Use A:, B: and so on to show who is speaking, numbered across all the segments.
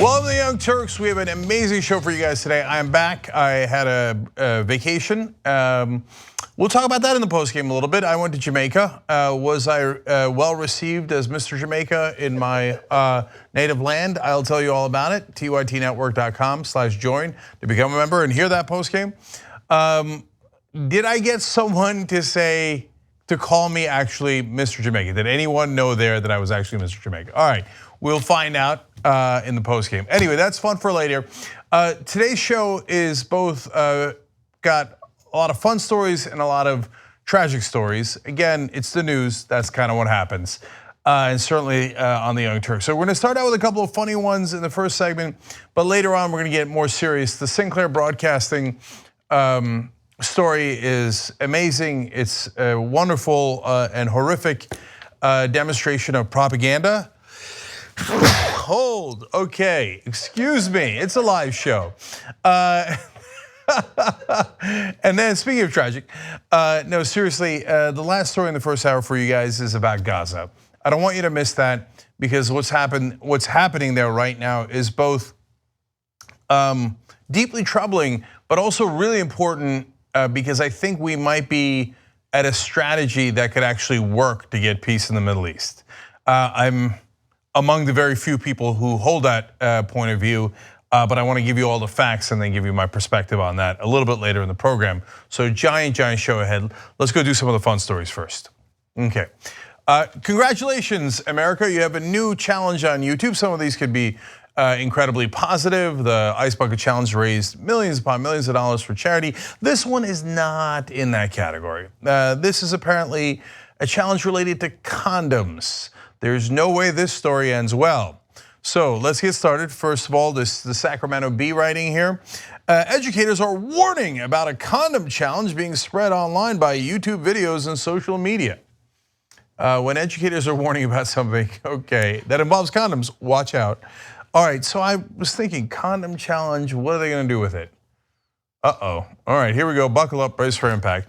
A: Welcome to the Young Turks. We have an amazing show for you guys today. I'm back. I had a vacation. We'll talk about that in the postgame a little bit. I went to Jamaica. Was I well received as Mr. Jamaica in my native land? I'll tell you all about it. tytnetwork.com/join to become a member and hear that postgame. Did I get someone to call me actually Mr. Jamaica? Did anyone know there that I was actually Mr. Jamaica? All right, we'll find out in the postgame. Anyway, that's fun for later. Today's show is both got a lot of fun stories and a lot of tragic stories. Again, it's the news. That's kind of what happens. And certainly on the Young Turks. So we're gonna start out with a couple of funny ones in the first segment, but later on we're gonna get more serious. The Sinclair Broadcasting story is amazing. It's a wonderful and horrific demonstration of propaganda. Hold, okay, excuse me, it's a live show. And then speaking of tragic, no, seriously, the last story in the first hour for you guys is about Gaza. I don't want you to miss that because what's happening there right now is both deeply troubling, but also really important because I think we might be at a strategy that could actually work to get peace in the Middle East. I'm among the very few people who hold that point of view, but I want to give you all the facts and then give you my perspective on that a little bit later in the program. So giant show ahead. Let's go do some of the fun stories first. Okay, congratulations, America. You have a new challenge on YouTube. Some of these could be incredibly positive. The Ice Bucket Challenge raised millions upon millions of dollars for charity. This one is not in that category. This is apparently a challenge related to condoms. There's no way this story ends well. So let's get started. First of all, the Sacramento Bee writing here. Educators are warning about a condom challenge being spread online by YouTube videos and social media. When educators are warning about something, okay, that involves condoms, watch out. All right, so I was thinking, condom challenge, what are they gonna do with it? Uh-oh, all right, here we go, buckle up, brace for impact.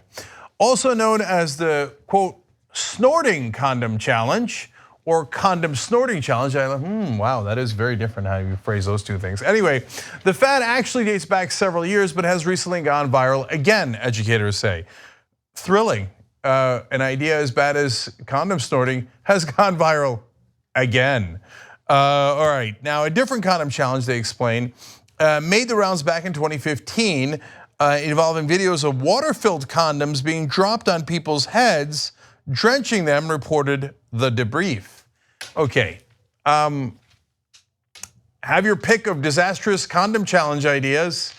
A: Also known as the, quote, snorting condom challenge, or condom snorting challenge. Wow, that is very different how you phrase those two things. Anyway, the fad actually dates back several years, but has recently gone viral again, educators say. Thrilling, an idea as bad as condom snorting has gone viral again. All right, now a different condom challenge, they explain, made the rounds back in 2015, involving videos of water-filled condoms being dropped on people's heads, drenching them, reported the debrief. Okay, have your pick of disastrous condom challenge ideas.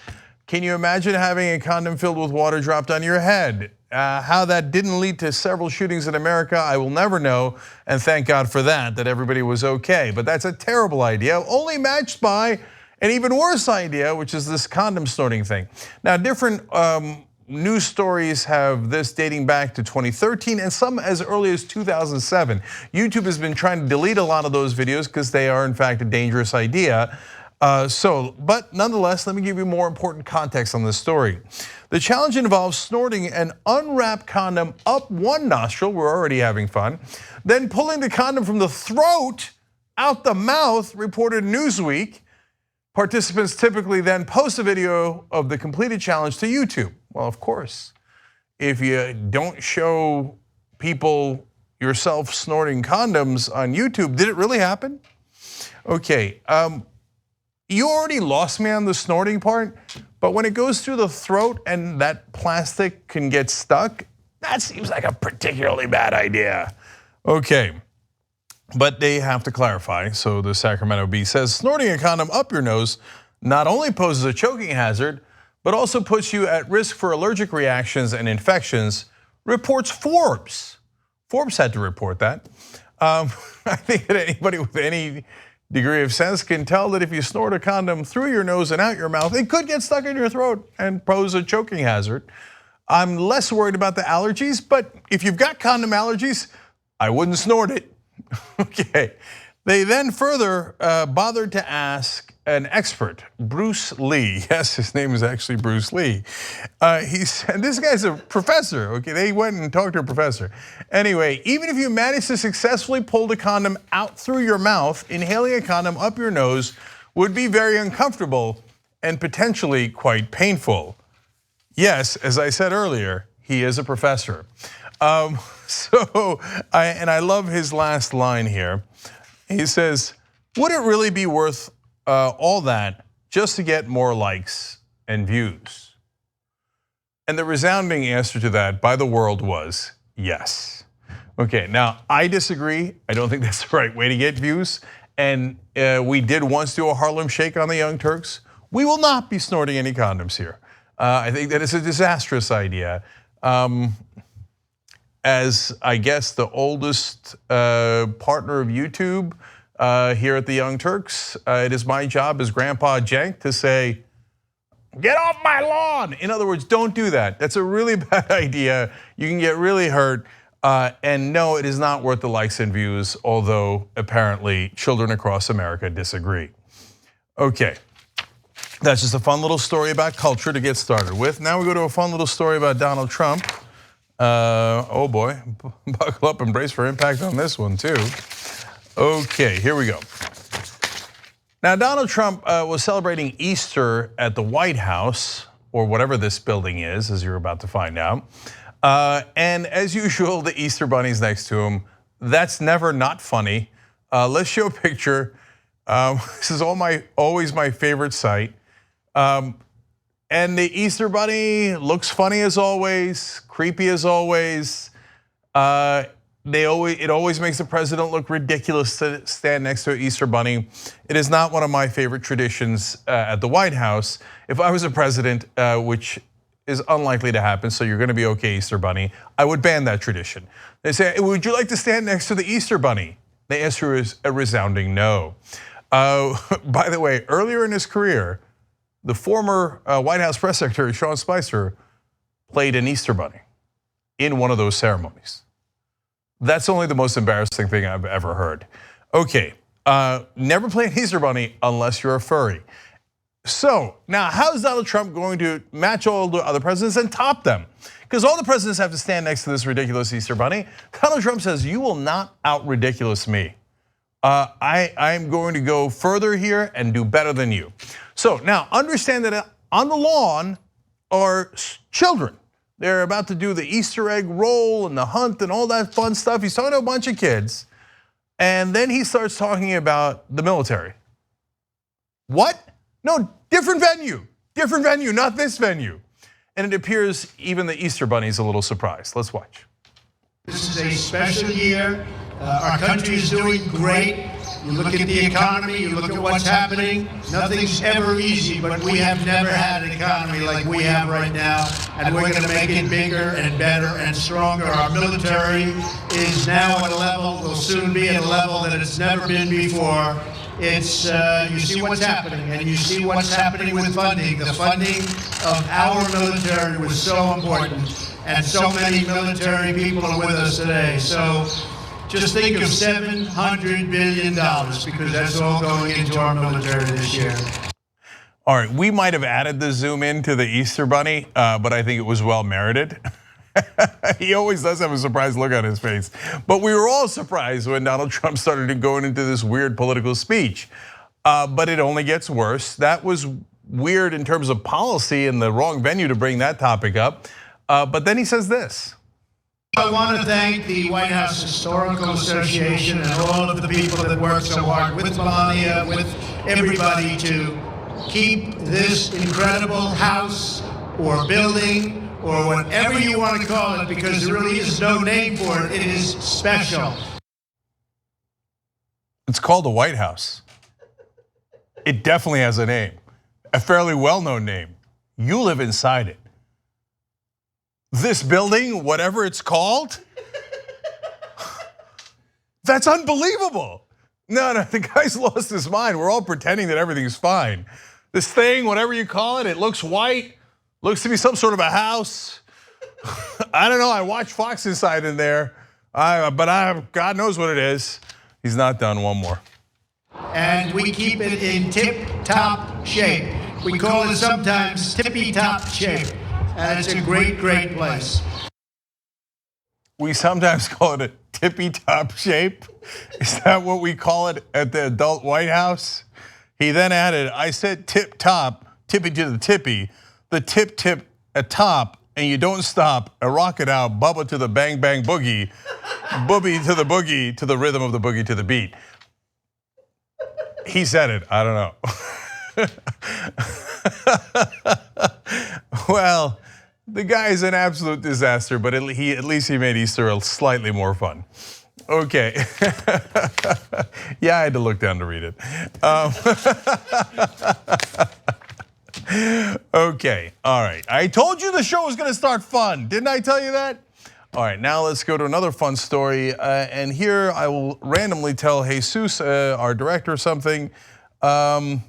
A: Can you imagine having a condom filled with water dropped on your head? How that didn't lead to several shootings in America, I will never know, and thank God for that everybody was okay. But that's a terrible idea, only matched by an even worse idea, which is this condom snorting thing. Now, different news stories have this dating back to 2013 and some as early as 2007. YouTube has been trying to delete a lot of those videos because they are in fact a dangerous idea. But nonetheless, let me give you more important context on this story. The challenge involves snorting an unwrapped condom up one nostril, we're already having fun, then pulling the condom from the throat out the mouth, reported Newsweek. Participants typically then post a video of the completed challenge to YouTube. Well, of course, if you don't show people yourself snorting condoms on YouTube, did it really happen? Okay, you already lost me on the snorting part, but when it goes through the throat and that plastic can get stuck, that seems like a particularly bad idea. Okay, but they have to clarify. So the Sacramento Bee says snorting a condom up your nose not only poses a choking hazard, but also puts you at risk for allergic reactions and infections, reports Forbes. Forbes had to report that. I think that anybody with any degree of sense can tell that if you snort a condom through your nose and out your mouth, it could get stuck in your throat and pose a choking hazard. I'm less worried about the allergies, but if you've got condom allergies, I wouldn't snort it. Okay, they then further bothered to ask an expert, Bruce Lee. Yes, his name is actually Bruce Lee. He said, this guy's a professor, okay? They went and talked to a professor. Anyway, even if you manage to successfully pull the condom out through your mouth, inhaling a condom up your nose would be very uncomfortable and potentially quite painful. Yes, as I said earlier, he is a professor. I love his last line here. He says, would it really be worth all that just to get more likes and views? And the resounding answer to that by the world was yes. Okay, now I disagree. I don't think that's the right way to get views. And we did once do a Harlem Shake on the Young Turks. We will not be snorting any condoms here. I think that is a disastrous idea. As I guess the oldest partner of YouTube here at the Young Turks, it is my job as Grandpa Jank to say, get off my lawn. In other words, don't do that. That's a really bad idea. You can get really hurt. And no, it is not worth the likes and views, although apparently children across America disagree. Okay, that's just a fun little story about culture to get started with. Now we go to a fun little story about Donald Trump. Oh boy, buckle up and brace for impact on this one too. Okay, here we go. Now Donald Trump was celebrating Easter at the White House, or whatever this building is, as you're about to find out. And as usual, the Easter bunny's next to him. That's never not funny. Let's show a picture. This is always my favorite sight. And the Easter bunny looks funny as always, creepy as always. It always makes the president look ridiculous to stand next to an Easter bunny. It is not one of my favorite traditions at the White House. If I was a president, which is unlikely to happen, so you're gonna be okay, Easter bunny, I would ban that tradition. They say, would you like to stand next to the Easter bunny? The answer is a resounding no. By the way, earlier in his career, the former White House press secretary, Sean Spicer, played an Easter bunny in one of those ceremonies. That's only the most embarrassing thing I've ever heard. Okay, never play an Easter bunny unless you're a furry. So now how is Donald Trump going to match all the other presidents and top them? Because all the presidents have to stand next to this ridiculous Easter bunny. Donald Trump says, you will not out-ridiculous me. I'm going to go further here and do better than you. So now understand that on the lawn are children. They're about to do the Easter egg roll and the hunt and all that fun stuff. He's talking to a bunch of kids. And then he starts talking about the military. What? No, different venue, not this venue. And it appears even the Easter bunny's a little surprised. Let's watch.
B: This is a special year. Our country is doing great. You look at the economy, you look at what's happening. Nothing's ever easy, but we have never had an economy like we have right now. And we're going to make it bigger and better and stronger. Our military is now at a level, will soon be at a level that it's never been before. It's, you see what's happening, and you see what's happening with funding. The funding of our military was so important, and so many military people are with us today. So just think of $700 billion, because that's all going into our military this year.
A: All right, we might have added the zoom in to the Easter bunny, but I think it was well merited. He always does have a surprised look on his face. But we were all surprised when Donald Trump started going into this weird political speech. But it only gets worse. That was weird in terms of policy and the wrong venue to bring that topic up. But then he says this.
B: I want to thank the White House Historical Association and all of the people that worked so hard with Melania, with everybody to keep this incredible house or building or whatever you want to call it, because there really is no name for it. It is special.
A: It's called the White House. It definitely has a name, a fairly well-known name. You live inside it. This building, whatever it's called, that's unbelievable. No, the guy's lost his mind. We're all pretending that everything's fine. This thing, whatever you call it, it looks white. Looks to be some sort of a house. I don't know, I watched Fox Inside in there, but God knows what it is. He's not done, one more.
B: And we keep it in tip-top shape. We call it sometimes tippy-top shape. And it's a great, great place.
A: We sometimes call it a tippy-top shape. Is that what we call it at the adult White House? He then added, I said tip top, tippy to the tippy, the tip at top, and you don't stop, a rocket out, bubba to the bang bang boogie, boogie to the rhythm of the boogie to the beat. He said it, I don't know. Well, the guy is an absolute disaster, but at least he made Easter slightly more fun. Okay, yeah, I had to look down to read it. Okay, all right. I told you the show was going to start fun. Didn't I tell you that? All right, now let's go to another fun story. And here I will randomly tell Jesus, our director, something. We're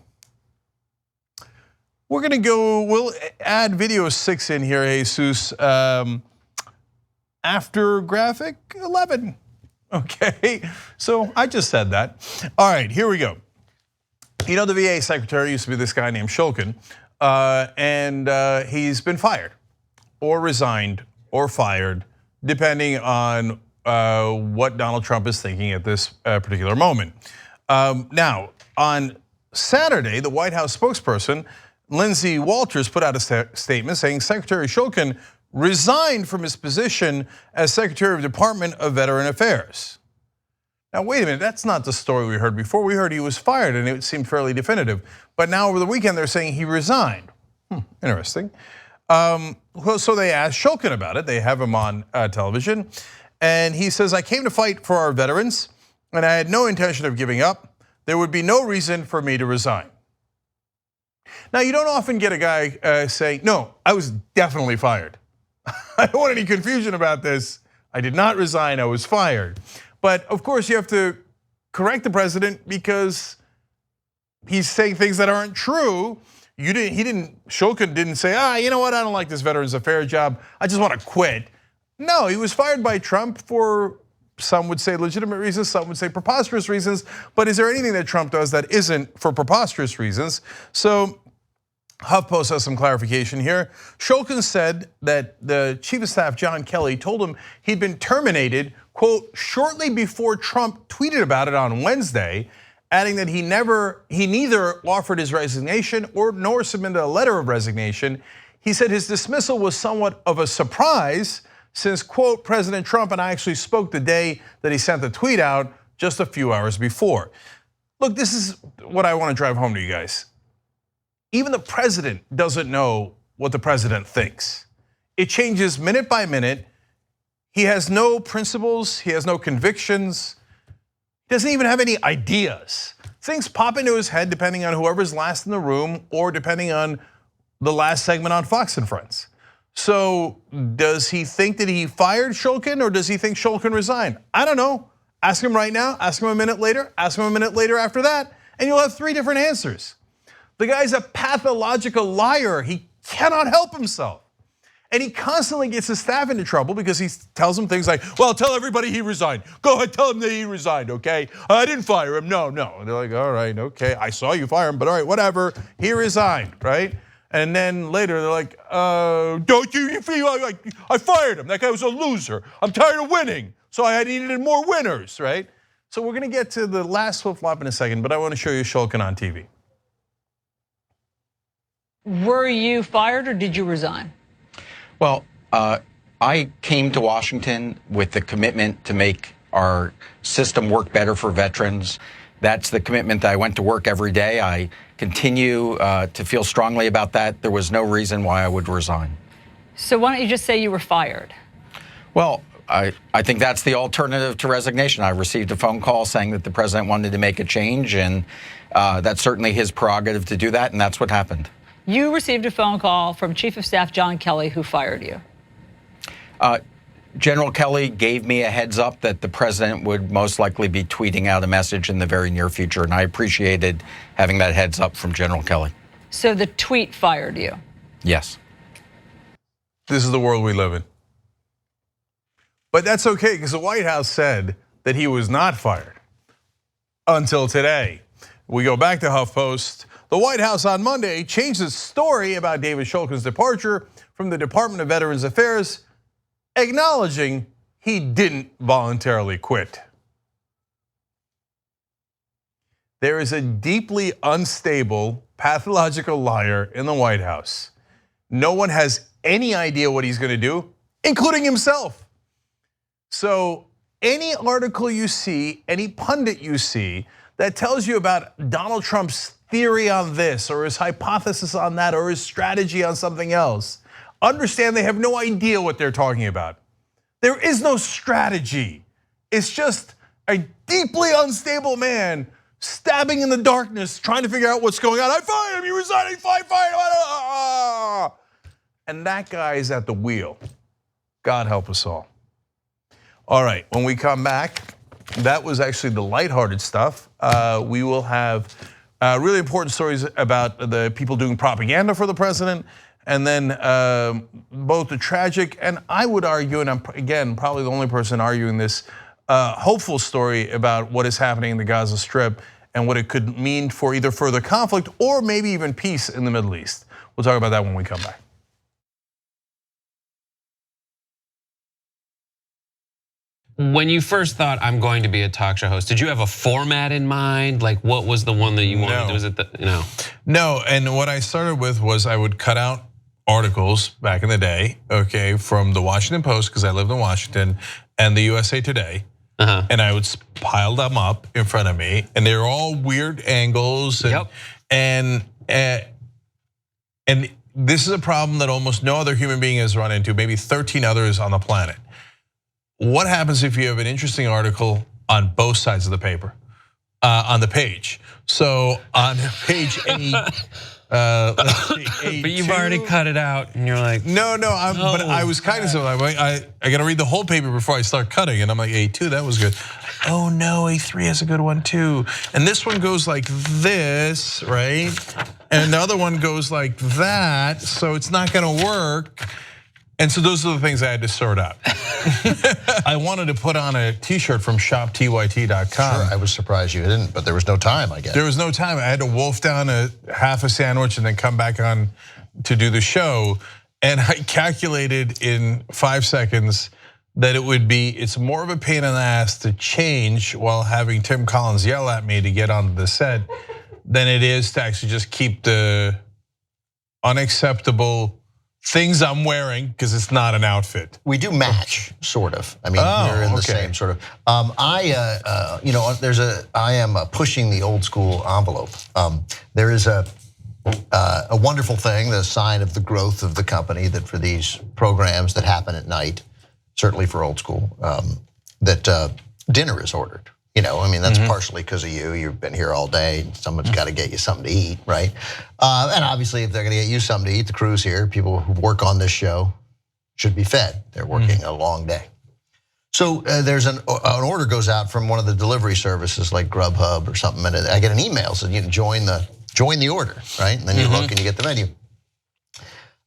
A: going to go, we'll add video 6 in here, Jesus, after graphic 11. Okay, so I just said that. All right, here we go. You know, the VA secretary used to be this guy named Shulkin, and he's been fired or resigned or fired, depending on what Donald Trump is thinking at this particular moment. Now, on Saturday, the White House spokesperson, Lindsay Walters, put out a statement saying Secretary Shulkin resigned from his position as Secretary of Department of Veteran Affairs. Now, wait a minute, that's not the story we heard before. We heard he was fired and it seemed fairly definitive. But now over the weekend, they're saying he resigned. Interesting. So they asked Shulkin about it. They have him on television. And he says, I came to fight for our veterans and I had no intention of giving up. There would be no reason for me to resign. Now, you don't often get a guy saying, no, I was definitely fired. I don't want any confusion about this. I did not resign, I was fired. But of course, you have to correct the president because he's saying things that aren't true. Shulkin didn't say, you know what, I don't like this Veterans Affairs job, I just want to quit. No, he was fired by Trump for, some would say legitimate reasons, some would say preposterous reasons. But is there anything that Trump does that isn't for preposterous reasons? So HuffPost has some clarification here. Shulkin said that the Chief of Staff, John Kelly, told him he'd been terminated, quote, shortly before Trump tweeted about it on Wednesday, adding that he neither offered his resignation nor submitted a letter of resignation. He said his dismissal was somewhat of a surprise since, quote, President Trump and I actually spoke the day that he sent the tweet out just a few hours before. Look, this is what I want to drive home to you guys. Even the president doesn't know what the president thinks. It changes minute by minute. He has no principles, he has no convictions. He doesn't even have any ideas. Things pop into his head depending on whoever's last in the room or depending on the last segment on Fox and Friends. So does he think that he fired Shulkin or does he think Shulkin resigned? I don't know. Ask him right now, ask him a minute later, ask him a minute later after that, and you'll have 3 different answers. The guy's a pathological liar. He cannot help himself. And he constantly gets his staff into trouble because he tells them things like, well, tell everybody he resigned. Go ahead, tell him that he resigned, okay? I didn't fire him, no. And they're like, all right, okay, I saw you fire him, but all right, whatever, he resigned, right? And then later they're like, don't you feel like I fired him, that guy was a loser. I'm tired of winning, so I needed more winners, right? So we're gonna get to the last flip-flop in a second, but I wanna show you Shulkin on TV.
C: Were you fired or did you resign?
D: Well, I came to Washington with the commitment to make our system work better for veterans. That's the commitment that I went to work every day. I continue to feel strongly about that. There was no reason why I would resign.
C: So why don't you just say you were fired?
D: Well, I think that's the alternative to resignation. I received a phone call saying that the president wanted to make a change, and that's certainly his prerogative to do that, and that's what happened.
C: You received a phone call from Chief of Staff John Kelly, who fired you.
D: General Kelly gave me a heads up that the president would most likely be tweeting out a message in the very near future, and I appreciated having that heads up from General Kelly.
C: So the tweet fired you?
D: Yes.
A: This is the world we live in. But that's okay, because the White House said that he was not fired until today. We go back to HuffPost. The White House on Monday changed its story about David Shulkin's departure from the Department of Veterans Affairs, acknowledging he didn't voluntarily quit. There is a deeply unstable, pathological liar in the White House. No one has any idea what he's going to do, including himself. So any article you see, any pundit you see that tells you about Donald Trump's theory on this or his hypothesis on that or his strategy on something else, understand they have no idea what they're talking about. There is no strategy. It's just a deeply unstable man stabbing in the darkness, trying to figure out what's going on. I fired him, he resigned, fire him. And that guy is at the wheel. God help us all. All right, when we come back, that was actually the lighthearted stuff. We will have really important stories about the people doing propaganda for the president, and then both the tragic, and I would argue, and I'm again probably the only person arguing this, hopeful story about what is happening in the Gaza Strip and what it could mean for either further conflict or maybe even peace in the Middle East. We'll talk about that when we come back.
E: When you first thought I'm going to be a talk show host, did you have a format in mind? Like what was the one that you wanted?
A: No.
E: Was it
A: No, and what I started with was I would cut out articles back in the day, okay, from the Washington Post, because I lived in Washington, and the USA Today. And I would pile them up in front of me, and they're all weird angles. And this is a problem that almost no other human being has run into, maybe 13 others on the planet. What happens if you have an interesting article on both sides of the paper, on the page? So on page 8,
E: but you've already cut it out, and you're like,
A: no, but I was kind of so I got to read the whole paper before I start cutting, and I'm like, A2, that was good. Oh no, A3 has a good one too, and this one goes like this, right? And the other one goes like that, so it's not going to work. And so those are the things I had to sort out. I wanted to put on a T-shirt from shoptyt.com.
F: Sure, I was surprised you didn't, but there was no time, I guess.
A: There was no time. I had to wolf down half a sandwich and then come back on to do the show. And I calculated in 5 seconds that it's more of a pain in the ass to change while having Tim Collins yell at me to get onto the set than it is to actually just keep the unacceptable things I'm wearing, because it's not an outfit.
F: We do match, sort of. I mean, we're in the same sort of. I am pushing the old school envelope. There is a wonderful thing, the sign of the growth of the company, that for these programs that happen at night, certainly for old school, that dinner is ordered. I mean, that's partially because of you. You've been here all day. Someone's got to get you something to eat, right? And obviously, if they're going to get you something to eat, the crew's here. People who work on this show should be fed. They're working a long day. So there's an order goes out from one of the delivery services like Grubhub or something, and I get an email saying you can join the order, right? And then you look and you get the menu.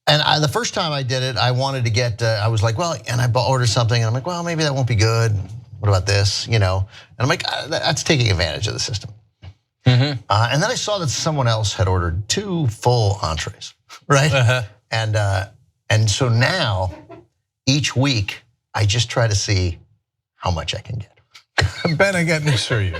F: And the first time I did it, I wanted to get. I was like, well, and I ordered something, and I'm like, well, maybe that won't be good. What about this? And I'm like, that's taking advantage of the system. And then I saw that someone else had ordered 2 full entrees, right? And so now, each week, I just try to see how much I can get.
A: Ben, I got news for you.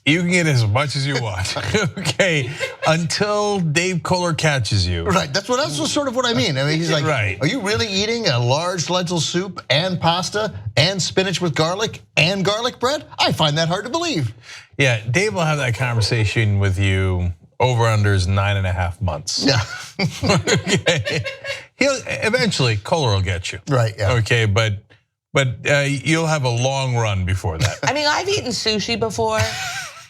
A: You can get as much as you want, okay? Until Dave Kohler catches you.
F: Right, that's sort of what I mean. I mean, he's like, are you really eating a large lentil soup and pasta and spinach with garlic and garlic bread? I find that hard to believe.
A: Yeah, Dave will have that conversation with you over under 9.5 months.
F: Yeah.
A: Okay. Eventually, Kohler will get you.
F: Right, yeah.
A: Okay, but you'll have a long run before that.
G: I mean, I've eaten sushi before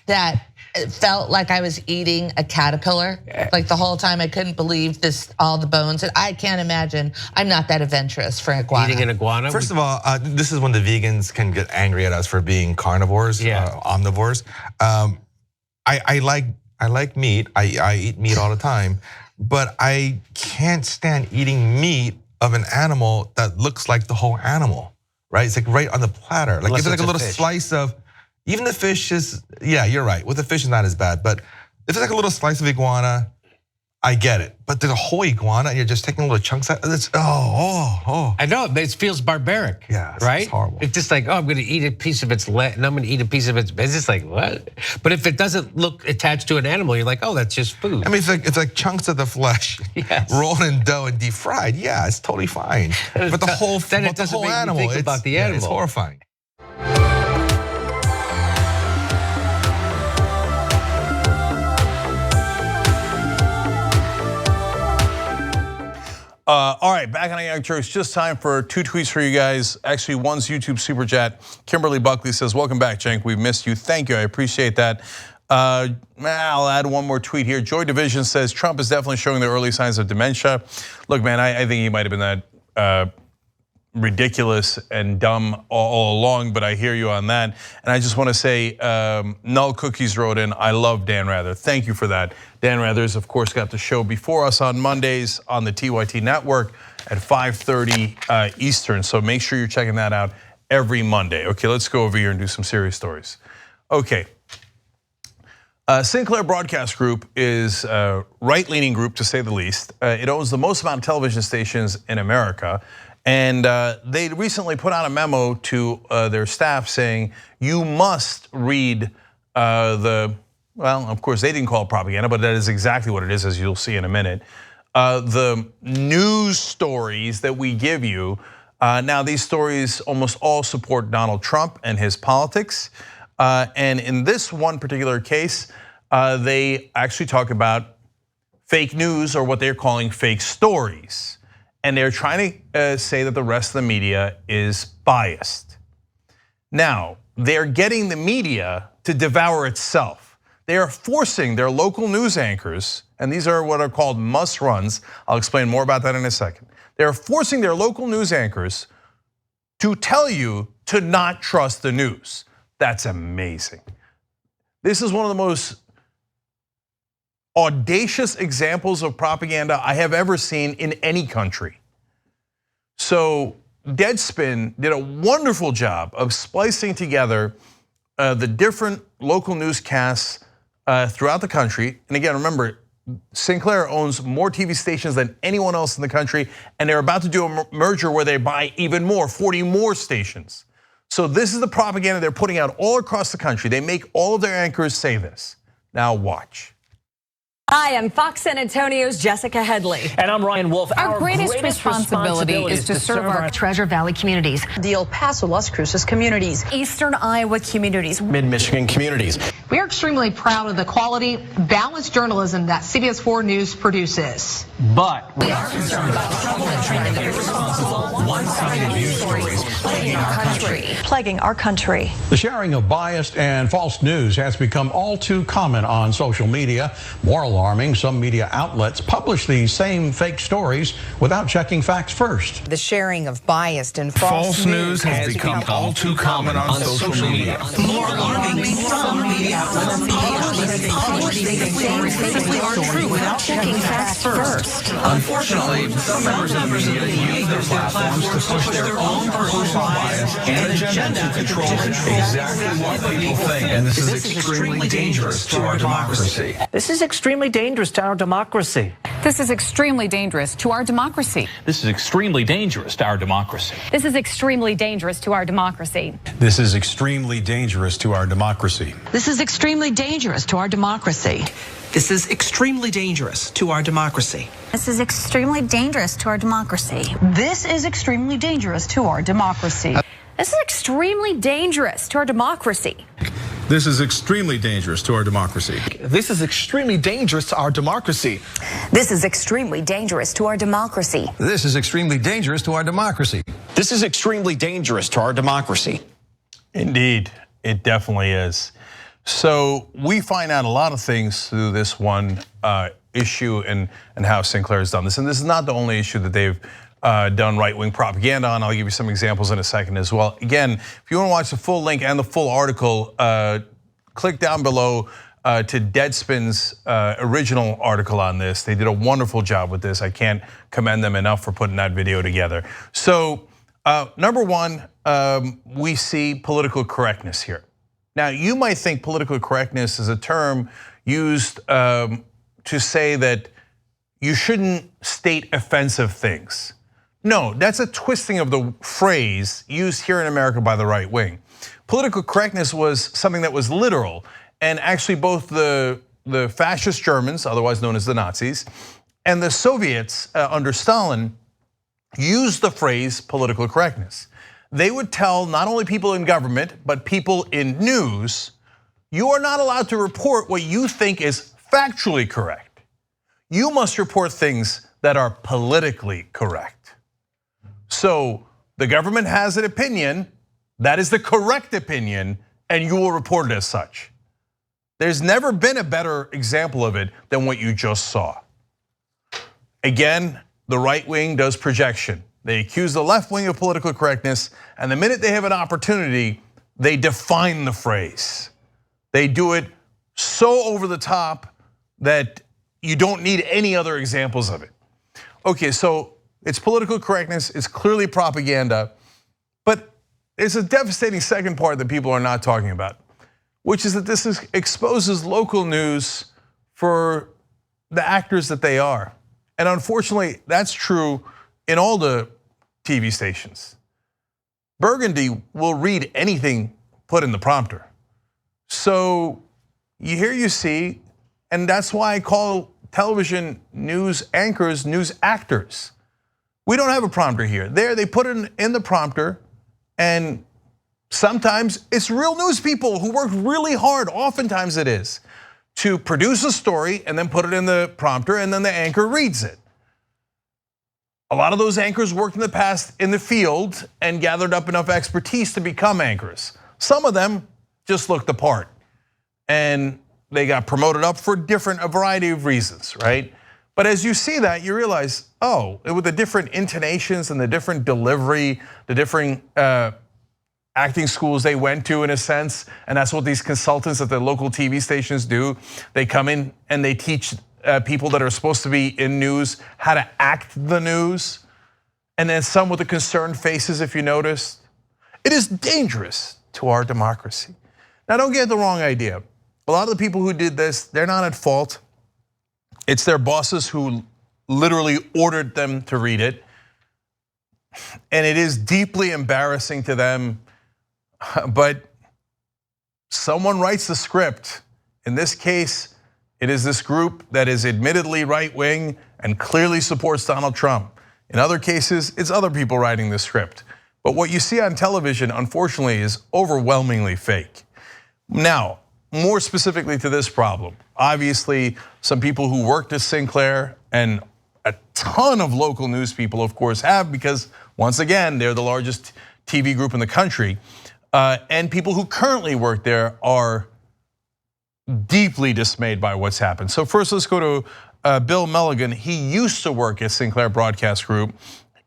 G: that it felt like I was eating a caterpillar. Like the whole time I couldn't believe all the bones. And I can't imagine, I'm not that adventurous for iguana.
E: eating an iguana?
H: First of all, this is when the vegans can get angry at us for being carnivores, omnivores. I like meat, I eat meat all the time, but I can't stand eating meat of an animal that looks like the whole animal, right? It's like right on the platter. Like if it's like a little slice of, even the fish is, yeah, you're right. With the fish is not as bad, but if it's like a little slice of iguana, I get it. But the whole iguana, you're just taking little chunks out. It's
I: I know, it feels barbaric.
H: Yeah,
I: right?
H: It's horrible.
I: It's just like, I'm gonna eat a piece of its leg, and I'm gonna eat a piece of its. It's just like, what? But if it doesn't look attached to an animal, you're like, oh, that's just food.
H: I mean, it's like chunks of the flesh rolled in dough and deep fried. Yeah, it's totally fine. But the whole animal,
I: think about the animal.
H: It's horrifying.
A: All right, back on Young Turks. Just time for 2 tweets for you guys. Actually, one's YouTube super chat. Kimberly Buckley says, "Welcome back, Cenk. We've missed you. Thank you. I appreciate that." I'll add one more tweet here. Joy Division says, "Trump is definitely showing the early signs of dementia." Look, man, I think he might have been that ridiculous and dumb all along, but I hear you on that. And I just want to say, Null Cookies wrote in, "I love Dan Rather." Thank you for that. Dan Rather's, of course, got the show before us on Mondays on the TYT network at 5:30 Eastern. So make sure you're checking that out every Monday. Okay, let's go over here and do some serious stories. Okay. Sinclair Broadcast Group is a right-leaning group, to say the least. It owns the most amount of television stations in America. And they recently put out a memo to their staff saying, you must read well, of course, they didn't call it propaganda, but that is exactly what it is, as you'll see in a minute. The news stories that we give you, now these stories almost all support Donald Trump and his politics. And in this one particular case, they actually talk about fake news, or what they're calling fake stories. And they're trying to say that the rest of the media is biased. Now, they're getting the media to devour itself. They are forcing their local news anchors, and these are what are called must-runs. I'll explain more about that in a second. They're forcing their local news anchors to tell you to not trust the news. That's amazing. This is one of the most audacious examples of propaganda I have ever seen in any country. So Deadspin did a wonderful job of splicing together the different local newscasts throughout the country. And again, remember, Sinclair owns more TV stations than anyone else in the country, and they're about to do a merger where they buy even more, 40 more stations. So this is the propaganda they're putting out all across the country. They make all of their anchors say this. Now watch.
J: Hi, I'm Fox San Antonio's Jessica Headley.
K: And I'm Ryan Wolf.
J: Our greatest responsibility is to serve our Treasure Valley communities,
L: the El Paso, Las Cruces communities,
J: Eastern Iowa communities,
K: Mid-Michigan communities.
L: We are extremely proud of the quality, balanced journalism that CBS 4 News produces.
K: But
J: we are concerned about the trouble and trend of irresponsible, one-sided news stories plaguing our country.
M: The sharing of biased and false news has become all too common on social media. More alarming, some media outlets publish these same fake stories without checking facts first.
N: The sharing of biased and false
O: news has become all too common on social media.
J: More alarming, some media outlets publish these stories that aren't true without checking facts first.
O: Unfortunately, some members of the media use their platforms to push their own personal bias and agenda to control exactly what people think. And this is extremely dangerous to our democracy.
K: this is extremely dangerous to our democracy.
P: This is extremely dangerous to our democracy.
Q: This is extremely dangerous to our democracy.
P: This is extremely dangerous to our democracy.
R: This is extremely dangerous to our democracy.
S: This is extremely dangerous to our democracy.
T: This is extremely dangerous to our democracy.
U: This is extremely dangerous to our democracy.
S: This is extremely dangerous to our democracy.
J: This is extremely dangerous to our democracy.
R: This is extremely dangerous to our democracy.
V: This is extremely dangerous to our democracy.
U: This is extremely dangerous to our democracy.
W: This is extremely dangerous to our democracy.
X: This is extremely dangerous to our democracy.
A: Indeed, it definitely is. So we find out a lot of things through this one issue and how Sinclair has done this. And this is not the only issue that they've done right-wing propaganda on. I'll give you some examples in a second as well. Again, if you want to watch the full link and the full article, click down below to Deadspin's original article on this. They did a wonderful job with this. I can't commend them enough for putting that video together. So number one, we see political correctness here. Now, you might think political correctness is a term used to say that you shouldn't state offensive things. No, that's a twisting of the phrase used here in America by the right wing. Political correctness was something that was literal, and actually both the fascist Germans, otherwise known as the Nazis, and the Soviets under Stalin used the phrase political correctness. They would tell not only people in government, but people in news, you are not allowed to report what you think is factually correct. You must report things that are politically correct. So the government has an opinion, that is the correct opinion, and you will report it as such. There's never been a better example of it than what you just saw. Again, the right wing does projection. They accuse the left wing of political correctness, and the minute they have an opportunity, they define the phrase. They do it so over the top that you don't need any other examples of it. Okay, so it's political correctness, it's clearly propaganda, but there's a devastating second part that people are not talking about, which is that this exposes local news for the actors that they are. And unfortunately, that's true in all the TV stations. Burgundy will read anything put in the prompter. So you see, and that's why I call television news anchors news actors. We don't have a prompter here. There, they put it in the prompter, and sometimes it's real news people who work really hard, oftentimes it is, to produce a story and then put it in the prompter, and then the anchor reads it. A lot of those anchors worked in the past in the field and gathered up enough expertise to become anchors. Some of them just looked the part, and they got promoted up for a variety of reasons, right? But as you see that, you realize, oh, with the different intonations and the different delivery, the different acting schools they went to in a sense, and that's what these consultants at the local TV stations do. They come in and they teach people that are supposed to be in news how to act the news. And then some with the concerned faces, if you noticed. It is dangerous to our democracy. Now don't get the wrong idea. A lot of the people who did this, they're not at fault. It's their bosses who literally ordered them to read it. And it is deeply embarrassing to them, but someone writes the script. In this case, it is this group that is admittedly right wing and clearly supports Donald Trump. In other cases, it's other people writing the script. But what you see on television, unfortunately, is overwhelmingly fake. Now, more specifically to this problem, obviously, some people who worked at Sinclair and a ton of local news people, of course, have, because once again, they're the largest TV group in the country. And people who currently work there are deeply dismayed by what's happened. So first, let's go to Bill Mulligan. He used to work at Sinclair Broadcast Group.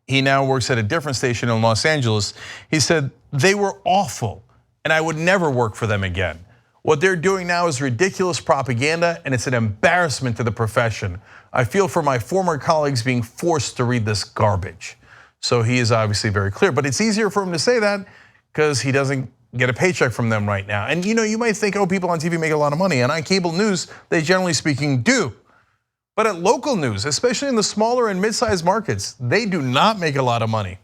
A: He now works at a different station in Los Angeles. He said, they were awful, and I would never work for them again. What they're doing now is ridiculous propaganda, and it's an embarrassment to the profession. I feel for my former colleagues being forced to read this garbage. So he is obviously very clear, but it's easier for him to say that because he doesn't get a paycheck from them right now. And you might think, oh, people on TV make a lot of money, and on cable news, they generally speaking do. But at local news, especially in the smaller and mid-sized markets, they do not make a lot of money.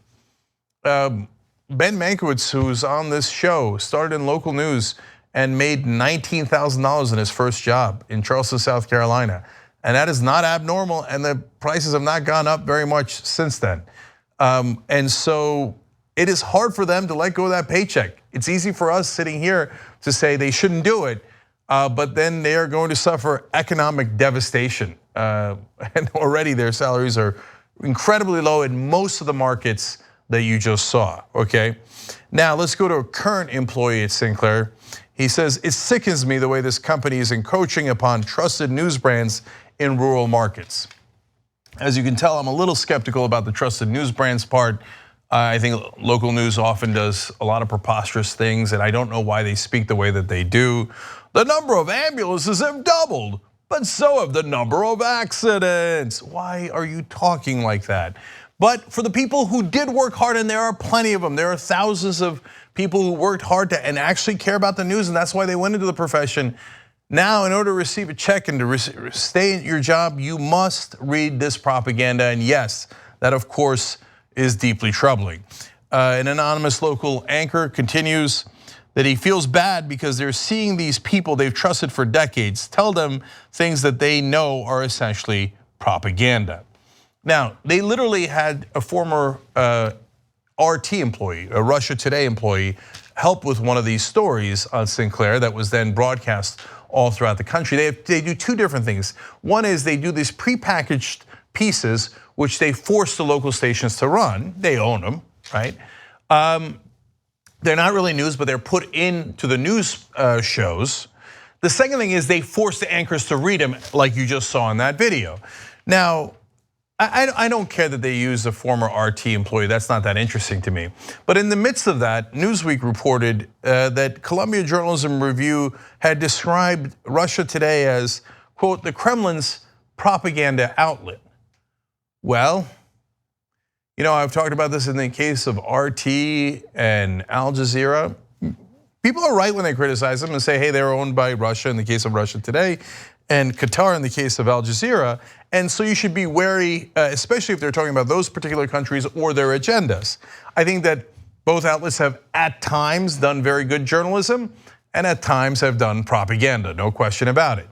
A: Ben Mankiewicz, who's on this show, started in local news and made $19,000 in his first job in Charleston, South Carolina. And that is not abnormal, and the prices have not gone up very much since then. And so it is hard for them to let go of that paycheck. It's easy for us sitting here to say they shouldn't do it, but then they are going to suffer economic devastation. And already their salaries are incredibly low in most of the markets that you just saw, okay? Now let's go to a current employee at Sinclair. He says, it sickens me the way this company is encroaching upon trusted news brands in rural markets. As you can tell, I'm a little skeptical about the trusted news brands part. I think local news often does a lot of preposterous things, and I don't know why they speak the way that they do. The number of ambulances have doubled, but so have the number of accidents. Why are you talking like that? But for the people who did work hard, and there are plenty of them, there are thousands of people who worked hard and actually care about the news, and that's why they went into the profession. Now, in order to receive a check and to stay at your job, you must read this propaganda. And yes, that of course is deeply troubling. An anonymous local anchor continues that he feels bad because they're seeing these people they've trusted for decades tell them things that they know are essentially propaganda. Now, they literally had a former RT employee, a Russia Today employee, help with one of these stories on Sinclair that was then broadcast all throughout the country. They do two different things. One is they do these prepackaged pieces which they force the local stations to run. They own them, right? They're not really news, but they're put into the news shows. The second thing is they force the anchors to read them like you just saw in that video. Now, I don't care that they use a former RT employee, that's not that interesting to me. But in the midst of that, Newsweek reported that Columbia Journalism Review had described Russia Today as, quote, the Kremlin's propaganda outlet. Well, you know, I've talked about this in the case of RT and Al Jazeera. People are right when they criticize them and say, hey, they're owned by Russia in the case of Russia Today, and Qatar in the case of Al Jazeera. And so you should be wary, especially if they're talking about those particular countries or their agendas. I think that both outlets have at times done very good journalism and at times have done propaganda, no question about it.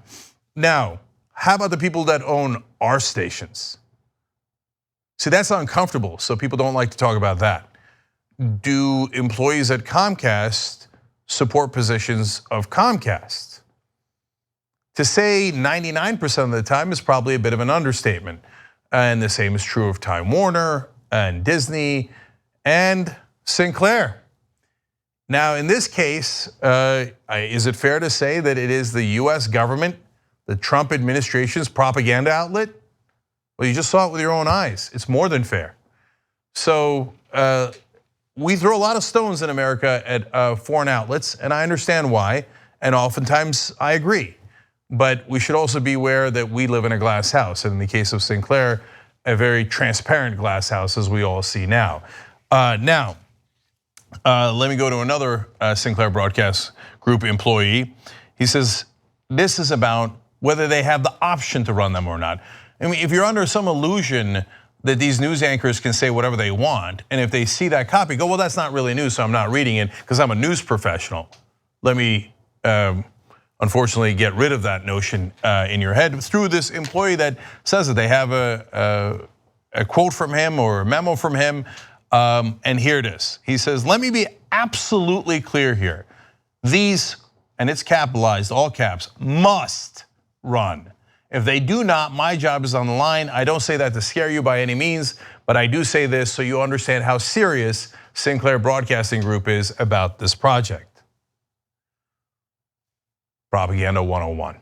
A: Now, how about the people that own our stations? See, that's uncomfortable, so people don't like to talk about that. Do employees at Comcast support positions of Comcast? To say 99% of the time is probably a bit of an understatement. And the same is true of Time Warner and Disney and Sinclair. Now, in this case, is it fair to say that it is the US government, the Trump administration's propaganda outlet? Well, you just saw it with your own eyes. It's more than fair. So we throw a lot of stones in America at foreign outlets, and I understand why, and oftentimes I agree. But we should also be aware that we live in a glass house, and in the case of Sinclair, a very transparent glass house, as we all see now. Let me go to another Sinclair Broadcast Group employee. He says, this is about whether they have the option to run them or not. I mean, if you're under some illusion that these news anchors can say whatever they want, and if they see that copy, go, well, that's not really news, so I'm not reading it because I'm a news professional. Let me unfortunately get rid of that notion in your head through this employee that says that they have a quote from him or a memo from him, and here it is. He says, let me be absolutely clear here. These, and it's capitalized, all caps, must run. If they do not, my job is on the line. I don't say that to scare you by any means, but I do say this so you understand how serious Sinclair Broadcasting Group is about this project. Propaganda 101.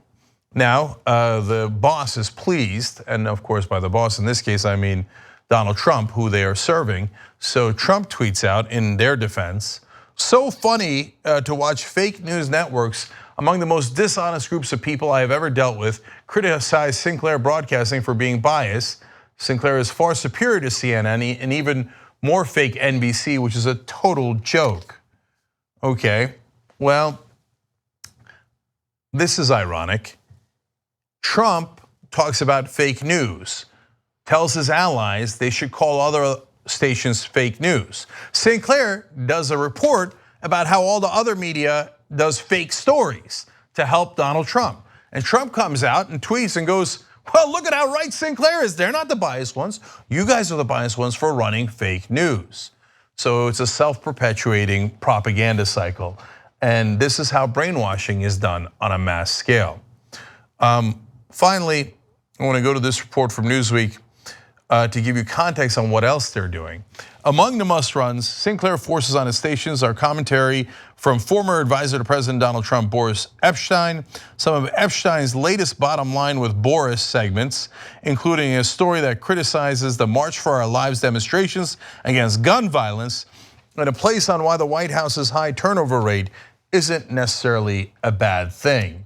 A: Now, the boss is pleased, and of course by the boss in this case I mean Donald Trump, who they are serving. So Trump tweets out in their defense, so funny to watch fake news networks among the most dishonest groups of people I have ever dealt with criticize Sinclair Broadcasting for being biased. Sinclair is far superior to CNN and even more fake NBC, which is a total joke. Okay, well, this is ironic. Trump talks about fake news, tells his allies they should call other stations fake news. Sinclair does a report about how all the other media does fake stories to help Donald Trump. And Trump comes out and tweets and goes, well, look at how right Sinclair is. They're not the biased ones. You guys are the biased ones for running fake news. So it's a self-perpetuating propaganda cycle. And this is how brainwashing is done on a mass scale. Finally, I want to go to this report from Newsweek to give you context on what else they're doing. Among the must-runs, Sinclair forces on its stations are commentary from former advisor to President Donald Trump, Boris Epshteyn, some of Epstein's latest bottom line with Boris segments, including a story that criticizes the March for Our Lives demonstrations against gun violence, and a place on why the White House's high turnover rate isn't necessarily a bad thing.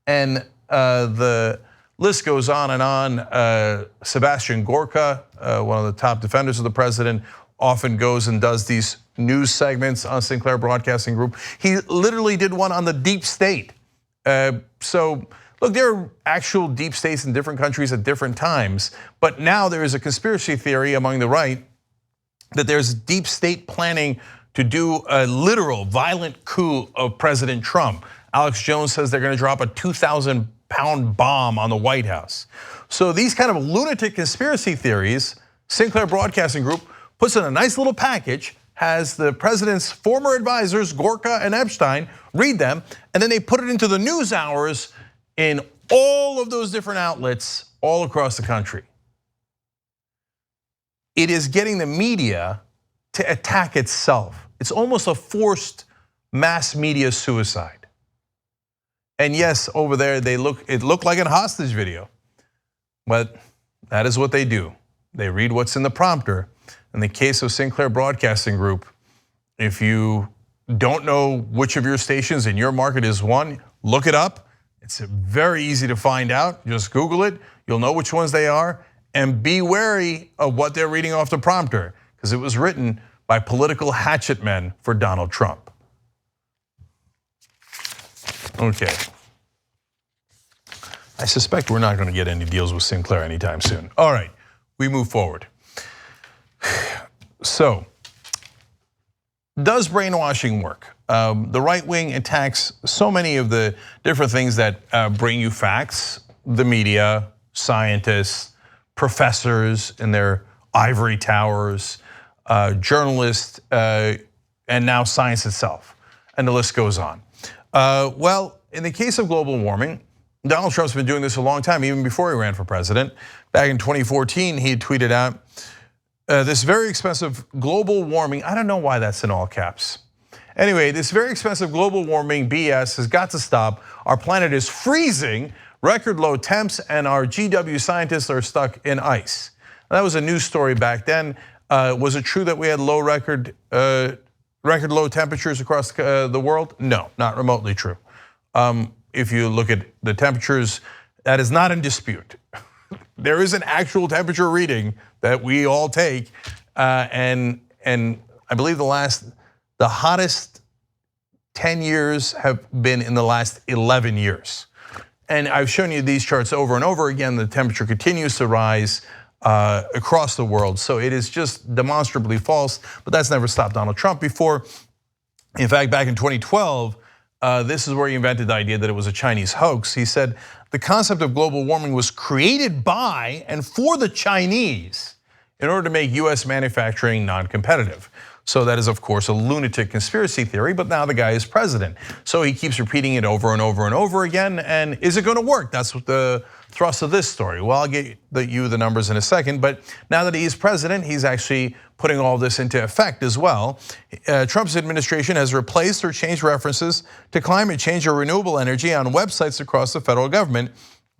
A: And the list goes on and on. Sebastian Gorka, one of the top defenders of the president, often goes and does these news segments on Sinclair Broadcasting Group. He literally did one on the deep state So look, there are actual deep states in different countries at different times, but now there is a conspiracy theory among the right that there's deep state planning to do a literal violent coup of President Trump. Alex Jones says they're gonna drop a 2,000-pound bomb on the White House. So these kind of lunatic conspiracy theories, Sinclair Broadcasting Group puts in a nice little package, has the president's former advisors, Gorka and Epstein, read them, and then they put it into the news hours in all of those different outlets all across the country. It is getting the media to attack itself. It's almost a forced mass media suicide. And yes, over there it looked like a hostage video, but that is what they do. They read what's in the prompter. In the case of Sinclair Broadcasting Group, if you don't know which of your stations in your market is one, look it up. It's very easy to find out. Just Google it. You'll know which ones they are. And be wary of what they're reading off the prompter, because it was written by political hatchet men for Donald Trump. Okay. I suspect we're not going to get any deals with Sinclair anytime soon. All right, we move forward. So, does brainwashing work? The right wing attacks so many of the different things that bring you facts. The media, scientists, professors in their ivory towers, journalists, and now science itself, and the list goes on. Well, in the case of global warming, Donald Trump's been doing this a long time, even before he ran for president. Back in 2014, he had tweeted out, this very expensive global warming, I don't know why that's in all caps. Anyway, this very expensive global warming BS has got to stop. Our planet is freezing, record low temps, and our GW scientists are stuck in ice. That was a news story back then. Was it true that we had record low temperatures across the world? No, not remotely true. If you look at the temperatures, that is not in dispute. There is an actual temperature reading that we all take, and I believe the hottest 10 years have been in the last 11 years. And I've shown you these charts over and over again. The temperature continues to rise across the world, so it is just demonstrably false. But that's never stopped Donald Trump before. In fact, back in 2012. This is where he invented the idea that it was a Chinese hoax. He said the concept of global warming was created by and for the Chinese in order to make US manufacturing non-competitive. So that is, of course, a lunatic conspiracy theory, but now the guy is president. So he keeps repeating it over and over and over again, and is it gonna work? That's what the thrust of this story. Well, I'll get you the numbers in a second, but now that he is president, he's actually putting all this into effect as well. Trump's administration has replaced or changed references to climate change or renewable energy on websites across the federal government,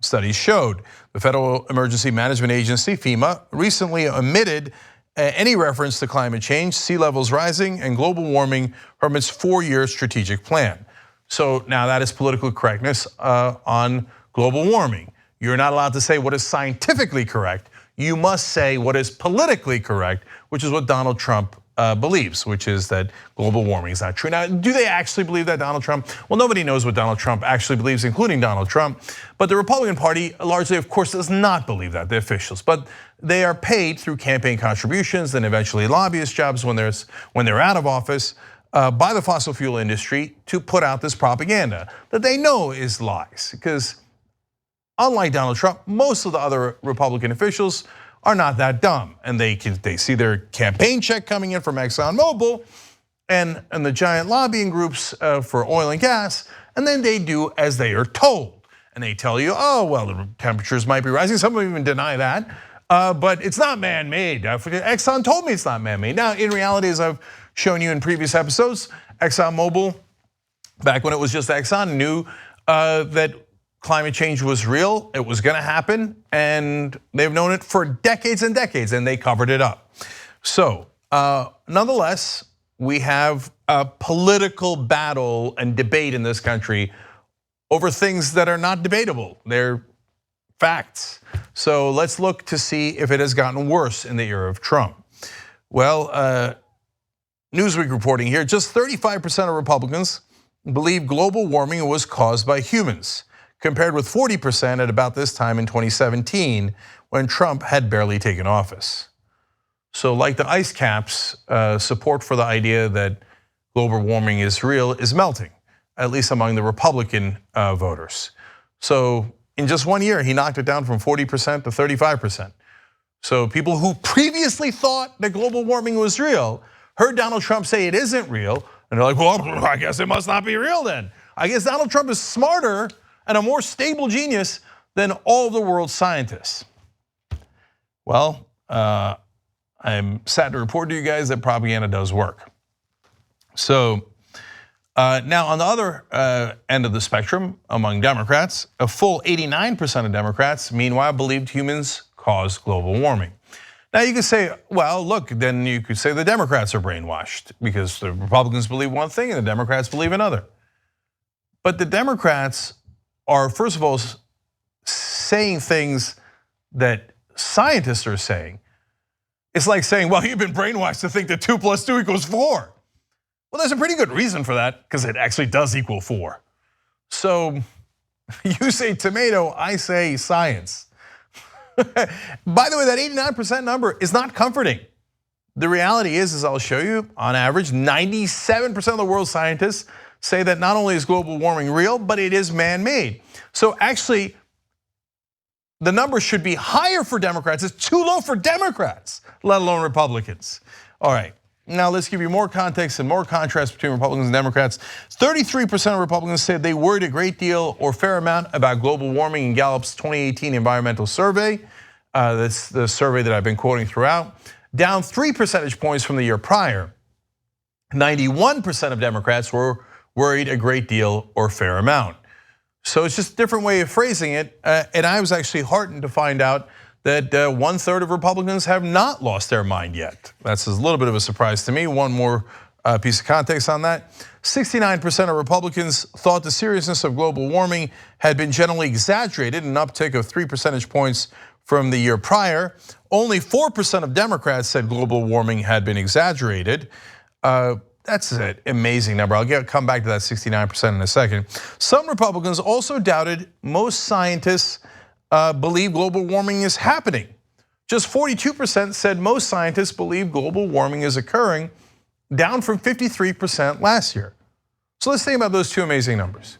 A: studies showed. The Federal Emergency Management Agency, FEMA, recently omitted any reference to climate change, sea levels rising, and global warming from its 4-year strategic plan. So now that is political correctness on global warming. You're not allowed to say what is scientifically correct. You must say what is politically correct, which is what Donald Trump believes, which is that global warming is not true. Now, do they actually believe that, Donald Trump? Well, nobody knows what Donald Trump actually believes, including Donald Trump. But the Republican Party largely, of course, does not believe that, the officials. But they are paid through campaign contributions and eventually lobbyist jobs when they're out of office by the fossil fuel industry to put out this propaganda that they know is lies. Because unlike Donald Trump, most of the other Republican officials are not that dumb, and they see their campaign check coming in from ExxonMobil and the giant lobbying groups for oil and gas, and then they do as they are told, and they tell you, oh well, the temperatures might be rising. Some of them even deny that, but it's not man-made. Exxon told me it's not man-made. Now, in reality, as I've shown you in previous episodes, ExxonMobil, back when it was just Exxon, knew that climate change was real, it was gonna happen, and they've known it for decades and decades, and they covered it up. So, nonetheless, we have a political battle and debate in this country over things that are not debatable. They're facts. So let's look to see if it has gotten worse in the era of Trump. Well, Newsweek reporting here, just 35% of Republicans believed global warming was caused by humans, compared with 40% at about this time in 2017 when Trump had barely taken office. So like the ice caps, support for the idea that global warming is real is melting, at least among the Republican voters. So in just 1 year, he knocked it down from 40% to 35%. So people who previously thought that global warming was real heard Donald Trump say it isn't real, and they're like, well, I guess it must not be real then. I guess Donald Trump is smarter and a more stable genius than all the world's scientists. Well, I'm sad to report to you guys that propaganda does work. So now on the other end of the spectrum, among Democrats, a full 89% of Democrats, meanwhile, believed humans cause global warming. Now you could say, well, look, then you could say the Democrats are brainwashed because the Republicans believe one thing and the Democrats believe another. But the Democrats are, first of all, saying things that scientists are saying. It's like saying, well, you've been brainwashed to think that 2 + 2 = 4. Well, there's a pretty good reason for that because it actually does equal 4. So you say tomato, I say science. By the way, that 89% number is not comforting. The reality is, as I'll show you, on average, 97% of the world's scientists say that not only is global warming real, but it is man-made. So actually, the number should be higher for Democrats. It's too low for Democrats, let alone Republicans. All right, now let's give you more context and more contrast between Republicans and Democrats. 33% of Republicans said they worried a great deal or fair amount about global warming in Gallup's 2018 environmental survey. That's the survey that I've been quoting throughout. Down 3 percentage points from the year prior. 91% of Democrats were worried a great deal or fair amount. So it's just a different way of phrasing it. And I was actually heartened to find out that 1/3 of Republicans have not lost their mind yet. That's a little bit of a surprise to me. One more piece of context on that. 69% of Republicans thought the seriousness of global warming had been generally exaggerated, an uptick of 3 percentage points from the year prior. Only 4% of Democrats said global warming had been exaggerated. That's an amazing number. I'll come back to that 69% in a second. Some Republicans also doubted most scientists believe global warming is happening. Just 42% said most scientists believe global warming is occurring, down from 53% last year. So let's think about those two amazing numbers.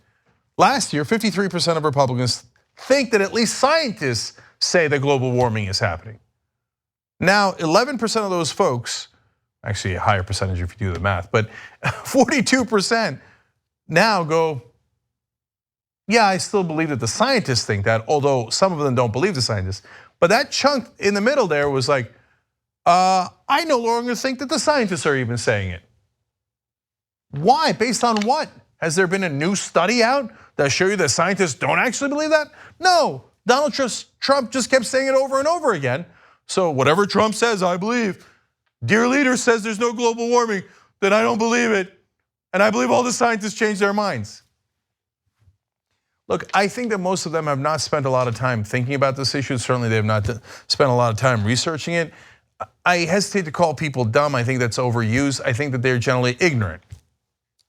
A: Last year, 53% of Republicans think that at least scientists say that global warming is happening. Now, 11% of those folks, actually a higher percentage if you do the math, but 42% now go, yeah, I still believe that the scientists think that, although some of them don't believe the scientists. But that chunk in the middle there was like, I no longer think that the scientists are even saying it. Why? Based on what? Has there been a new study out that show you that scientists don't actually believe that? No, Donald Trump just kept saying it over and over again. So whatever Trump says, I believe. Dear leader says there's no global warming, then I don't believe it. And I believe all the scientists changed their minds. Look, I think that most of them have not spent a lot of time thinking about this issue. Certainly they have not spent a lot of time researching it. I hesitate to call people dumb. I think that's overused. I think that they're generally ignorant.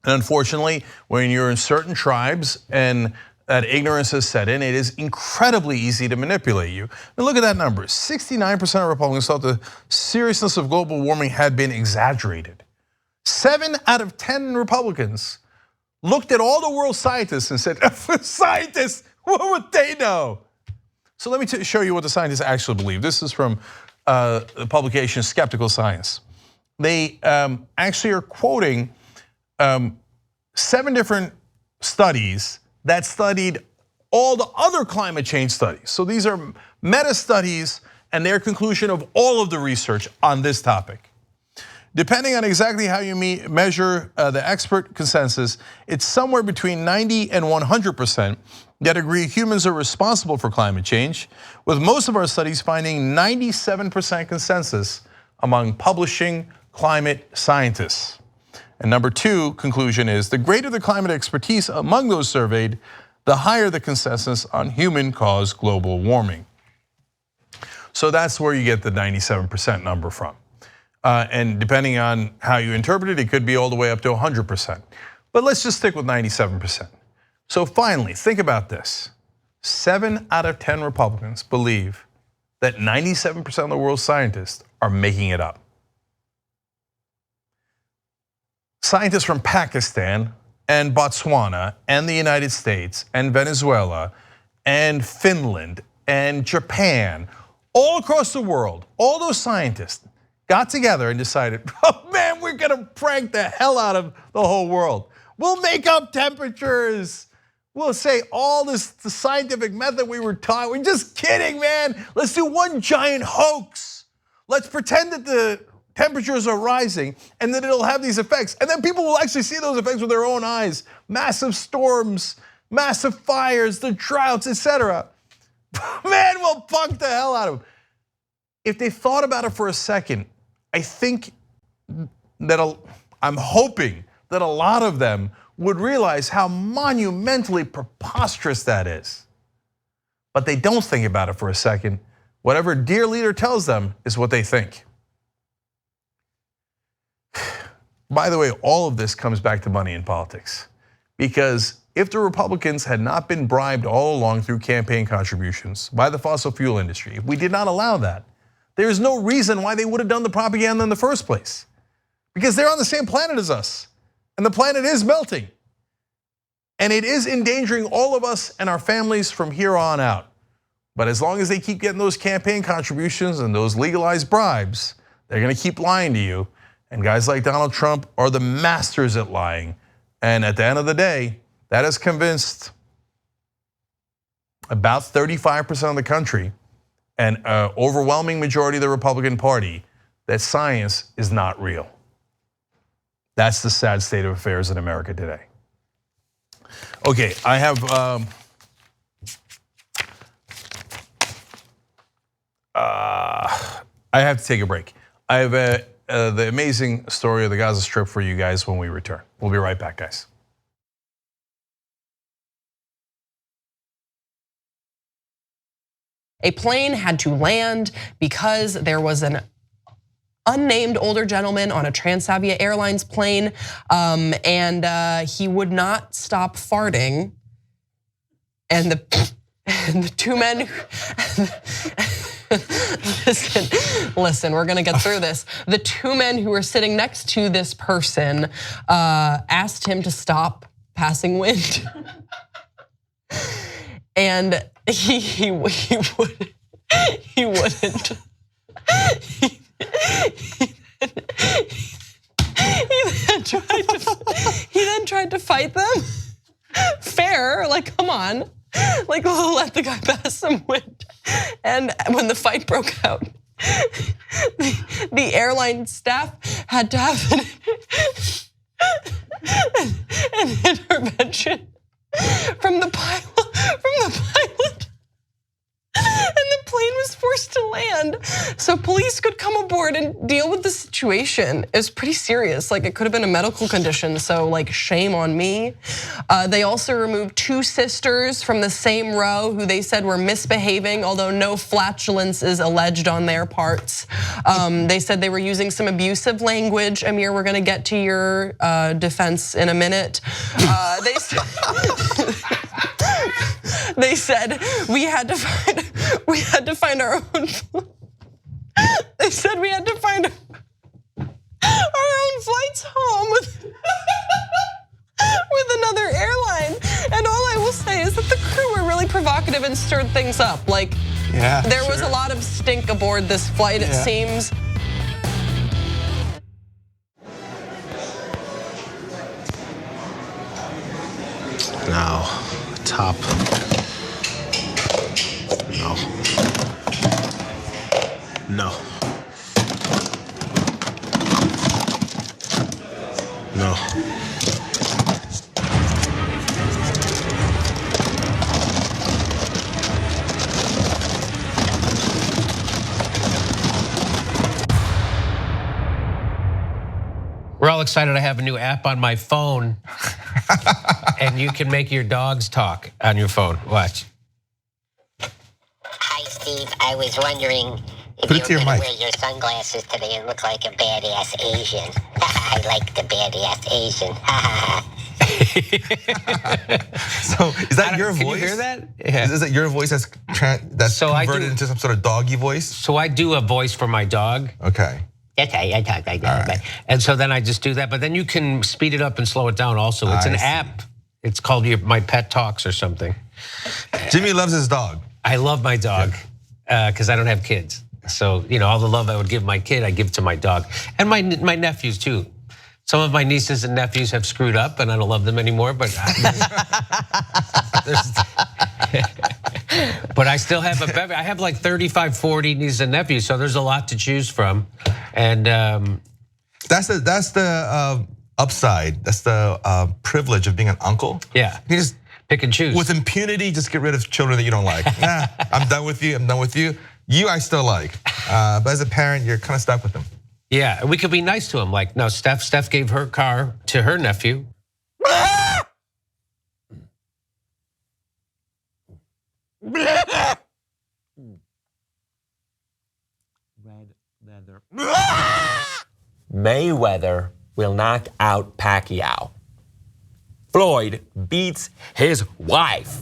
A: And unfortunately, when you're in certain tribes and that ignorance is set in, it is incredibly easy to manipulate you. And look at that number, 69% of Republicans thought the seriousness of global warming had been exaggerated. 7 out of 10 Republicans looked at all the world's scientists and said, scientists, what would they know? So let me show you what the scientists actually believe. This is from the publication Skeptical Science. They actually are quoting 7 different studies that studied all the other climate change studies. So these are meta studies and their conclusion of all of the research on this topic. Depending on exactly how you measure the expert consensus, it's somewhere between 90 and 100% that agree humans are responsible for climate change, with most of our studies finding 97% consensus among publishing climate scientists. And number 2 conclusion is the greater the climate expertise among those surveyed, the higher the consensus on human-caused global warming. So that's where you get the 97% number from. And depending on how you interpret it, it could be all the way up to 100%. But let's just stick with 97%. So finally, think about this. 7 out of 10 Republicans believe that 97% of the world's scientists are making it up. Scientists from Pakistan and Botswana and the United States and Venezuela and Finland and Japan, all across the world, all those scientists got together and decided, oh man, we're gonna prank the hell out of the whole world. We'll make up temperatures. We'll say all this the scientific method we were taught. We're just kidding, man. Let's do one giant hoax. Let's pretend that the temperatures are rising and that it'll have these effects. And then people will actually see those effects with their own eyes. Massive storms, massive fires, the droughts, etc. Man, we'll punk the hell out of them. If they thought about it for a second, I think that I'm hoping that a lot of them would realize how monumentally preposterous that is. But they don't think about it for a second. Whatever dear leader tells them is what they think. By the way, all of this comes back to money in politics. Because if the Republicans had not been bribed all along through campaign contributions by the fossil fuel industry, if we did not allow that, there's no reason why they would have done the propaganda in the first place. Because they're on the same planet as us. And the planet is melting. And it is endangering all of us and our families from here on out. But as long as they keep getting those campaign contributions and those legalized bribes, they're gonna keep lying to you. And guys like Donald Trump are the masters at lying. And at the end of the day, that has convinced about 35% of the country and an overwhelming majority of the Republican Party that science is not real. That's the sad state of affairs in America today. Okay, I have to take a break. I have the amazing story of the Gaza Strip for you guys when we return. We'll be right back, guys.
B: A plane had to land because there was an unnamed older gentleman on a Transavia Airlines plane, and he would not stop farting. And the two men, listen, we're gonna get through this. The two men who were sitting next to this person asked him to stop passing wind. And he wouldn't. He then tried to fight them. Fair, like come on, like let the guy pass some wind. And when the fight broke out, the airline staff had to have an intervention from the pilot. And the plane was forced to land so police could come aboard and deal with the situation. It was pretty serious, like it could have been a medical condition, so like shame on me. They also removed two sisters from the same row who they said were misbehaving, although no flatulence is alleged on their parts. They said they were using some abusive language. Amir, we're gonna get to your defense in a minute. They said we had to find our own. They said we had to find our own flights home with another airline. And all I will say is that the crew were really provocative and stirred things up. Like there was a lot of stink aboard this flight, it seems.
I: Now, top. No. No. No. We're all excited I have a new app on my phone. And you can make your dogs talk on your phone. Watch.
C: Hi, Steve. I was wondering if you were gonna wear your sunglasses today and look like a badass Asian. I like the badass Asian.
H: So is that your voice?
I: Can you hear that? Yeah.
H: Is it your voice that's converted into some sort of doggy voice?
I: So I do a voice for my dog.
H: Okay.
C: Okay, I talk like that.
H: Right.
I: And so then I just do that, but then you can speed it up and slow it down also. It's an app. It's called My Pet Talks or something.
H: Jimmy loves his dog.
I: I love my dog because I don't have kids. So, all the love I would give my kid, I give to my dog. And my nephews too. Some of my nieces and nephews have screwed up and I don't love them anymore, but but I still have I have like 35, 40 nieces and nephews, so there's a lot to choose from. And
H: that's the upside. That's the privilege of being an uncle.
I: Yeah.
H: You just
I: pick and choose.
H: With impunity, just get rid of children that you don't like. Nah, I'm done with you, I'm done with you. You I still like, but as a parent, you're kind of stuck with them.
I: Yeah, we could be nice to him. Like, no, Steph gave her car to her nephew.
D: Mayweather will knock out Pacquiao. Floyd beats his wife.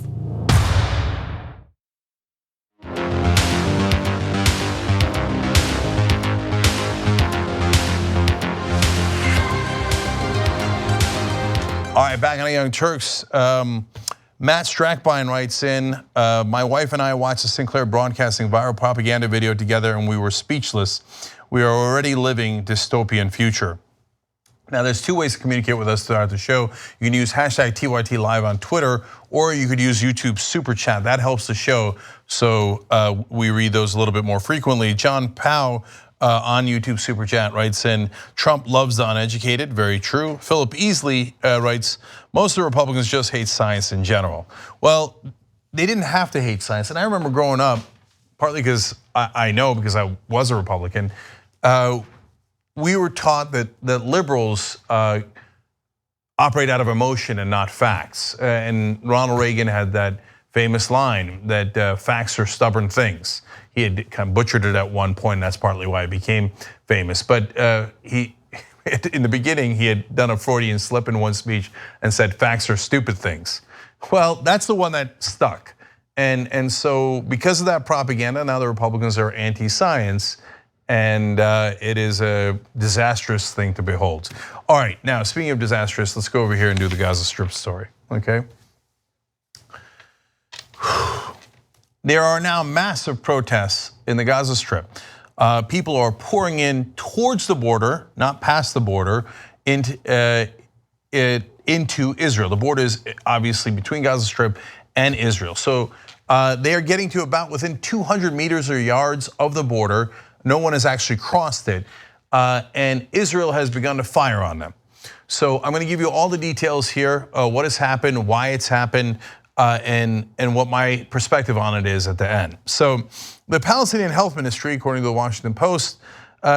A: All right, back on Young Turks. Matt Strackbine writes in, my wife and I watched the Sinclair Broadcasting viral propaganda video together and we were speechless. We are already living dystopian future. Now there's two ways to communicate with us throughout the show. You can use hashtag TYT Live on Twitter, or you could use YouTube Super Chat. That helps the show, so we read those a little bit more frequently. John Powell on YouTube Super Chat writes in, Trump loves the uneducated, very true. Philip Easley writes, most of the Republicans just hate science in general. Well, they didn't have to hate science. And I remember growing up, partly because I know because I was a Republican, we were taught that liberals operate out of emotion and not facts. And Ronald Reagan had that famous line that facts are stubborn things. He had kind of butchered it at one point, and that's partly why he became famous. But in the beginning, he had done a Freudian slip in one speech and said, facts are stupid things. Well, that's the one that stuck. And so because of that propaganda, now the Republicans are anti-science, and it is a disastrous thing to behold. All right, now speaking of disastrous, let's go over here and do the Gaza Strip story, okay? There are now massive protests in the Gaza Strip. People are pouring in towards the border, not past the border, into Israel. The border is obviously between Gaza Strip and Israel. So they are getting to about within 200 meters or yards of the border. No one has actually crossed it, and Israel has begun to fire on them. So I'm gonna give you all the details here, what has happened, why it's happened, and what my perspective on it is at the end. So the Palestinian Health Ministry, according to the Washington Post,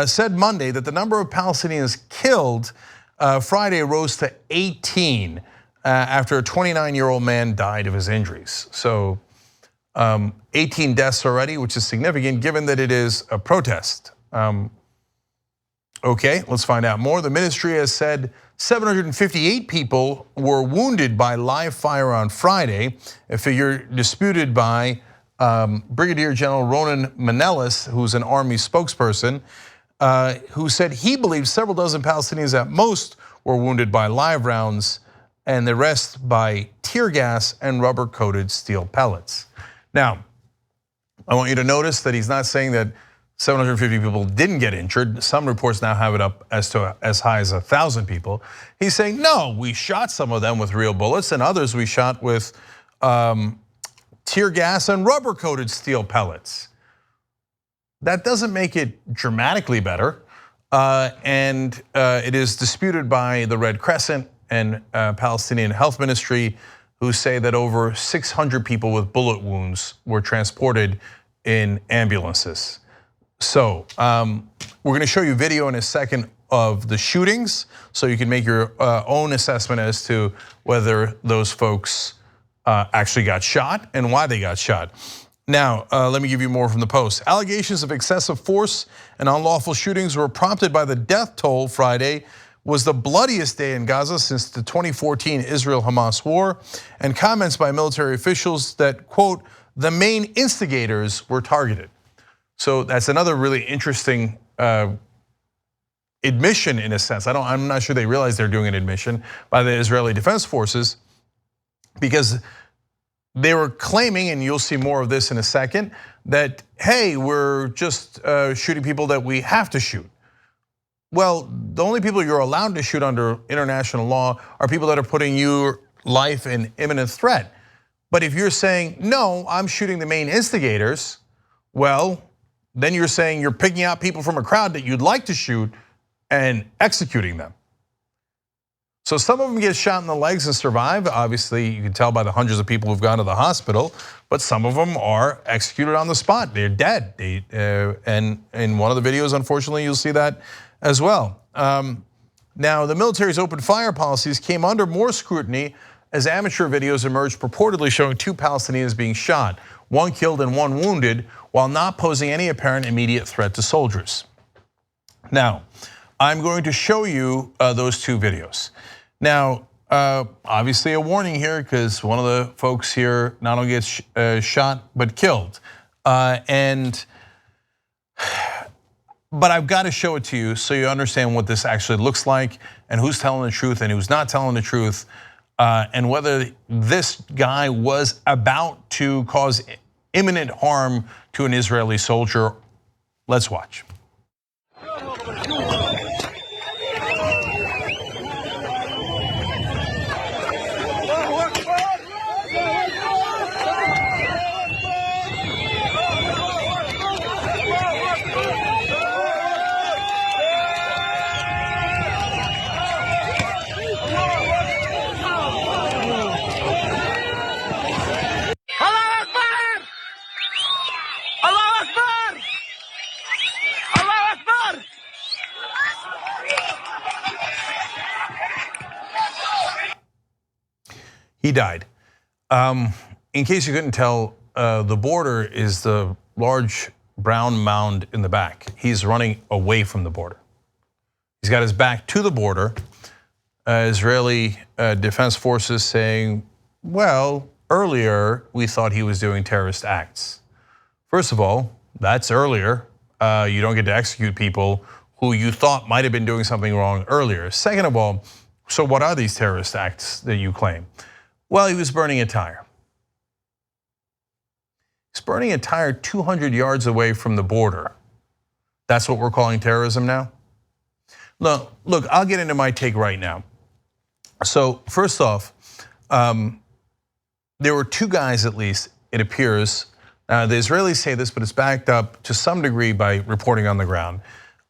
A: said Monday that the number of Palestinians killed Friday rose to 18 after a 29-year-old man died of his injuries. So 18 deaths already, which is significant given that it is a protest. Okay, let's find out more. The ministry has said 758 people were wounded by live fire on Friday, a figure disputed by Brigadier General Ronan Manelis, who's an army spokesperson, who said he believes several dozen Palestinians at most were wounded by live rounds and the rest by tear gas and rubber-coated steel pellets. Now, I want you to notice that he's not saying that 750 people didn't get injured. Some reports now have it up as high as 1,000 people. He's saying, no, we shot some of them with real bullets and others we shot with tear gas and rubber-coated steel pellets. That doesn't make it dramatically better. And it is disputed by the Red Crescent and Palestinian Health Ministry, who say that over 600 people with bullet wounds were transported in ambulances. So we're gonna show you video in a second of the shootings so you can make your own assessment as to whether those folks actually got shot and why they got shot. Now, let me give you more from the Post. Allegations of excessive force and unlawful shootings were prompted by the death toll Friday, was the bloodiest day in Gaza since the 2014 Israel-Hamas war, and comments by military officials that, quote, the main instigators were targeted. So that's another really interesting admission in a sense. I'm not sure they realize they're doing an admission by the Israeli Defense Forces, because they were claiming, and you'll see more of this in a second, that, hey, we're just shooting people that we have to shoot. Well, the only people you're allowed to shoot under international law are people that are putting your life in imminent threat. But if you're saying, no, I'm shooting the main instigators, well, then you're saying you're picking out people from a crowd that you'd like to shoot and executing them. So some of them get shot in the legs and survive. Obviously, you can tell by the hundreds of people who've gone to the hospital, but some of them are executed on the spot. They're dead. And in one of the videos, unfortunately, you'll see that as well. Now, the military's open fire policies came under more scrutiny as amateur videos emerged purportedly showing 2 Palestinians being shot, 1 killed and 1 wounded, while not posing any apparent immediate threat to soldiers. Now, I'm going to show you those 2 videos. Now, obviously a warning here, because one of the folks here not only gets shot but killed. But I've got to show it to you so you understand what this actually looks like and who's telling the truth and who's not telling the truth, and whether this guy was about to cause imminent harm to an Israeli soldier. Let's watch. He died. In case you couldn't tell, the border is the large brown mound in the back. He's running away from the border. He's got his back to the border. Israeli Defense Forces saying, well, earlier we thought he was doing terrorist acts. First of all, that's earlier. You don't get to execute people who you thought might have been doing something wrong earlier. Second of all, so what are these terrorist acts that you claim? Well, he was burning a tire. He's burning a tire 200 yards away from the border. That's what we're calling terrorism now? Look, I'll get into my take right now. So first off, there were 2 guys at least, it appears. The Israelis say this, but it's backed up to some degree by reporting on the ground.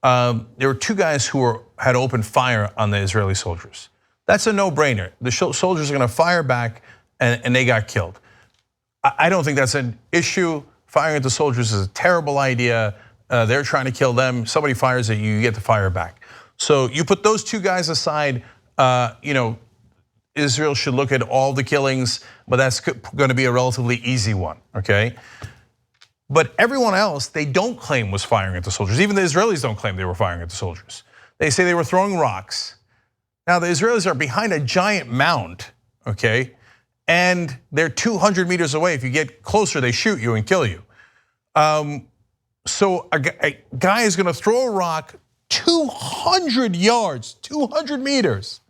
A: There were 2 guys who had opened fire on the Israeli soldiers. That's a no-brainer. The soldiers are going to fire back, and they got killed. I don't think that's an issue. Firing at the soldiers is a terrible idea. They're trying to kill them. Somebody fires at you, you get to fire back. So you put those 2 guys aside. Israel should look at all the killings, but that's going to be a relatively easy one, okay? But everyone else, they don't claim was firing at the soldiers. Even the Israelis don't claim they were firing at the soldiers. They say they were throwing rocks. Now, the Israelis are behind a giant mound, okay? And they're 200 meters away. If you get closer, they shoot you and kill you. So a guy is gonna throw a rock 200 yards, 200 meters,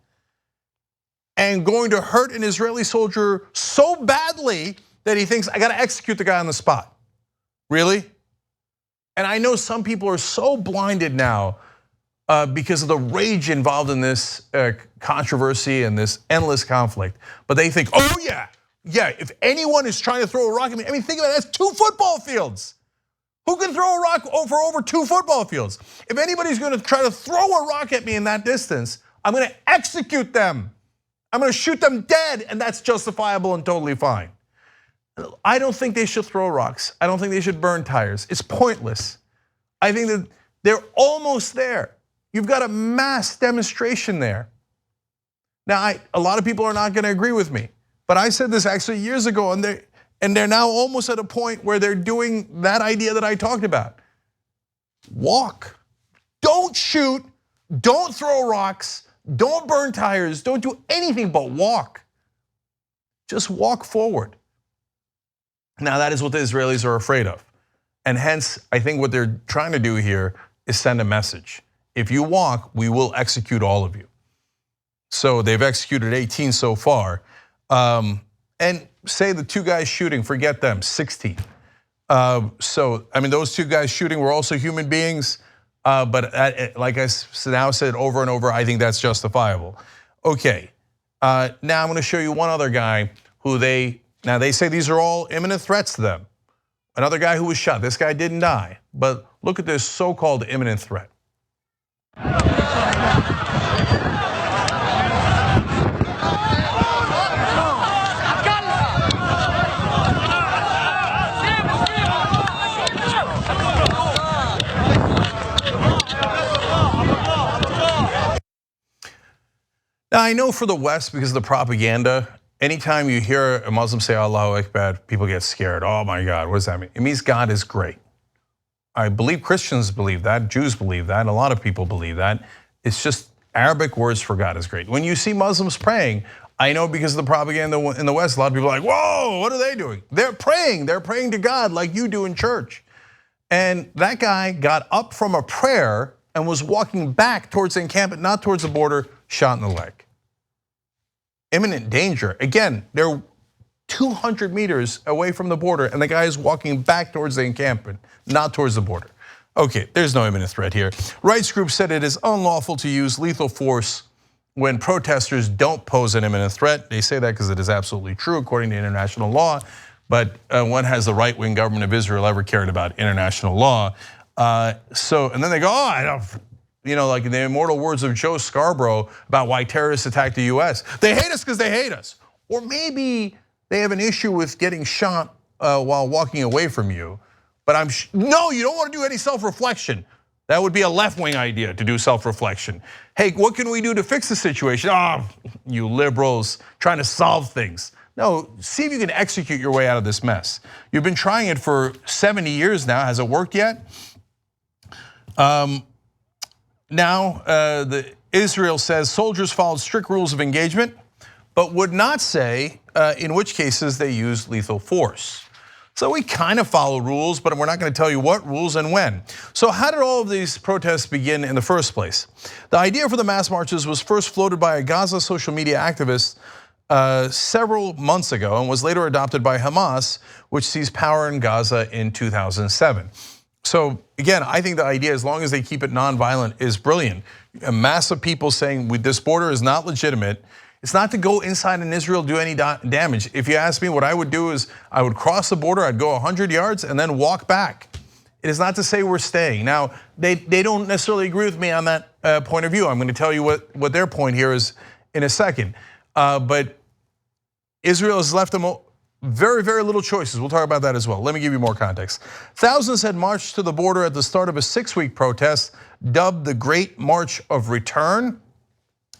A: and going to hurt an Israeli soldier so badly that he thinks, I gotta execute the guy on the spot. Really? And I know some people are so blinded now because of the rage involved in this controversy and this endless conflict. But they think, oh yeah, if anyone is trying to throw a rock at me, I mean, think about it, that's 2 football fields. Who can throw a rock over 2 football fields? If anybody's gonna try to throw a rock at me in that distance, I'm gonna execute them. I'm gonna shoot them dead, and that's justifiable and totally fine. I don't think they should throw rocks. I don't think they should burn tires. It's pointless. I think that they're almost there. You've got a mass demonstration there. Now, a lot of people are not gonna agree with me, but I said this actually years ago, and they're now almost at a point where they're doing that idea that I talked about. Walk, don't shoot, don't throw rocks, Don't burn tires, don't do anything but walk. Just walk forward. Now that is what the Israelis are afraid of. And hence, I think what they're trying to do here is send a message. If you walk, we will execute all of you. So they've executed 18 so far. And say the 2 guys shooting, forget them, 16. So, I mean, those 2 guys shooting were also human beings, but like I now said over and over, I think that's justifiable. Okay, now I'm gonna show you one other guy who they say these are all imminent threats to them. Another guy who was shot, this guy didn't die, but look at this so-called imminent threat. Now I know for the West, because of the propaganda, anytime you hear a Muslim say Allahu Akbar, people get scared. Oh my God, what does that mean? It means God is great. I believe Christians believe that, Jews believe that, a lot of people believe that. It's just Arabic words for God is great. When you see Muslims praying, I know because of the propaganda in the West, a lot of people are like, whoa, what are they doing? They're praying to God like you do in church. And that guy got up from a prayer and was walking back towards the encampment, not towards the border, shot in the leg. Imminent danger. Again, they're 200 meters away from the border and the guy is walking back towards the encampment, not towards the border. Okay, there's no imminent threat here. Rights groups said it is unlawful to use lethal force when protesters don't pose an imminent threat. They say that because it is absolutely true according to international law, but when has the right-wing government of Israel ever cared about international law? And then they go, I don't, like in the immortal words of Joe Scarborough about why terrorists attack the US. They hate us because they hate us. Or maybe they have an issue with getting shot while walking away from you. But no, you don't want to do any self-reflection. That would be a left-wing idea to do self-reflection. Hey, what can we do to fix the situation? You liberals trying to solve things. No, see if you can execute your way out of this mess. You've been trying it for 70 years now. Has it worked yet? Israel says soldiers followed strict rules of engagement, but would not say in which cases they used lethal force. So we kind of follow rules, but we're not going to tell you what rules and when. So how did all of these protests begin in the first place? The idea for the mass marches was first floated by a Gaza social media activist several months ago and was later adopted by Hamas, which seized power in Gaza in 2007. So again, I think the idea, as long as they keep it nonviolent, is brilliant. A mass of people saying this border is not legitimate. It's not to go inside in Israel, do any damage. If you ask me, what I would do is I would cross the border, I'd go 100 yards and then walk back. It is not to say we're staying. Now, they don't necessarily agree with me on that point of view. I'm going to tell you what their point here is in a second. But Israel has left them very, very little choices. We'll talk about that as well. Let me give you more context. Thousands had marched to the border at the start of a 6-week protest dubbed the Great March of Return.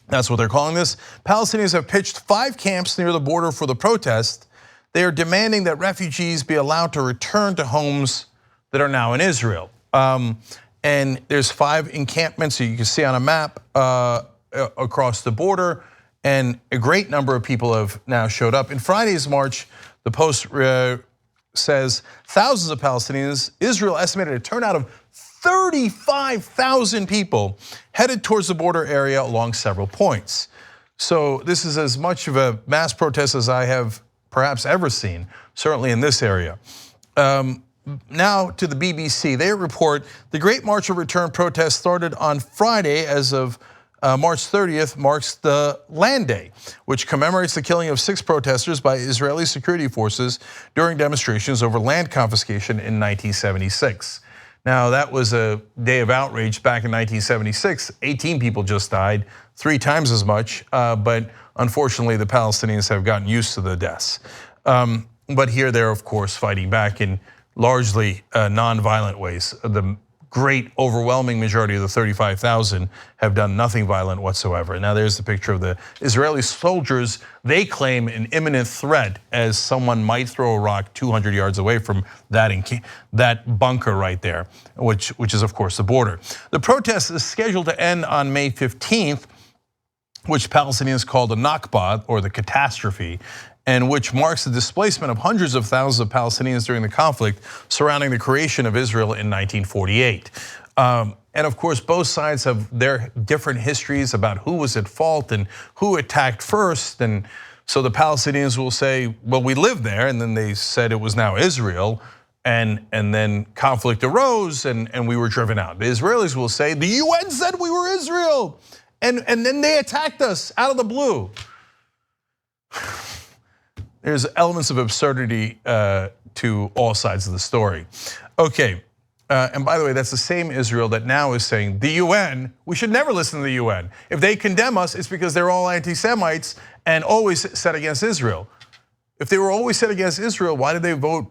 A: That's what they're calling this. Palestinians have pitched 5 camps near the border for the protest. They are demanding that refugees be allowed to return to homes that are now in Israel. And there's 5 encampments you can see on a map across the border. And a great number of people have now showed up. In Friday's march, the Post says thousands of Palestinians, Israel estimated a turnout of 35,000 people headed towards the border area along several points. So this is as much of a mass protest as I have perhaps ever seen, certainly in this area. Now to the BBC, they report the Great March of Return protest started on Friday. As of March 30th marks the Land Day, which commemorates the killing of 6 protesters by Israeli security forces during demonstrations over land confiscation in 1976. Now that was a day of outrage back in 1976. 18 people just died, 3 times as much, but unfortunately the Palestinians have gotten used to the deaths. But here they're of course fighting back in largely non-violent ways. The great overwhelming majority of the 35,000 have done nothing violent whatsoever. Now there's the picture of the Israeli soldiers. They claim an imminent threat as someone might throw a rock 200 yards away from that bunker right there, which is of course the border. The protest is scheduled to end on May 15th. which Palestinians call the Nakba, or the catastrophe, and which marks the displacement of hundreds of thousands of Palestinians during the conflict surrounding the creation of Israel in 1948. And of course, both sides have their different histories about who was at fault and who attacked first. And so the Palestinians will say, well, we lived there, and then they said it was now Israel, and then conflict arose and we were driven out. The Israelis will say, the UN said we were Israel, and then they attacked us out of the blue. There's elements of absurdity to all sides of the story. Okay, and by the way, that's the same Israel that now is saying the UN, we should never listen to the UN. If they condemn us, it's because they're all anti-Semites and always set against Israel. If they were always set against Israel, why did they vote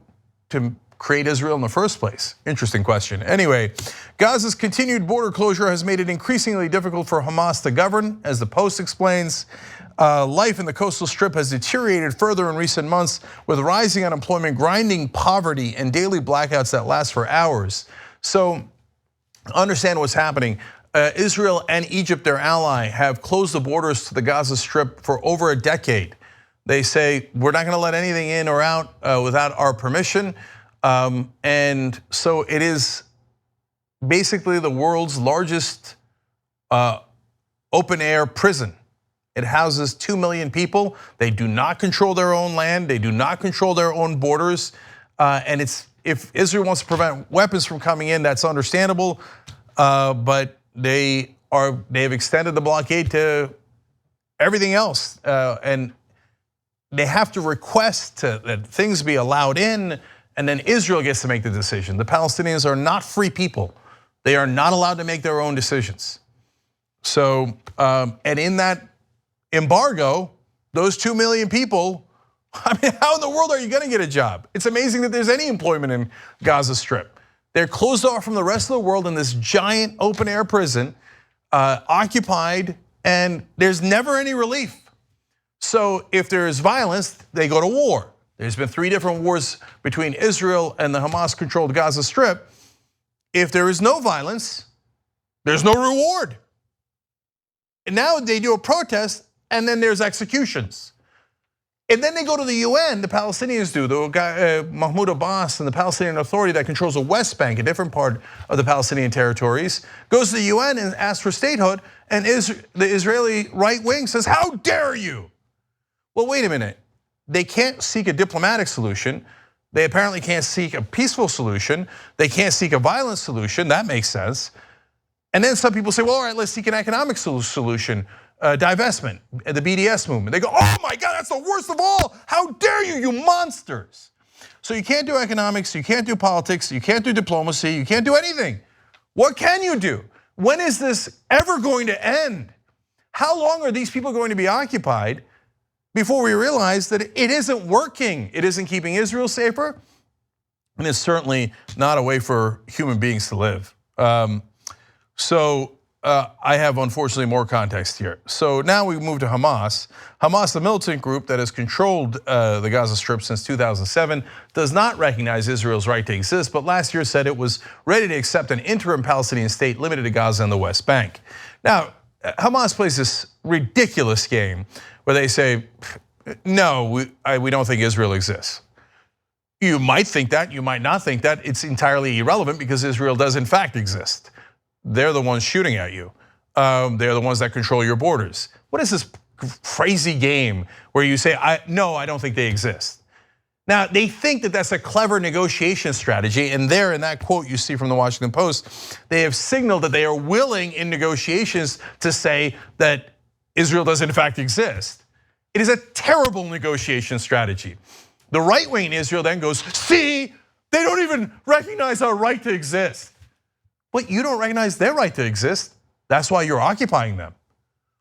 A: to create Israel in the first place? Interesting question. Anyway, Gaza's continued border closure has made it increasingly difficult for Hamas to govern, as the Post explains. Life in the coastal strip has deteriorated further in recent months, with rising unemployment, grinding poverty, and daily blackouts that last for hours. So understand what's happening. Israel and Egypt, their ally, have closed the borders to the Gaza Strip for over a decade. They say, we're not gonna let anything in or out without our permission. And so it is basically the world's largest open air prison. It houses 2 million people. They do not control their own land. They do not control their own borders. And if Israel wants to prevent weapons from coming in, that's understandable. But they've extended the blockade to everything else. And they have to request that things be allowed in, and then Israel gets to make the decision. The Palestinians are not free people. They are not allowed to make their own decisions. So, and in that embargo, those 2 million people, I mean, how in the world are you gonna get a job? It's amazing that there's any employment in Gaza Strip. They're closed off from the rest of the world in this giant open air prison, occupied, and there's never any relief. So if there is violence, they go to war. There's been 3 different wars between Israel and the Hamas-controlled Gaza Strip. If there is no violence, there's no reward. And now they do a protest, and then there's executions. And then they go to the UN, the Palestinians do, the guy, Mahmoud Abbas and the Palestinian Authority that controls the West Bank, a different part of the Palestinian territories, goes to the UN and asks for statehood, and the Israeli right wing says, how dare you? Well, wait a minute. They can't seek a diplomatic solution. They apparently can't seek a peaceful solution. They can't seek a violent solution. That makes sense. And then some people say, well, all right, let's seek an economic solution, divestment, the BDS movement. They go, oh my God, that's the worst of all. How dare you, you monsters. So you can't do economics, you can't do politics, you can't do diplomacy, you can't do anything. What can you do? When is this ever going to end? How long are these people going to be occupied before we realize that it isn't working? It isn't keeping Israel safer, and it's certainly not a way for human beings to live. I have, unfortunately, more context here. So now we move to Hamas. Hamas, the militant group that has controlled the Gaza Strip since 2007, does not recognize Israel's right to exist, but last year said it was ready to accept an interim Palestinian state limited to Gaza and the West Bank. Now, Hamas plays this ridiculous game where they say, no, we don't think Israel exists. You might think that, you might not think that. It's entirely irrelevant because Israel does in fact exist. They're the ones shooting at you. They're the ones that control your borders. What is this crazy game where you say, no, I don't think they exist? Now, they think that that's a clever negotiation strategy, and there in that quote you see from the Washington Post, they have signaled that they are willing in negotiations to say that Israel does in fact exist. It is a terrible negotiation strategy. The right wing in Israel then goes, see, they don't even recognize our right to exist. But you don't recognize their right to exist. That's why you're occupying them.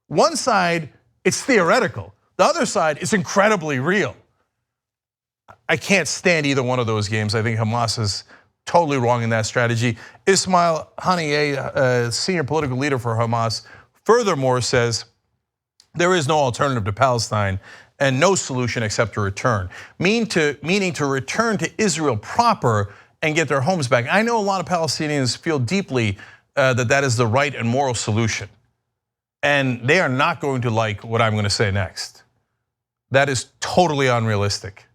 A: One side, it's theoretical. The other side, it's incredibly real. I can't stand either one of those games. I think Hamas is totally wrong in that strategy. Ismail Haniyeh, senior political leader for Hamas, furthermore says there is no alternative to Palestine and no solution except a return, meaning to return to Israel proper and get their homes back. I know a lot of Palestinians feel deeply that that is the right and moral solution. And they are not going to like what I'm going to say next. That is totally unrealistic.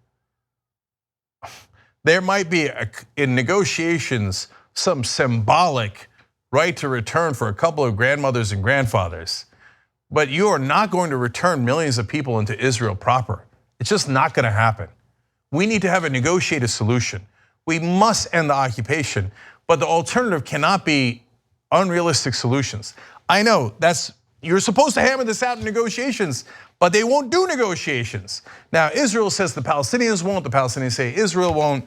A: There might be, in negotiations, some symbolic right to return for a couple of grandmothers and grandfathers. But you are not going to return millions of people into Israel proper. It's just not going to happen. We need to have a negotiated solution. We must end the occupation, but the alternative cannot be unrealistic solutions. I know you're supposed to hammer this out in negotiations, but they won't do negotiations. Now, Israel says the Palestinians won't, the Palestinians say Israel won't,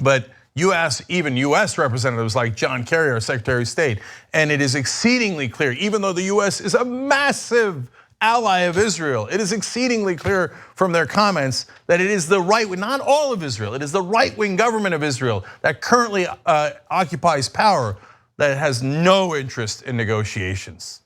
A: but you ask even US representatives like John Kerry, our Secretary of State, and it is exceedingly clear, even though the US is a massive ally of Israel, it is exceedingly clear from their comments that it is the right wing, not all of Israel, it is the right-wing government of Israel that currently occupies power that has no interest in negotiations.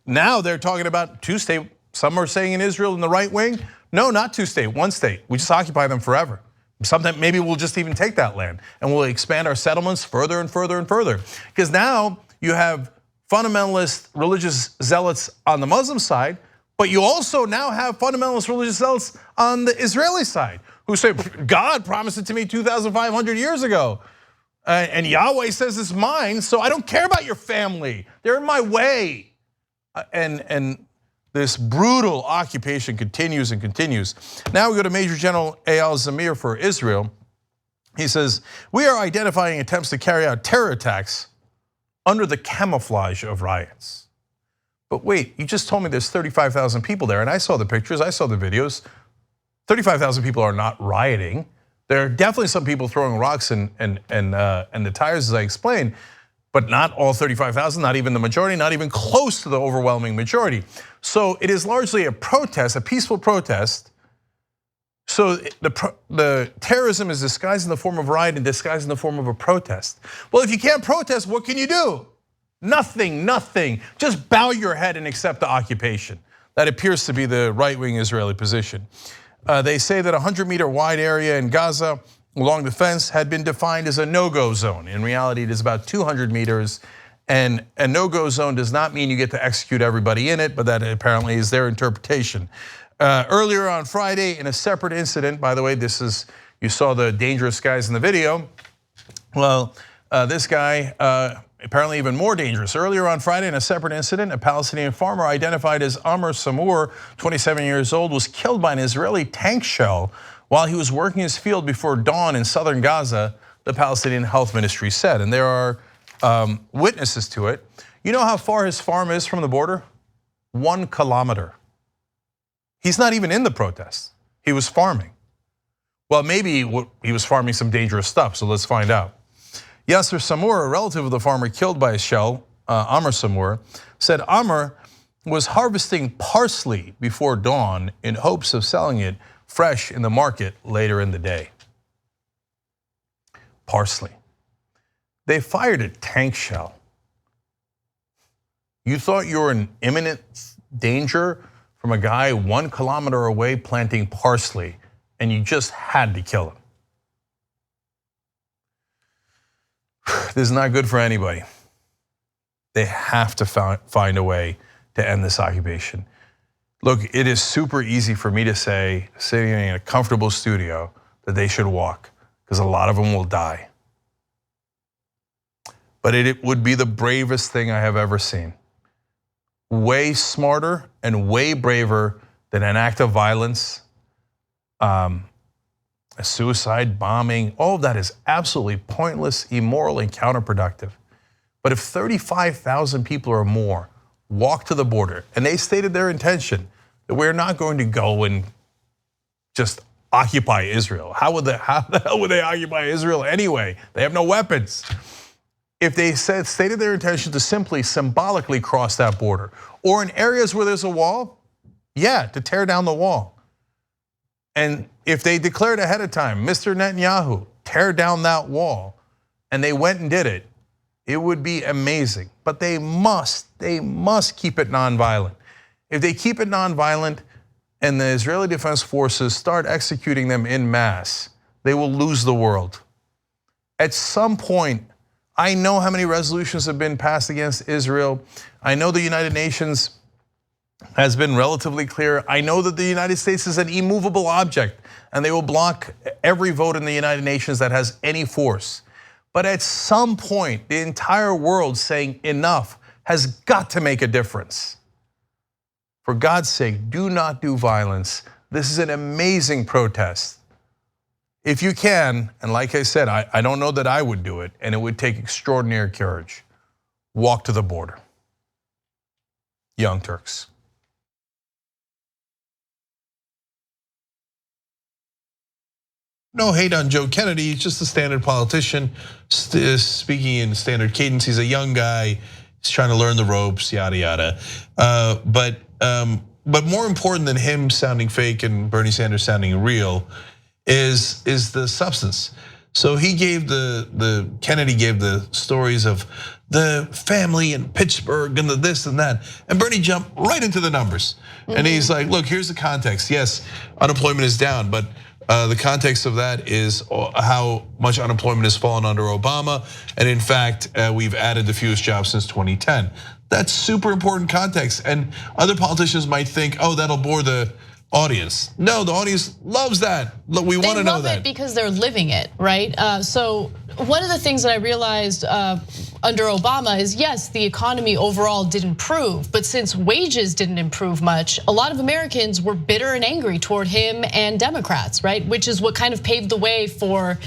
A: Now they're talking about two-state. Some are saying in Israel in the right wing, no, not two-state, one state. We just occupy them forever. Sometime maybe we'll just even take that land and we'll expand our settlements further and further and further. Because now you have fundamentalist religious zealots on the Muslim side, but you also now have fundamentalist religious zealots on the Israeli side who say, God promised it to me 2,500 years ago. And Yahweh says it's mine, so I don't care about your family. They're in my way. And this brutal occupation continues and continues. Now we go to Major General Eyal Zamir for Israel. He says, we are identifying attempts to carry out terror attacks under the camouflage of riots. But wait, you just told me there's 35,000 people there, and I saw the pictures, I saw the videos. 35,000 people are not rioting. There are definitely some people throwing rocks and the tires, as I explained, but not all 35,000, not even the majority, not even close to the overwhelming majority. So it is largely a protest, a peaceful protest. So the terrorism is disguised in the form of riot and disguised in the form of a protest. Well, if you can't protest, what can you do? Nothing, nothing. Just bow your head and accept the occupation. That appears to be the right-wing Israeli position. They say that a 100-meter wide area in Gaza along the fence had been defined as a no-go zone. In reality, it is about 200 meters. And a no-go zone does not mean you get to execute everybody in it, but that apparently is their interpretation. Earlier on Friday, in a separate incident, by the way, you saw the dangerous guys in the video. Well, this guy, apparently even more dangerous. Earlier on Friday, in a separate incident, a Palestinian farmer identified as Amr Samour, 27 years old, was killed by an Israeli tank shell while he was working his field before dawn in southern Gaza, the Palestinian Health Ministry said. And there are witnesses to it. You know how far his farm is from the border? 1 kilometer. He's not even in the protest. He was farming. Well, maybe he was farming some dangerous stuff, so let's find out. Yasser Samour, a relative of the farmer killed by a shell, Amr Samour, said Amr was harvesting parsley before dawn in hopes of selling it fresh in the market later in the day. Parsley. They fired a tank shell. You thought you were in imminent danger from a guy 1 kilometer away planting parsley, and you just had to kill him. This is not good for anybody. They have to find a way to end this occupation. Look, it is super easy for me to say, sitting in a comfortable studio, that they should walk, because a lot of them will die. But it would be the bravest thing I have ever seen. Way smarter and way braver than an act of violence, a suicide, bombing. All of that is absolutely pointless, immoral, and counterproductive. But if 35,000 people or more walk to the border, and they stated their intention that we're not going to go and just occupy Israel. How the hell would they occupy Israel anyway? They have no weapons. If they stated their intention to simply symbolically cross that border, or in areas where there's a wall, yeah, to tear down the wall. And if they declared ahead of time, Mr. Netanyahu, tear down that wall, and they went and did it, it would be amazing. But they must keep it nonviolent. If they keep it nonviolent and the Israeli Defense Forces start executing them en masse, they will lose the world. At some point, I know how many resolutions have been passed against Israel. I know the United Nations has been relatively clear. I know that the United States is an immovable object and they will block every vote in the United Nations that has any force. But at some point, the entire world saying enough has got to make a difference. For God's sake, do not do violence. This is an amazing protest. If you can, and like I said, I don't know that I would do it, and it would take extraordinary courage, walk to the border. Young Turks. No hate on Joe Kennedy, he's just a standard politician, speaking in standard cadence. He's a young guy, he's trying to learn the ropes, yada, yada. But more important than him sounding fake and Bernie Sanders sounding real is the substance. So he gave Kennedy gave the stories of the family in Pittsburgh and the this and that. And Bernie jumped right into the numbers. And he's like, look, here's the context. Yes, unemployment is down, but the context of that is how much unemployment has fallen under Obama. And in fact, we've added the fewest jobs since 2010. That's super important context. And other politicians might think, oh, that'll bore the audience. No, the audience loves that. Look, we want to know that.
E: They love it because they're living it, right? So one of the things that I realized under Obama is, yes, the economy overall did improve, but since wages didn't improve much, a lot of Americans were bitter and angry toward him and Democrats, right? Which is what kind of paved the way for,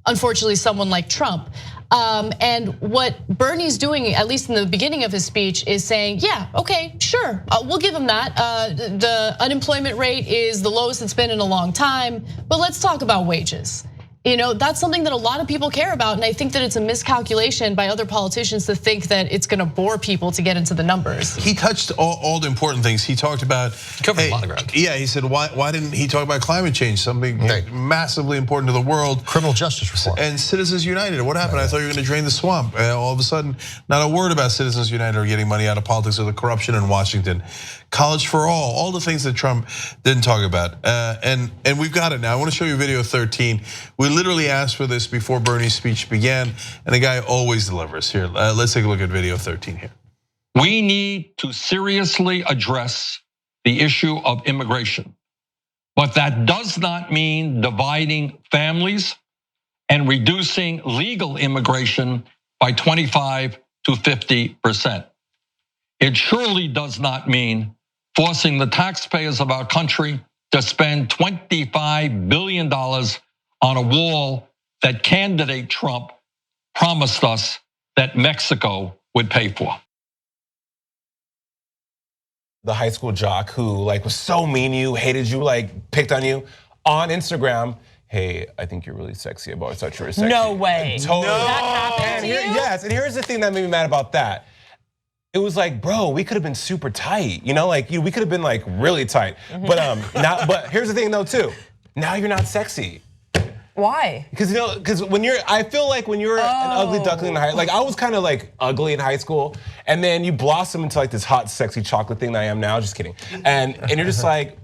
E: unfortunately, someone like Trump. And what Bernie's doing, at least in the beginning of his speech, is saying, yeah, okay, sure, we'll give him that. The unemployment rate is the lowest it's been in a long time, but let's talk about wages. You know, that's something that a lot of people care about, and I think that it's a miscalculation by other politicians to think that it's gonna bore people to get into the numbers.
A: He touched all the important things. He talked about,
D: covered a lot of ground.
A: Yeah, he said, why didn't he talk about climate change, something massively important to the world?
W: Criminal justice reform.
A: And Citizens United, what happened? I thought you were gonna drain the swamp. All of a sudden, not a word about Citizens United or getting money out of politics or the corruption in Washington. College for all the things that Trump didn't talk about. And we've got it now. I wanna show you video 13. We literally asked for this before Bernie's speech began, and the guy always delivers. Here, let's take a look at video 13 here.
F: We need to seriously address the issue of immigration, but that does not mean dividing families and reducing legal immigration by 25 to 50%. It surely does not mean forcing the taxpayers of our country to spend $25 billion on a wall that candidate Trump promised us that Mexico would pay for.
G: The high school jock who was so mean to you, hated you, picked on you on Instagram. Hey, I think you're really sexy. I've always thought you were sexy.
E: No way.
G: Totally.
E: No. That happened to you?
G: Yes, and here's the thing that made me mad about that. It was like, bro, we could have been super tight. You know, we could have been really tight. But but here's the thing though too. Now you're not sexy.
B: Why?
G: Because when I feel like when you're an ugly duckling in high, I was kind of ugly in high school, and then you blossom into this hot, sexy chocolate thing that I am now. Just kidding. And you're just like,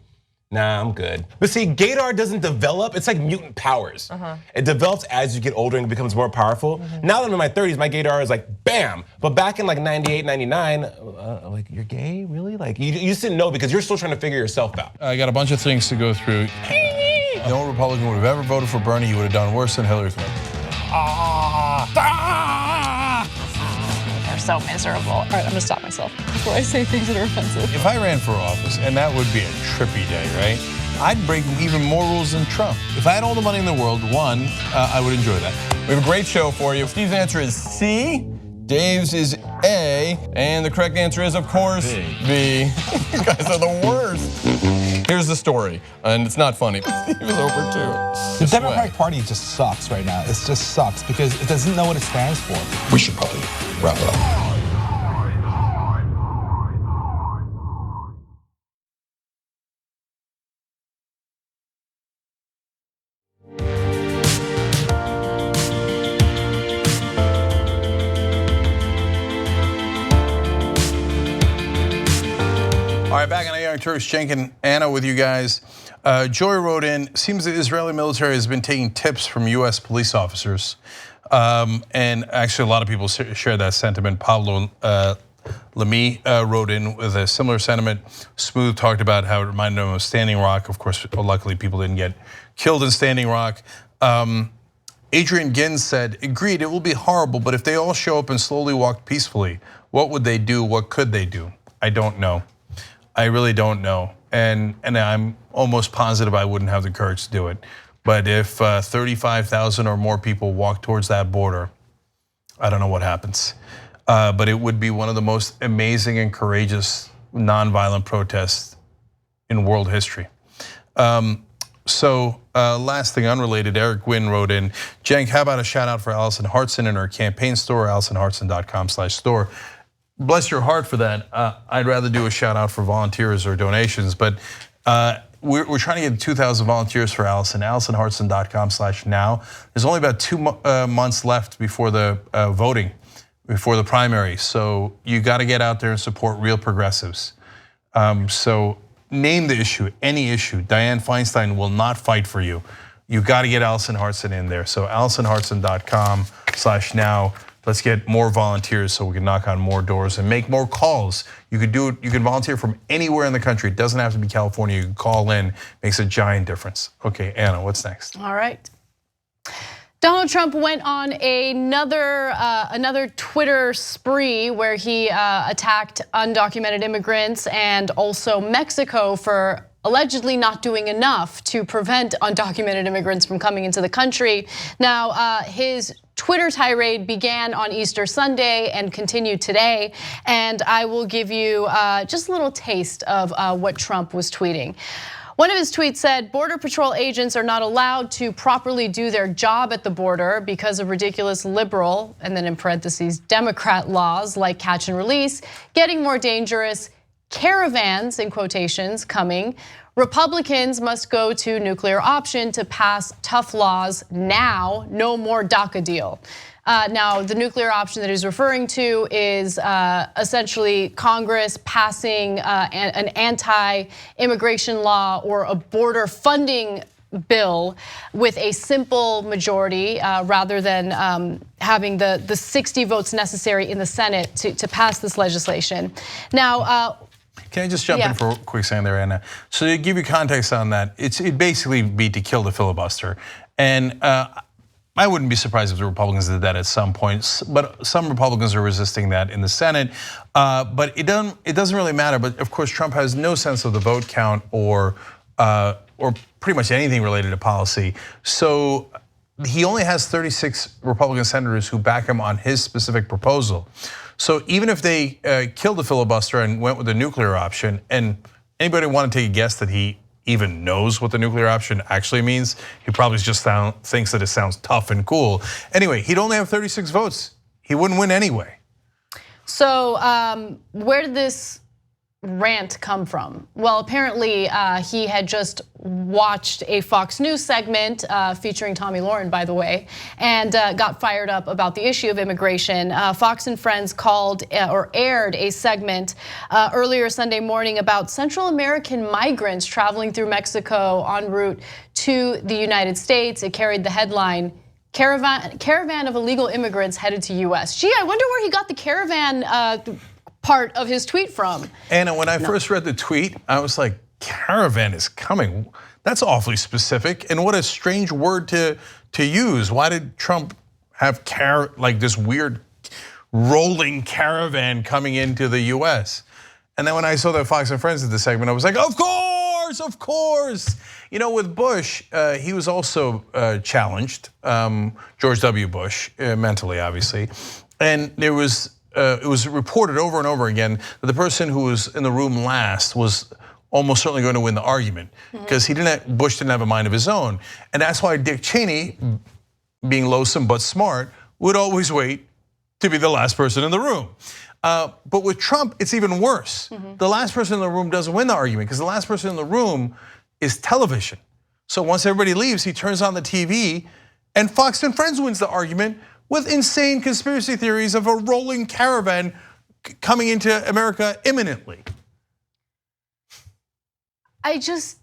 G: nah, I'm good. But see, gaydar doesn't develop. It's like mutant powers. It develops as you get older and becomes more powerful. Now that I'm in my 30s, my gaydar is bam. But back in 98, 99, you're gay, really? You just didn't know because you're still trying to figure yourself out.
A: I got a bunch of things to go through. No Republican would have ever voted for Bernie. He would have done worse than Hillary Clinton.
E: They're so miserable. All right, I'm gonna stop myself before I say things that are offensive.
A: If I ran for office, and that would be a trippy day, right? I'd break even more rules than Trump. If I had all the money in the world, I would enjoy that. We have a great show for you. Steve's answer is C. Dave's is A, and the correct answer is, of course, B. You guys are the worst. Here's the story, and it's not funny. Steve is over too.
V: The Democratic Party just sucks right now. It just sucks because it doesn't know what it stands for.
W: We should probably wrap it up.
A: All right, back on Young Turks, Cenk and Anna with you guys. Joy wrote in, seems the Israeli military has been taking tips from US police officers. And actually, a lot of people share that sentiment. Pablo Lamy wrote in with a similar sentiment. Smooth talked about how it reminded him of Standing Rock. Of course, luckily people didn't get killed in Standing Rock. Adrian Ginn said, agreed, it will be horrible, but if they all show up and slowly walk peacefully, what would they do? What could they do? I don't know. I really don't know. And I'm almost positive I wouldn't have the courage to do it. But if 35,000 or more people walk towards that border, I don't know what happens. But it would be one of the most amazing and courageous nonviolent protests in world history. So last thing unrelated, Eric Gwynn wrote in, Cenk, how about a shout out for Allison Hartson and her campaign store, AllisonHartson.com/store. Bless your heart for that. I'd rather do a shout out for volunteers or donations, but we're trying to get 2,000 volunteers for Allison, AllisonHartson.com/now. There's only about 2 months left before the voting, before the primary. So you got to get out there and support real progressives. So name the issue, any issue. Dianne Feinstein will not fight for you. You got to get Allison Hartson in there. So AllisonHartson.com/now. Let's get more volunteers so we can knock on more doors and make more calls. You could do it. You can volunteer from anywhere in the country. It doesn't have to be California. You can call in. Makes a giant difference. Okay, Anna, what's next?
E: All right. Donald Trump went on another Twitter spree where he attacked undocumented immigrants and also Mexico for allegedly not doing enough to prevent undocumented immigrants from coming into the country. Now, his Twitter tirade began on Easter Sunday and continued today, and I will give you just a little taste of what Trump was tweeting. One of his tweets said, Border Patrol agents are not allowed to properly do their job at the border because of ridiculous liberal, and then in parentheses, Democrat laws like catch and release, getting more dangerous, caravans, in quotations, coming. Republicans must go to nuclear option to pass tough laws now, no more DACA deal. Now, the nuclear option that he's referring to is essentially Congress passing an anti-immigration law or a border funding bill with a simple majority rather than having the 60 votes necessary in the Senate to pass this legislation. Now,
A: can I just jump in for a quick second there, Anna? So to give you context on that, it'd basically be to kill the filibuster. And I wouldn't be surprised if the Republicans did that at some points, but some Republicans are resisting that in the Senate. But it doesn't really matter. But of course, Trump has no sense of the vote count or pretty much anything related to policy. So he only has 36 Republican senators who back him on his specific proposal. So even if they killed the filibuster and went with the nuclear option, and anybody want to take a guess that he even knows what the nuclear option actually means, he probably just thinks that it sounds tough and cool. Anyway, he'd only have 36 votes. He wouldn't win anyway.
E: So where did this rant come from? Well, apparently he had just watched a Fox News segment featuring Tomi Lahren, by the way, and got fired up about the issue of immigration. Fox and Friends called or aired a segment earlier Sunday morning about Central American migrants traveling through Mexico en route to the United States. It carried the headline, Caravan of illegal immigrants headed to US. Gee, I wonder where he got the caravan part of his tweet from.
A: Anna, when I first read the tweet, I was like, caravan is coming. That's awfully specific, and what a strange word to use. Why did Trump have like this weird rolling caravan coming into the US? And then when I saw that Fox and Friends did the segment, I was like, of course, of course. You know, with Bush, he was also challenged, George W. Bush, mentally, obviously, and it was reported over and over again that the person who was in the room last was almost certainly going to win the argument because Bush didn't have a mind of his own. And that's why Dick Cheney, being loathsome but smart, would always wait to be the last person in the room. But with Trump, it's even worse. The last person in the room doesn't win the argument because the last person in the room is television. So once everybody leaves, he turns on the TV and Fox and Friends wins the argument with insane conspiracy theories of a rolling caravan coming into America imminently.
E: His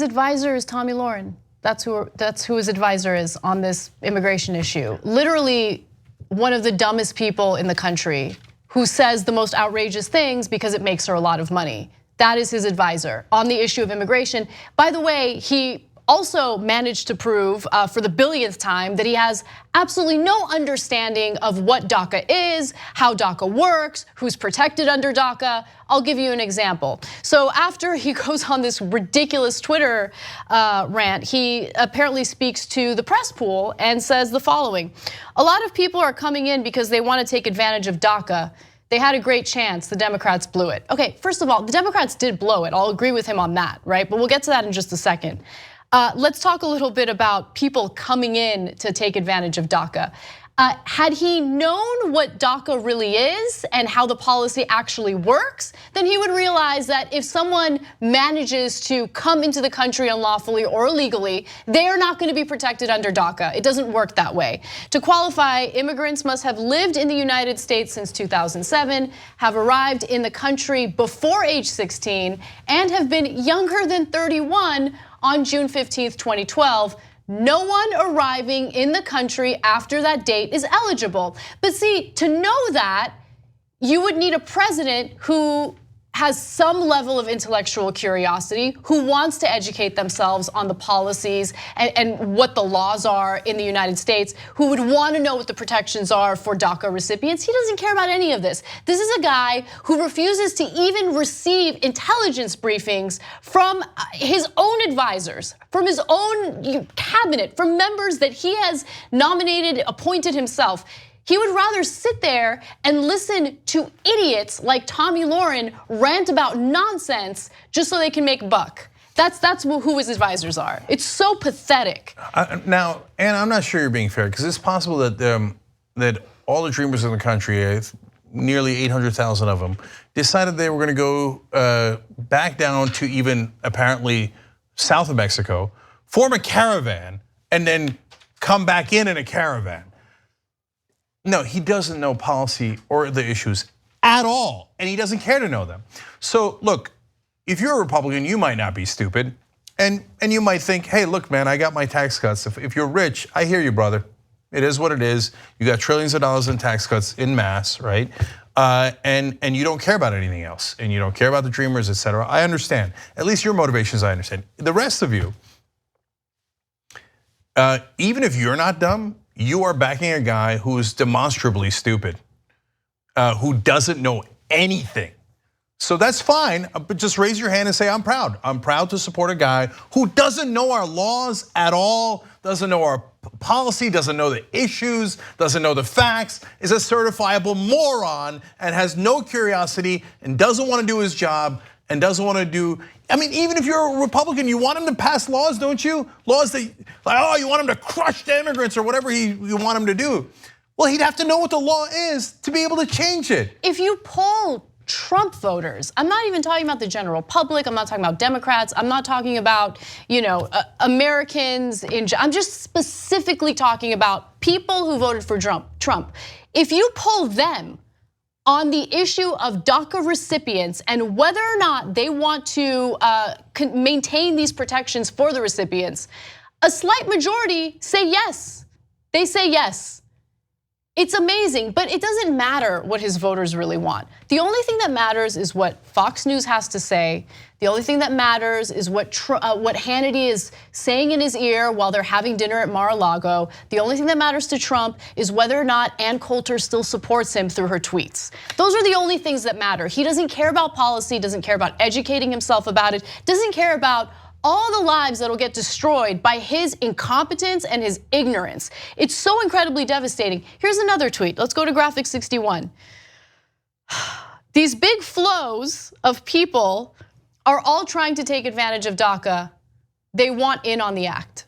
E: advisor is Tomi Lahren. That's who his advisor is on this immigration issue. Literally one of the dumbest people in the country who says the most outrageous things because it makes her a lot of money. That is his advisor on the issue of immigration. By the way, he also managed to prove for the billionth time that he has absolutely no understanding of what DACA is, how DACA works, who's protected under DACA. I'll give you an example. So after he goes on this ridiculous Twitter rant, he apparently speaks to the press pool and says the following: a lot of people are coming in because they want to take advantage of DACA. They had a great chance, the Democrats blew it. Okay, first of all, the Democrats did blow it. I'll agree with him on that, right? But we'll get to that in just a second. Let's talk a little bit about people coming in to take advantage of DACA. Had he known what DACA really is and how the policy actually works, then he would realize that if someone manages to come into the country unlawfully or illegally, they're not going to be protected under DACA. It doesn't work that way. To qualify, immigrants must have lived in the United States since 2007, have arrived in the country before age 16, and have been younger than 31 on June 15th, 2012. No one arriving in the country after that date is eligible. But see, to know that, you would need a president who has some level of intellectual curiosity, who wants to educate themselves on the policies and what the laws are in the United States, who would want to know what the protections are for DACA recipients. He doesn't care about any of this. This is a guy who refuses to even receive intelligence briefings from his own advisors, from his own cabinet, from members that he has nominated, appointed himself. He would rather sit there and listen to idiots like Tommy Lauren rant about nonsense just so they can make a buck. That's who his advisors are. It's so pathetic.
A: Now, Ann, I'm not sure you're being fair, because it's possible that that all the dreamers in the country, nearly 800,000 of them, decided they were going to go back down to even apparently south of Mexico, form a caravan, and then come back in a caravan. No, he doesn't know policy or the issues at all, and he doesn't care to know them. So look, if you're a Republican, you might not be stupid, and you might think, hey, look, man, I got my tax cuts. If you're rich, I hear you, brother. It is what it is. You got trillions of dollars in tax cuts in mass, right? And you don't care about anything else, and you don't care about the dreamers, et cetera. I understand. At least your motivations, I understand. The rest of you, even if you're not dumb, you are backing a guy who is demonstrably stupid, who doesn't know anything. So that's fine, but just raise your hand and say, I'm proud. I'm proud to support a guy who doesn't know our laws at all, doesn't know our policy, doesn't know the issues, doesn't know the facts, is a certifiable moron and has no curiosity and doesn't want to do his job and doesn't want to do, I mean, even if you're a Republican, you want him to pass laws, don't you? Laws that, like, oh, you want him to crush the immigrants or whatever you want him to do. Well, he'd have to know what the law is to be able to change it.
E: If you poll Trump voters, I'm not even talking about the general public, I'm not talking about Democrats, I'm not talking about, Americans, I'm just specifically talking about people who voted for Trump. If you poll them on the issue of DACA recipients and whether or not they want to maintain these protections for the recipients, a slight majority say yes. They say yes. It's amazing, but it doesn't matter what his voters really want. The only thing that matters is what Fox News has to say. The only thing that matters is what Hannity is saying in his ear while they're having dinner at Mar-a-Lago. The only thing that matters to Trump is whether or not Ann Coulter still supports him through her tweets. Those are the only things that matter. He doesn't care about policy, doesn't care about educating himself about it, doesn't care about all the lives that'll get destroyed by his incompetence and his ignorance. It's so incredibly devastating. Here's another tweet. Let's go to graphic 61. These big flows of people are all trying to take advantage of DACA. They want in on the act.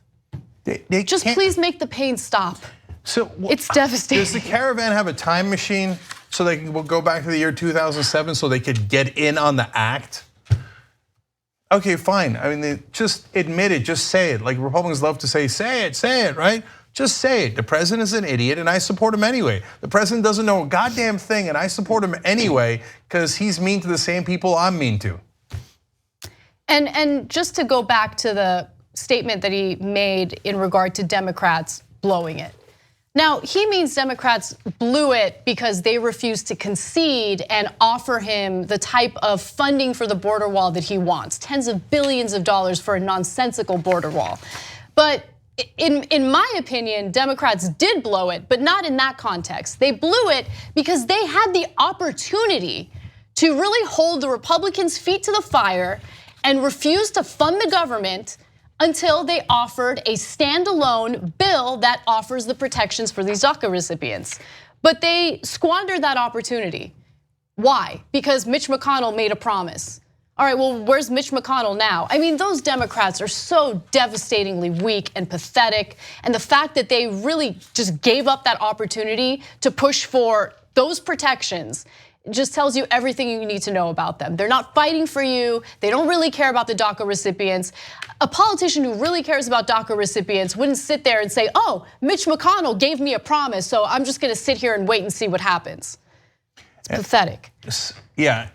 A: They
E: just please make the pain stop.
A: So
E: it's devastating.
A: Does the caravan have a time machine so they can go back to the year 2007 so they could get in on the act? Okay, fine. I mean, they just admit it, just say it. Like Republicans love to say it, right? Just say it. The president is an idiot and I support him anyway. The president doesn't know a goddamn thing and I support him anyway because he's mean to the same people I'm mean to.
E: And just to go back to the statement that he made in regard to Democrats blowing it. Now, he means Democrats blew it because they refused to concede and offer him the type of funding for the border wall that he wants, tens of billions of dollars for a nonsensical border wall. But in my opinion, Democrats did blow it, but not in that context. They blew it because they had the opportunity to really hold the Republicans' feet to the fire and refuse to fund the government until they offered a standalone bill that offers the protections for these DACA recipients. But they squandered that opportunity. Why? Because Mitch McConnell made a promise. All right, well, where's Mitch McConnell now? I mean, those Democrats are so devastatingly weak and pathetic. And the fact that they really just gave up that opportunity to push for those protections just tells you everything you need to know about them. They're not fighting for you. They don't really care about the DACA recipients. A politician who really cares about DACA recipients wouldn't sit there and say, oh, Mitch McConnell gave me a promise, so I'm just gonna sit here and wait and see what happens. It's pathetic.
A: Yeah.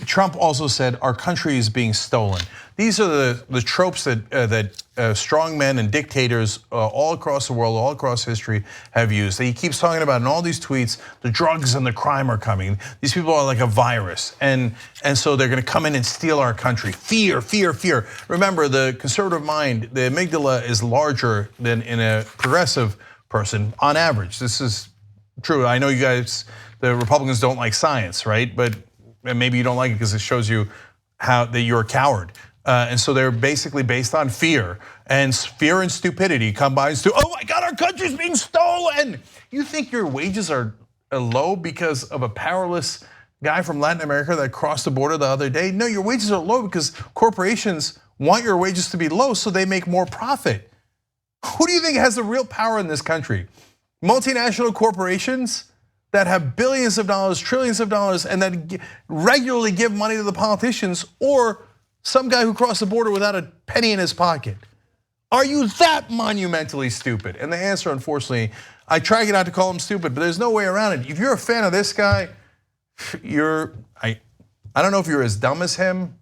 A: Trump also said our country is being stolen. These are the tropes that strong men and dictators all across the world, all across history have used. He keeps talking about in all these tweets, the drugs and the crime are coming. These people are like a virus, and so they're gonna come in and steal our country. Fear, fear, fear. Remember, the conservative mind, the amygdala is larger than in a progressive person on average. This is true. I know you guys, the Republicans don't like science, right? But maybe you don't like it because it shows you how that you're a coward. And so they're basically based on fear, and fear and stupidity combines to, oh my God, our country's being stolen. You think your wages are low because of a powerless guy from Latin America that crossed the border the other day? No, your wages are low because corporations want your wages to be low so they make more profit. Who do you think has the real power in this country? Multinational corporations that have billions of dollars, trillions of dollars, and that regularly give money to the politicians, or some guy who crossed the border without a penny in his pocket? Are you that monumentally stupid? And the answer, unfortunately, I try not to call him stupid, but there's no way around it. If you're a fan of this guy, I don't know if you're as dumb as him.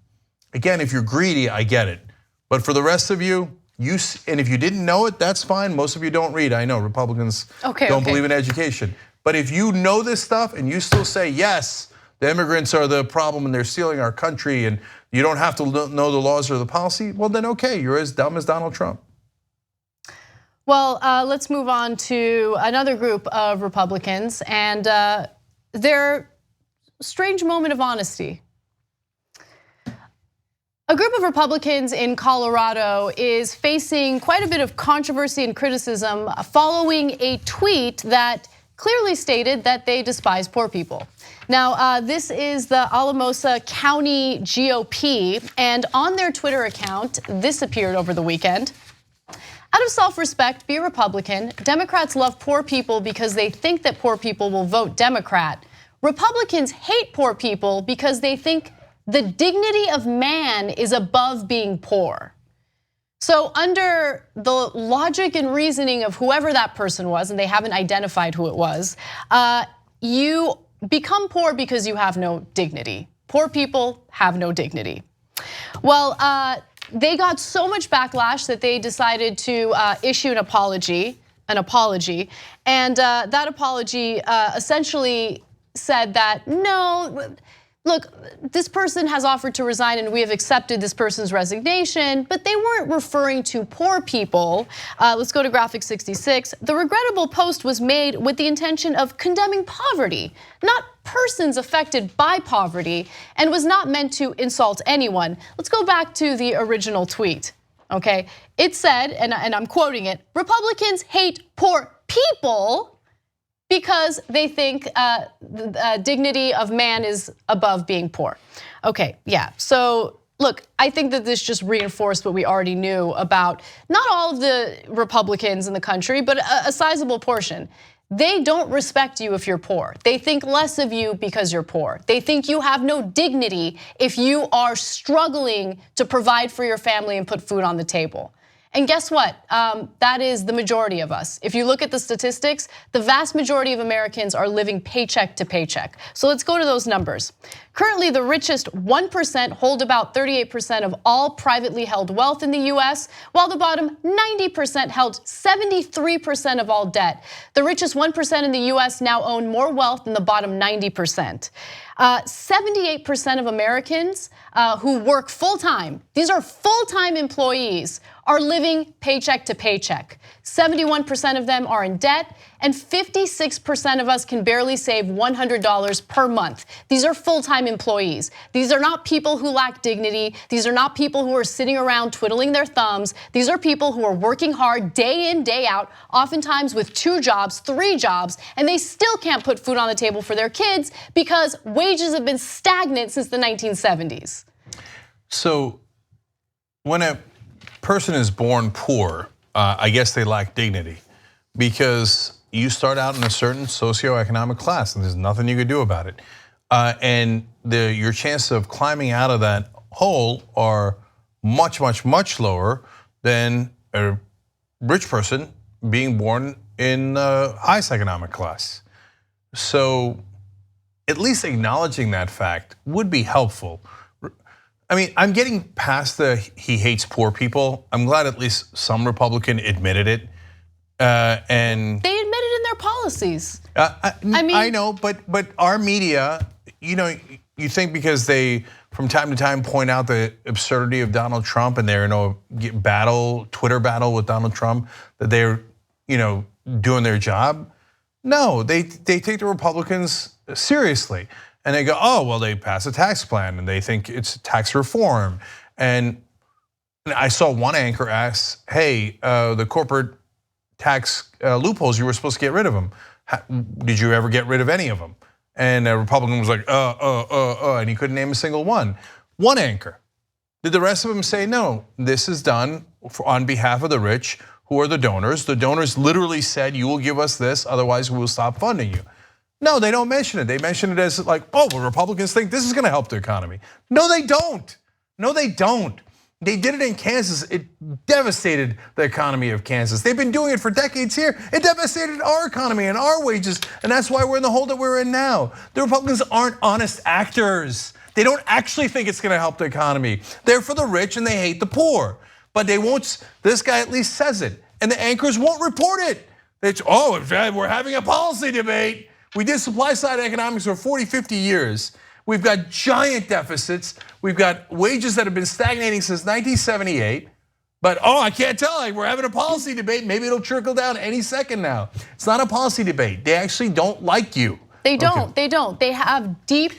A: Again, if you're greedy, I get it. But for the rest of you, and if you didn't know it, that's fine. Most of you don't read. I know Republicans don't believe in education. But if you know this stuff and you still say, yes, the immigrants are the problem and they're stealing our country and you don't have to know the laws or the policy, well then okay, you're as dumb as Donald Trump.
E: Well, let's move on to another group of Republicans and their strange moment of honesty. A group of Republicans in Colorado is facing quite a bit of controversy and criticism following a tweet that clearly stated that they despise poor people. Now, this is the Alamosa County GOP, and on their Twitter account, this appeared over the weekend. Out of self-respect, be a Republican. Democrats love poor people because they think that poor people will vote Democrat. Republicans hate poor people because they think the dignity of man is above being poor. So under the logic and reasoning of whoever that person was, and they haven't identified who it was, you become poor because you have no dignity. Poor people have no dignity. Well, they got so much backlash that they decided to issue an apology, and that apology essentially said that no, look, this person has offered to resign and we have accepted this person's resignation, but they weren't referring to poor people. Let's go to graphic 66. The regrettable post was made with the intention of condemning poverty, not persons affected by poverty, and was not meant to insult anyone. Let's go back to the original tweet, okay? It said, and I'm quoting it, Republicans hate poor people because they think the dignity of man is above being poor. Okay, yeah, so look, I think that this just reinforced what we already knew about not all of the Republicans in the country, but a sizable portion. They don't respect you if you're poor. They think less of you because you're poor. They think you have no dignity if you are struggling to provide for your family and put food on the table. And guess what? That is the majority of us. If you look at the statistics, the vast majority of Americans are living paycheck to paycheck. So let's go to those numbers. Currently, the richest 1% hold about 38% of all privately held wealth in the US, while the bottom 90% held 73% of all debt. The richest 1% in the US now own more wealth than the bottom 90%. 78% of Americans who work full-time, these are full-time employees, are living paycheck to paycheck. 71% of them are in debt, and 56% of us can barely save $100 per month. These are full-time employees. These are not people who lack dignity. These are not people who are sitting around twiddling their thumbs. These are people who are working hard day in, day out, oftentimes with 2 jobs, 3 jobs, and they still can't put food on the table for their kids because wages have been stagnant since the 1970s.
A: So when a person is born poor, I guess they lack dignity, because you start out in a certain socioeconomic class and there's nothing you can do about it. And your chances of climbing out of that hole are much, much, much lower than a rich person being born in the highest economic class. So at least acknowledging that fact would be helpful. I mean, I'm getting past the he hates poor people. I'm glad at least some Republican admitted it. And
E: they admit it in their policies.
A: I know, but our media, you think because they from time to time point out the absurdity of Donald Trump and they're in a Twitter battle with Donald Trump, that they're doing their job. No, they take the Republicans seriously. And they go, oh, well, they passed a tax plan and they think it's tax reform. And I saw one anchor ask, hey, the corporate tax loopholes, you were supposed to get rid of them. Did you ever get rid of any of them? And a Republican was like, and he couldn't name a single one. One anchor. Did the rest of them say, no, this is done on behalf of the rich, who are the donors. The donors literally said, you will give us this, otherwise we will stop funding you. No, they don't mention it. They mention it as like, oh, well, Republicans think this is gonna help the economy. No, they don't. No, they don't. They did it in Kansas. It devastated the economy of Kansas. They've been doing it for decades here. It devastated our economy and our wages, and that's why we're in the hole that we're in now. The Republicans aren't honest actors. They don't actually think it's gonna help the economy. They're for the rich and they hate the poor. But they won't, this guy at least says it, and the anchors won't report it. It's, oh, we're having a policy debate. We did supply side economics for 40, 50 years. We've got giant deficits. We've got wages that have been stagnating since 1978. But I can't tell, we're having a policy debate. Maybe it'll trickle down any second now. It's not a policy debate. They actually don't like you.
E: They don't, they don't. They have deep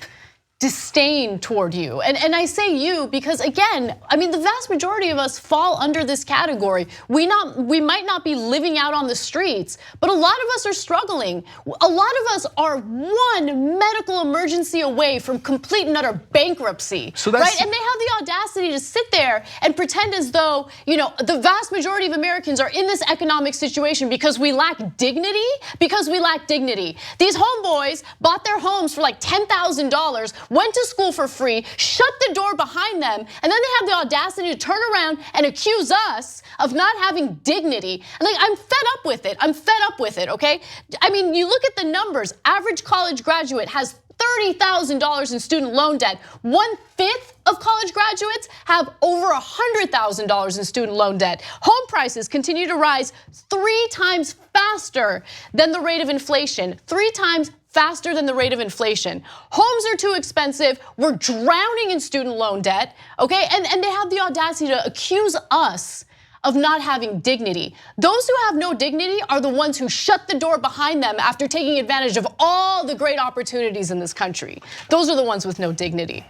E: disdain toward you. And I say you because again, I mean, the vast majority of us fall under this category. We might not be living out on the streets, but a lot of us are struggling. A lot of us are one medical emergency away from complete and utter bankruptcy, right? And they have the audacity to sit there and pretend as though, the vast majority of Americans are in this economic situation because we lack dignity, These homeboys bought their homes for like $10,000, went to school for free, shut the door behind them, and then they have the audacity to turn around and accuse us of not having dignity. And I'm fed up with it, okay? I mean, you look at the numbers. Average college graduate has $30,000 in student loan debt. 1/5 of college graduates have over $100,000 in student loan debt. Home prices continue to rise 3 times faster than the rate of inflation. 3 times faster than the rate of inflation. Homes are too expensive. We're drowning in student loan debt, okay? And they have the audacity to accuse us of not having dignity. Those who have no dignity are the ones who shut the door behind them after taking advantage of all the great opportunities in this country. Those are the ones with no dignity.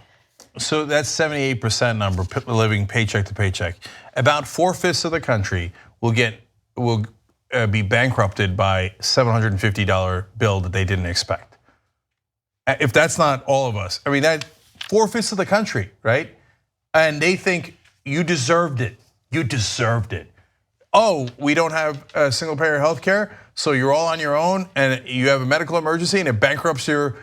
A: So that's 78% number, living paycheck to paycheck. About 4/5 of the country will be bankrupted by $750 bill that they didn't expect. If that's not all of us, I mean, that 4/5 of the country, right? And they think you deserved it. You deserved it. Oh, we don't have single payer health care, so you're all on your own and you have a medical emergency and it bankrupts your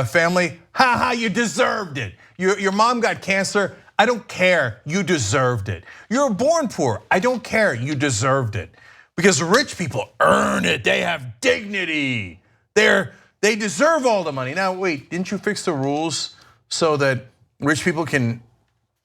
A: family. Ha ha, you deserved it. Your mom got cancer. I don't care, you deserved it. You're born poor, I don't care, you deserved it. Because rich people earn it, they have dignity. They deserve all the money. Now wait, didn't you fix the rules so that rich people can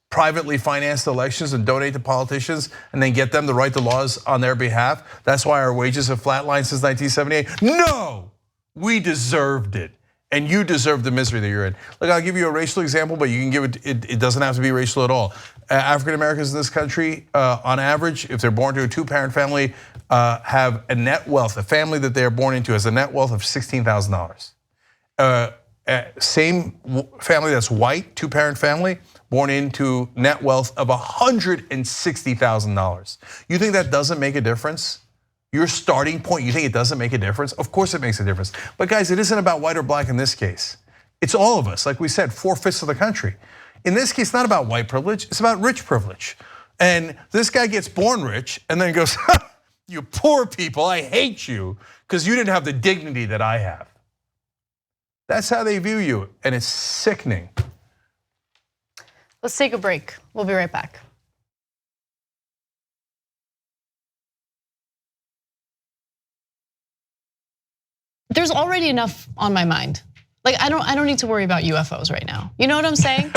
A: privately finance the elections and donate to politicians and then get them to write the laws on their behalf? That's why our wages have flatlined since 1978. No, we deserved it. And you deserve the misery that you're in. Look, I'll give you a racial example, but you can give it doesn't have to be racial at all. African Americans in this country, on average, if they're born to a 2-parent family, have a net wealth, a family that they are born into has a net wealth of $16,000. Same family that's white, 2-parent family, born into net wealth of $160,000. You think that doesn't make a difference? Your starting point, you think it doesn't make a difference? Of course it makes a difference. But guys, it isn't about white or black in this case. It's all of us, like we said, 4/5 of the country. In this case, it's not about white privilege, it's about rich privilege. And this guy gets born rich and then goes, you poor people, I hate you because you didn't have the dignity that I have. That's how they view you, and it's sickening.
E: Let's take a break. We'll be right back. There's already enough on my mind. Like I don't need to worry about UFOs right now. You know what I'm saying?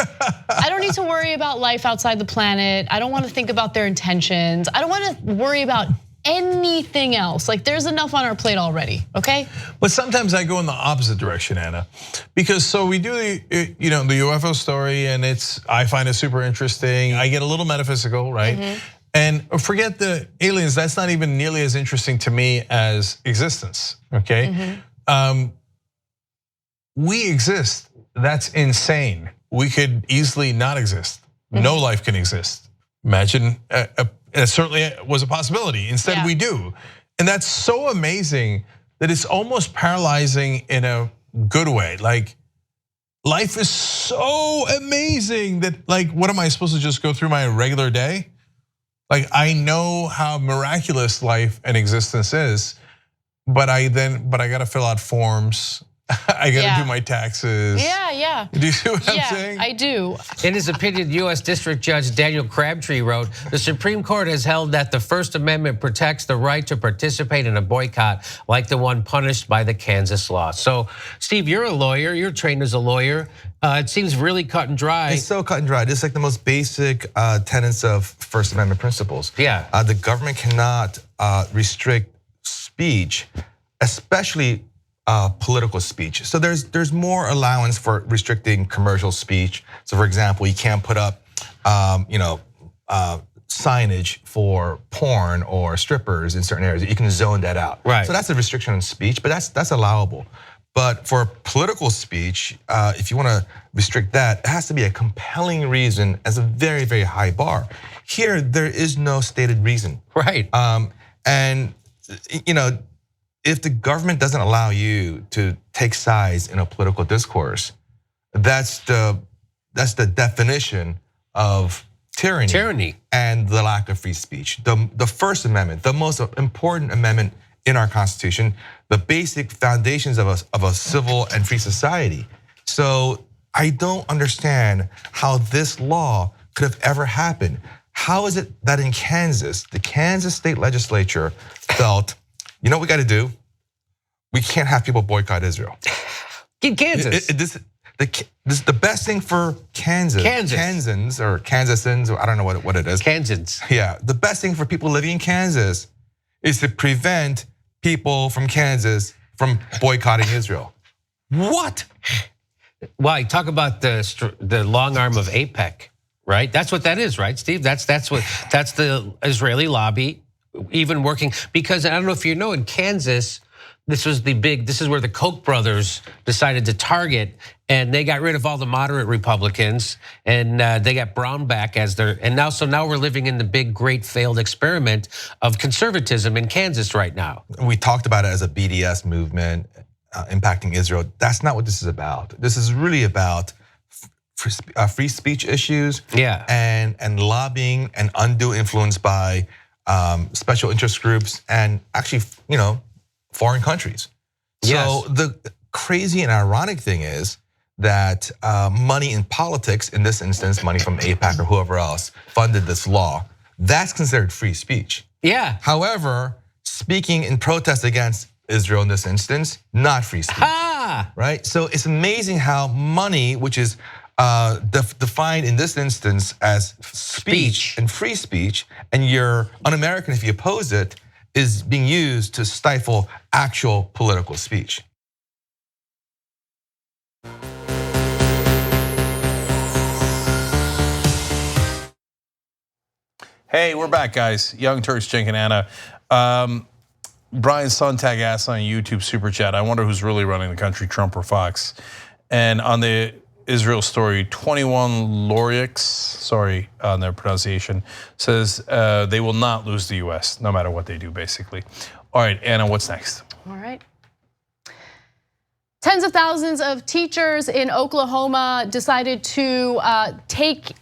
E: I don't need to worry about life outside the planet. I don't want to think about their intentions. I don't want to worry about anything else. Like there's enough on our plate already, okay?
A: But sometimes I go in the opposite direction, Anna, because so we do the UFO story, and I find it super interesting. I get a little metaphysical, right? And forget the aliens. That's not even nearly as interesting to me as existence. Okay, we exist. That's insane. We could easily not exist. No life can exist. Imagine. It certainly was a possibility. Instead, we do. And that's so amazing that it's almost paralyzing in a good way. Like, life is so amazing that, like, what am I supposed to just go through my regular day? Like, I know how miraculous life and existence is, but I gotta fill out forms. I gotta do my taxes.
E: Yeah.
A: Do you see what I'm saying?
E: I do.
I: In his opinion, US District Judge Daniel Crabtree wrote, the Supreme Court has held that the First Amendment protects the right to participate in a boycott like the one punished by the Kansas law. So, Steve, you're a lawyer, you're trained as a lawyer. It seems really cut and dry.
H: It's so cut and dry. It's like the most basic tenets of First Amendment principles.
I: Yeah.
H: The government cannot restrict speech, especially political speech. So there's more allowance for restricting commercial speech. So for example, you can't put up signage for porn or strippers in certain areas. You can zone that out.
I: Right.
H: So that's a restriction on speech, but that's allowable. But for political speech, if you want to restrict that, it has to be a compelling reason as a very, very high bar. Here, there is no stated reason.
I: Right.
H: And if the government doesn't allow you to take sides in a political discourse, that's the definition of tyranny and the lack of free speech. The First Amendment, the most important amendment in our Constitution, the basic foundations of a civil and free society. So I don't understand how this law could have ever happened. How is it that in Kansas, the Kansas state legislature felt, you know what we got to do? We can't have people boycott Israel.
I: In Kansas.
H: This is the best thing for Kansans or Kansasans, or I don't know what it is.
I: Kansans.
H: Yeah, the best thing for people living in Kansas is to prevent people from Kansas from boycotting Israel. What?
I: Why? Talk about the long arm of AIPAC, right? That's what that is, right, Steve? That's the Israeli lobby, even working, because I don't know if you know, in Kansas, this is where the Koch brothers decided to target, and they got rid of all the moderate Republicans, and they got Brown back as now we're living in the big, great failed experiment of conservatism in Kansas right now.
H: We talked about it as a BDS movement impacting Israel. That's not what this is about. This is really about free speech issues, and lobbying and undue influence by special interest groups and actually, foreign countries.
I: Yes.
H: So the crazy and ironic thing is that money in politics, in this instance, money from AIPAC or whoever else, funded this law. That's considered free speech.
I: Yeah.
H: However, speaking in protest against Israel in this instance, not free speech. Right? So it's amazing how money, which is defined in this instance as speech and free speech, and you're un-American if you oppose it, is being used to stifle actual political speech.
A: Hey, we're back, guys. Young Turks, Cenk and Anna. Brian Sontag asked on YouTube Super Chat, I wonder who's really running the country, Trump or Fox? And on the Israel story, 21 Lorix, sorry on their pronunciation, says they will not lose the US, no matter what they do, basically. All right, Anna, what's next?
E: All right. Tens of thousands of teachers in Oklahoma decided to take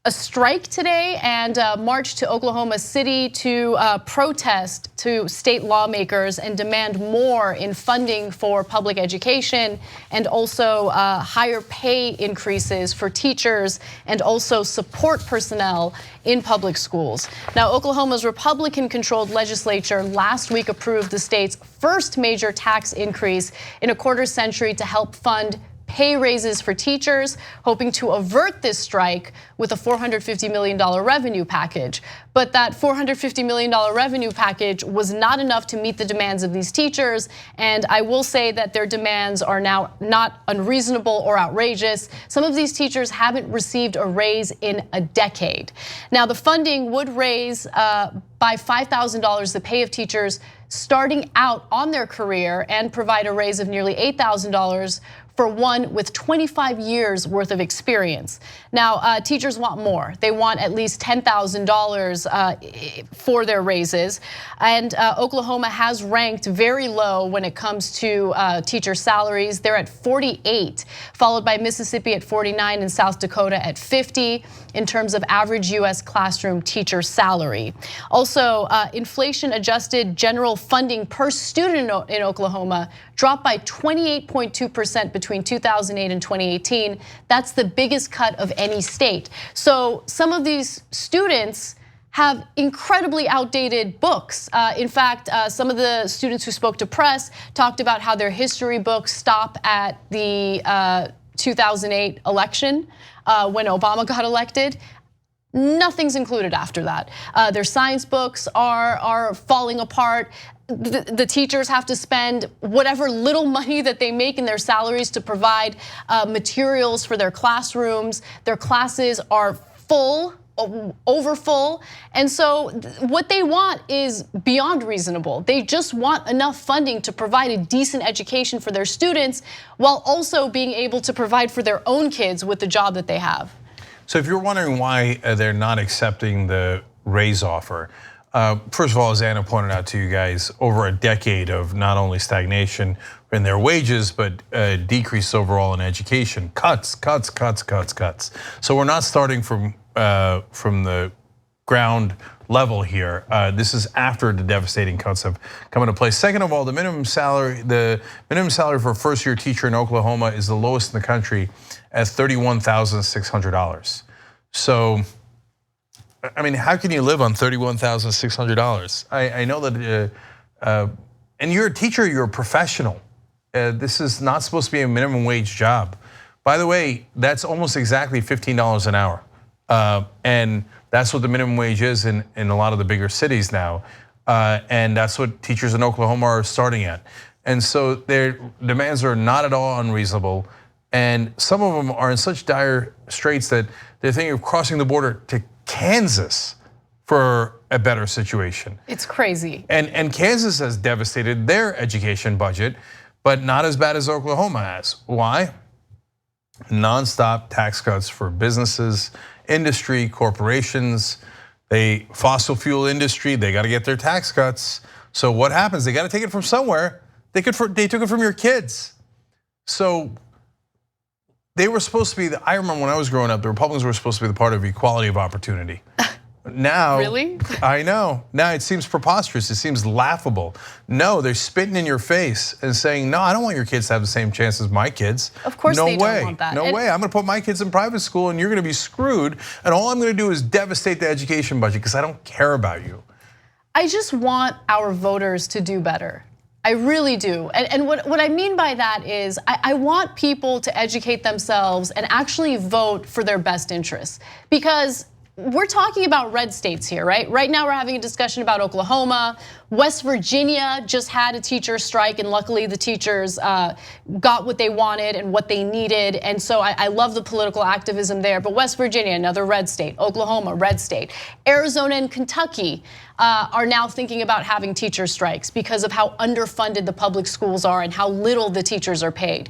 E: a strike today and march to Oklahoma City to protest to state lawmakers and demand more in funding for public education and also higher pay increases for teachers and also support personnel in public schools. Now, Oklahoma's Republican-controlled legislature last week approved the state's first major tax increase in a quarter century to help fund pay raises for teachers, hoping to avert this strike with a $450 million revenue package. But that $450 million revenue package was not enough to meet the demands of these teachers. And I will say that their demands are now not unreasonable or outrageous. Some of these teachers haven't received a raise in a decade. Now, the funding would raise by $5,000 the pay of teachers starting out on their career and provide a raise of nearly $8,000 for one with 25 years worth of experience. Now, teachers want more. They want at least $10,000 for their raises. And Oklahoma has ranked very low when it comes to teacher salaries. They're at 48, followed by Mississippi at 49 and South Dakota at 50 in terms of average US classroom teacher salary. Also, inflation adjusted general funding per student in Oklahoma dropped by 28.2% between 2008 and 2018. That's the biggest cut of any state. So some of these students have incredibly outdated books. In fact, some of the students who spoke to press talked about how their history books stop at the 2008 election when Obama got elected. Nothing's included after that. Their science books are falling apart. The teachers have to spend whatever little money that they make in their salaries to provide materials for their classrooms. Their classes are full, over full. And so what they want is beyond reasonable. They just want enough funding to provide a decent education for their students while also being able to provide for their own kids with the job that they have.
A: So if you're wondering why they're not accepting the raise offer, first of all, as Anna pointed out to you guys, over a decade of not only stagnation in their wages, but decrease overall in education, cuts. So we're not starting from the ground level here. This is after the devastating cuts have come into place. Second of all, the minimum salary for a first-year teacher in Oklahoma is the lowest in the country at $31,600. So, I mean, how can you live on $31,600? I know that, and you're a teacher, you're a professional. This is not supposed to be a minimum wage job. By the way, that's almost exactly $15 an hour. And that's what the minimum wage is in a lot of the bigger cities now. And that's what teachers in Oklahoma are starting at. And so their demands are not at all unreasonable. And some of them are in such dire straits that they're thinking of crossing the border to Kansas for a better situation.
E: It's crazy.
A: And Kansas has devastated their education budget, but not as bad as Oklahoma has. Why? Non-stop tax cuts for businesses, industry, corporations, fossil fuel industry, they got to get their tax cuts. So what happens? They got to take it from somewhere. They took it from your kids. So they were supposed to be, I remember when I was growing up, the Republicans were supposed to be the part of equality of opportunity. Now,
E: Really?
A: I know. Now it seems preposterous. It seems laughable. No, they're spitting in your face and saying, no, I don't want your kids to have the same chance as my kids.
E: Of course
A: no
E: they
A: way.
E: don't want that.
A: No way. I'm gonna put my kids in private school and you're gonna be screwed. And all I'm gonna do is devastate the education budget because I don't care about you.
E: I just want our voters to do better. I really do. And what I mean by that is I want people to educate themselves and actually vote for their best interests. Because we're talking about red states here, right? Right now we're having a discussion about Oklahoma. West Virginia just had a teacher strike, and luckily the teachers got what they wanted and what they needed. And so I love the political activism there. But West Virginia, another red state. Oklahoma, red state. Arizona and Kentucky are now thinking about having teacher strikes because of how underfunded the public schools are and how little the teachers are paid.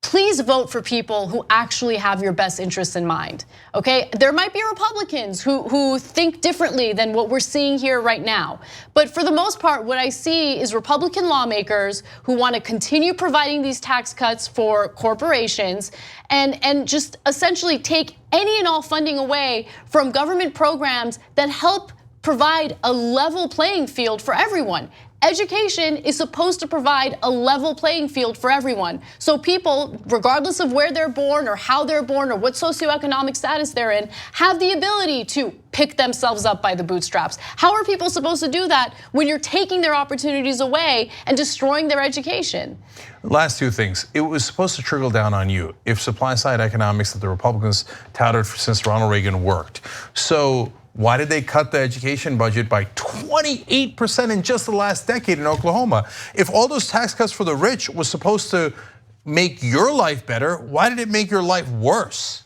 E: Please vote for people who actually have your best interests in mind, okay? There might be Republicans who think differently than what we're seeing here right now. But for the most part, what I see is Republican lawmakers who want to continue providing these tax cuts for corporations and just essentially take any and all funding away from government programs that help provide a level playing field for everyone. Education is supposed to provide a level playing field for everyone. So people, regardless of where they're born or how they're born or what socioeconomic status they're in, have the ability to pick themselves up by the bootstraps. How are people supposed to do that when you're taking their opportunities away and destroying their education?
A: Last two things. It was supposed to trickle down on you if supply side economics that the Republicans touted since Ronald Reagan worked. So why did they cut the education budget by 28% in just the last decade in Oklahoma? If all those tax cuts for the rich was supposed to make your life better, why did it make your life worse?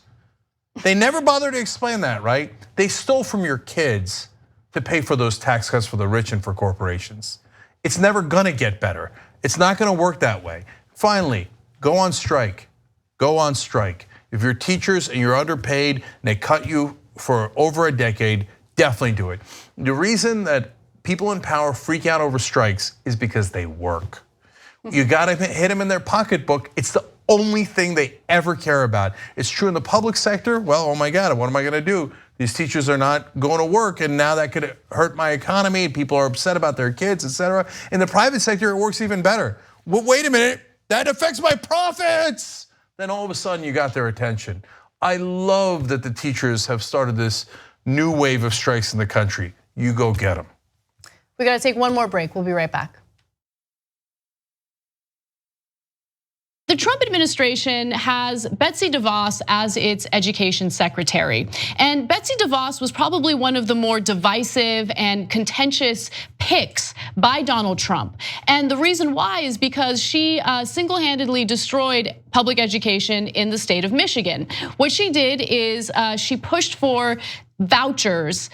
A: They never bothered to explain that, right? They stole from your kids to pay for those tax cuts for the rich and for corporations. It's never gonna get better. It's not gonna work that way. Finally, go on strike. Go on strike. If you're teachers and you're underpaid and they cut you for over a decade, definitely do it. The reason that people in power freak out over strikes is because they work. You gotta hit them in their pocketbook. It's the only thing they ever care about. It's true in the public sector. Well, oh my God, what am I gonna do? These teachers are not going to work and now that could hurt my economy. People are upset about their kids, etc. In the private sector, it works even better. Well, wait a minute, that affects my profits. Then all of a sudden you got their attention. I love that the teachers have started this new wave of strikes in the country. You go get them.
E: We got to take one more break. We'll be right back. The Trump administration has Betsy DeVos as its education secretary. And Betsy DeVos was probably one of the more divisive and contentious picks by Donald Trump. And the reason why is because she single-handedly destroyed public education in the state of Michigan. What she did is she pushed for vouchers,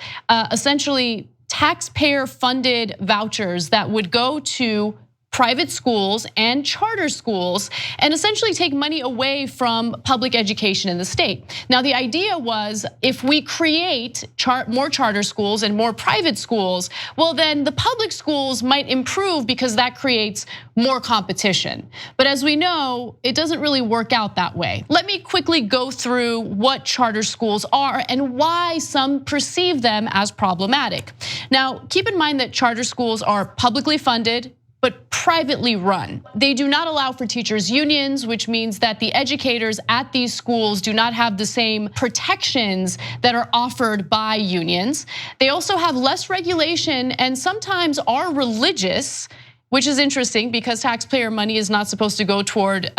E: essentially taxpayer-funded vouchers that would go to private schools and charter schools and essentially take money away from public education in the state. Now, the idea was if we create more charter schools and more private schools, well, then the public schools might improve because that creates more competition. But as we know, it doesn't really work out that way. Let me quickly go through what charter schools are and why some perceive them as problematic. Now, keep in mind that charter schools are publicly funded, but privately run. They do not allow for teachers' unions, which means that the educators at these schools do not have the same protections that are offered by unions. They also have less regulation and sometimes are religious, which is interesting because taxpayer money is not supposed to go toward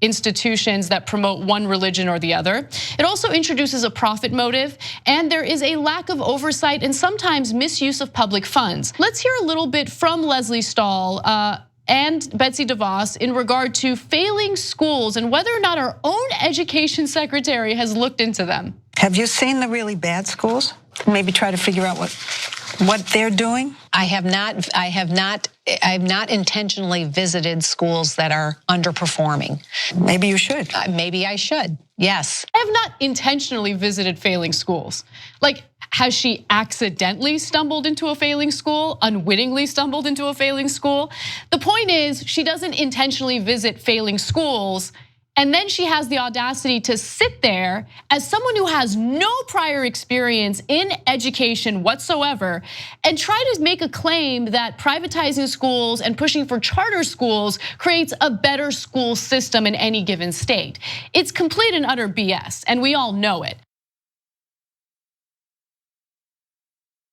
E: institutions that promote one religion or the other. It also introduces a profit motive, and there is a lack of oversight and sometimes misuse of public funds. Let's hear a little bit from Leslie Stahl and Betsy DeVos in regard to failing schools and whether or not our own education secretary has looked into them.
L: Have you seen the really bad schools? Maybe try to figure out what they're doing?
M: I have not intentionally visited schools that are underperforming.
L: Maybe you should.
M: Maybe I should, yes.
E: I have not intentionally visited failing schools. Like, has she accidentally stumbled into a failing school, unwittingly stumbled into a failing school? The point is, she doesn't intentionally visit failing schools. And then she has the audacity to sit there as someone who has no prior experience in education whatsoever and try to make a claim that privatizing schools and pushing for charter schools creates a better school system in any given state. It's complete and utter BS, and we all know it.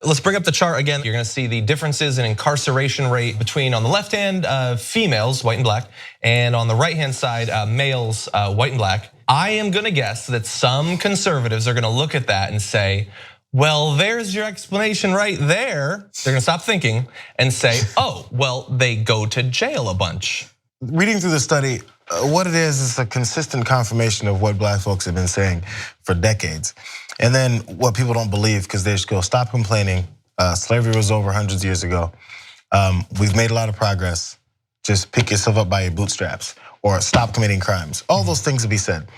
K: Let's bring up the chart again. You're gonna see the differences in incarceration rate between, on the left hand, females, white and black, and on the right hand side, males, white and black. I am gonna guess that some conservatives are gonna look at that and say, well, there's your explanation right there. They're gonna stop thinking and say, oh, well, they go to jail a bunch.
N: Reading through the study, what it is a consistent confirmation of what black folks have been saying for decades. And then what people don't believe, because they just go, stop complaining. Slavery was over hundreds of years ago. We've made a lot of progress. Just pick yourself up by your bootstraps, or stop committing crimes. All those things to be said.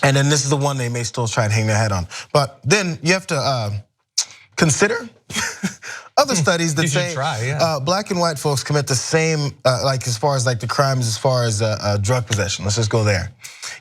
N: And then this is the one they may still try and hang their head on. But then you have to consider other studies that say black and white folks commit the same, like as far as like the crimes, as far as drug possession. Let's just go there.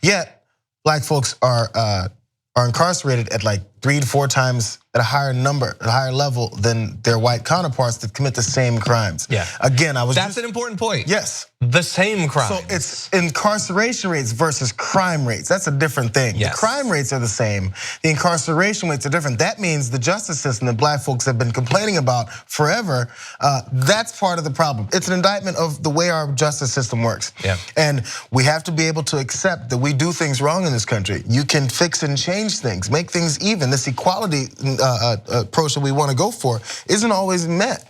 N: Yet black folks are incarcerated at like 3 to 4 times at a higher number, at a higher level than their white counterparts that commit the same crimes.
K: Yeah.
N: Again,
K: That's an important point.
N: Yes.
K: The same crime.
N: So it's incarceration rates versus crime rates. That's a different thing.
K: Yes.
N: The crime rates are the same. The incarceration rates are different. That means the justice system that black folks have been complaining about forever, that's part of the problem. It's an indictment of the way our justice system works.
K: Yeah.
N: And we have to be able to accept that we do things wrong in this country. You can fix and change things, make things even. This equality approach that we want to go for isn't always met.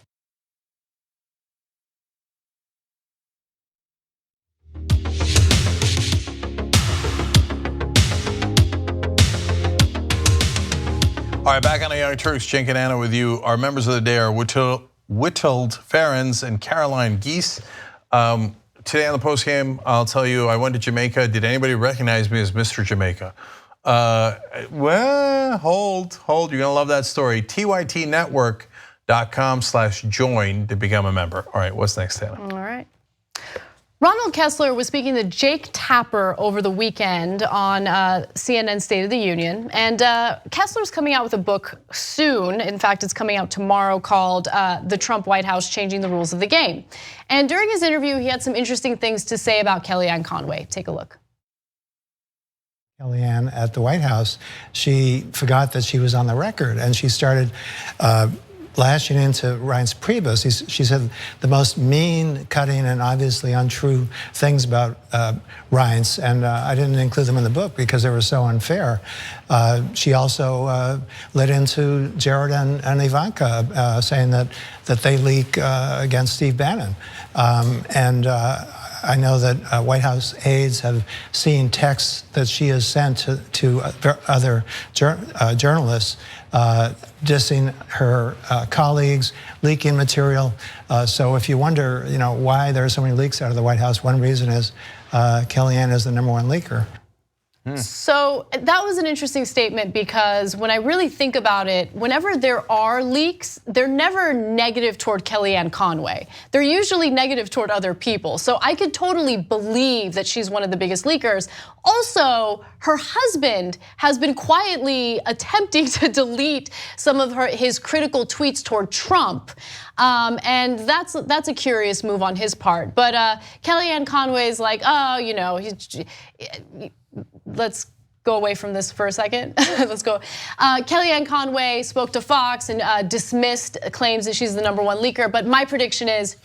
A: All right, back on the Young Turks, Cenk and Anna with you. Our members of the day are Witold Ferenc and Caroline Geese. Today on the post game, I'll tell you, I went to Jamaica. Did anybody recognize me as Mr. Jamaica? Well, hold. You're gonna love that story. tytnetwork.com/join to become a member. All right, what's next, Anna?
E: All right. Ronald Kessler was speaking to Jake Tapper over the weekend on CNN State of the Union. And Kessler's coming out with a book soon. In fact, it's coming out tomorrow, called The Trump White House Changing the Rules of the Game. And during his interview, he had some interesting things to say about Kellyanne Conway. Take a look.
O: Kellyanne at the White House, she forgot that she was on the record, and she started lashing into Reince Priebus. She said the most mean, cutting, and obviously untrue things about Reince, and I didn't include them in the book because they were so unfair. She also led into Jared and Ivanka, saying that they leak against Steve Bannon, I know that White House aides have seen texts that she has sent to other journalists dissing her colleagues, leaking material. So if you wonder, why there are so many leaks out of the White House, one reason is Kellyanne is the #1 leaker.
E: So that was an interesting statement, because when I really think about it, whenever there are leaks, they're never negative toward Kellyanne Conway. They're usually negative toward other people. So I could totally believe that she's one of the biggest leakers. Also, her husband has been quietly attempting to delete some of his critical tweets toward Trump. And that's a curious move on his part. But Kellyanne Conway's like, let's go away from this for a second. Let's go. Kellyanne Conway spoke to Fox and dismissed claims that she's the #1 leaker. But my prediction is,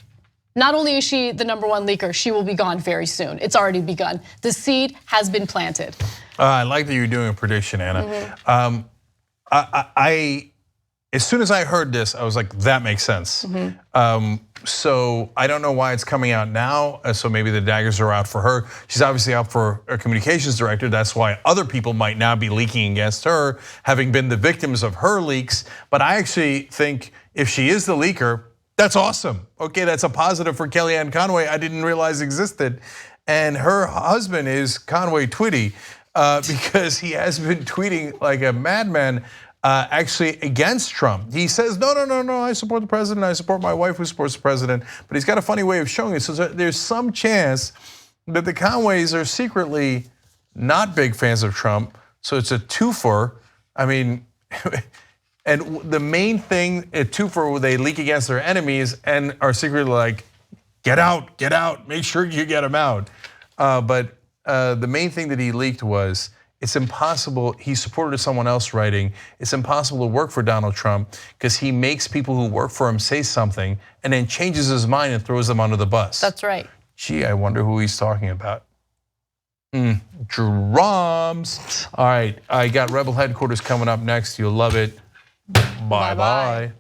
E: not only is she the #1 leaker, she will be gone very soon. It's already begun. The seed has been planted.
A: I like that you're doing a prediction, Anna. As soon as I heard this, I was like, that makes sense. So I don't know why it's coming out now. So maybe the daggers are out for her. She's obviously out for a communications director. That's why other people might now be leaking against her, having been the victims of her leaks. But I actually think if she is the leaker, that's awesome. Okay, that's a positive for Kellyanne Conway I didn't realize existed. And her husband is Conway Twitty, because he has been tweeting like a madman. Actually against Trump. He says, no, I support the president. I support my wife who supports the president. But he's got a funny way of showing it. So there's some chance that the Conways are secretly not big fans of Trump, so it's a twofer. I mean, and the main thing, a twofer, where they leak against their enemies and are secretly like, get out, make sure you get him out. But the main thing that he leaked was, it's impossible, he supported someone else writing, it's impossible to work for Donald Trump because he makes people who work for him say something and then changes his mind and throws them under the bus.
E: That's right.
A: Gee, I wonder who he's talking about. Drums. All right, I got Rebel Headquarters coming up next. You'll love it. Bye-bye.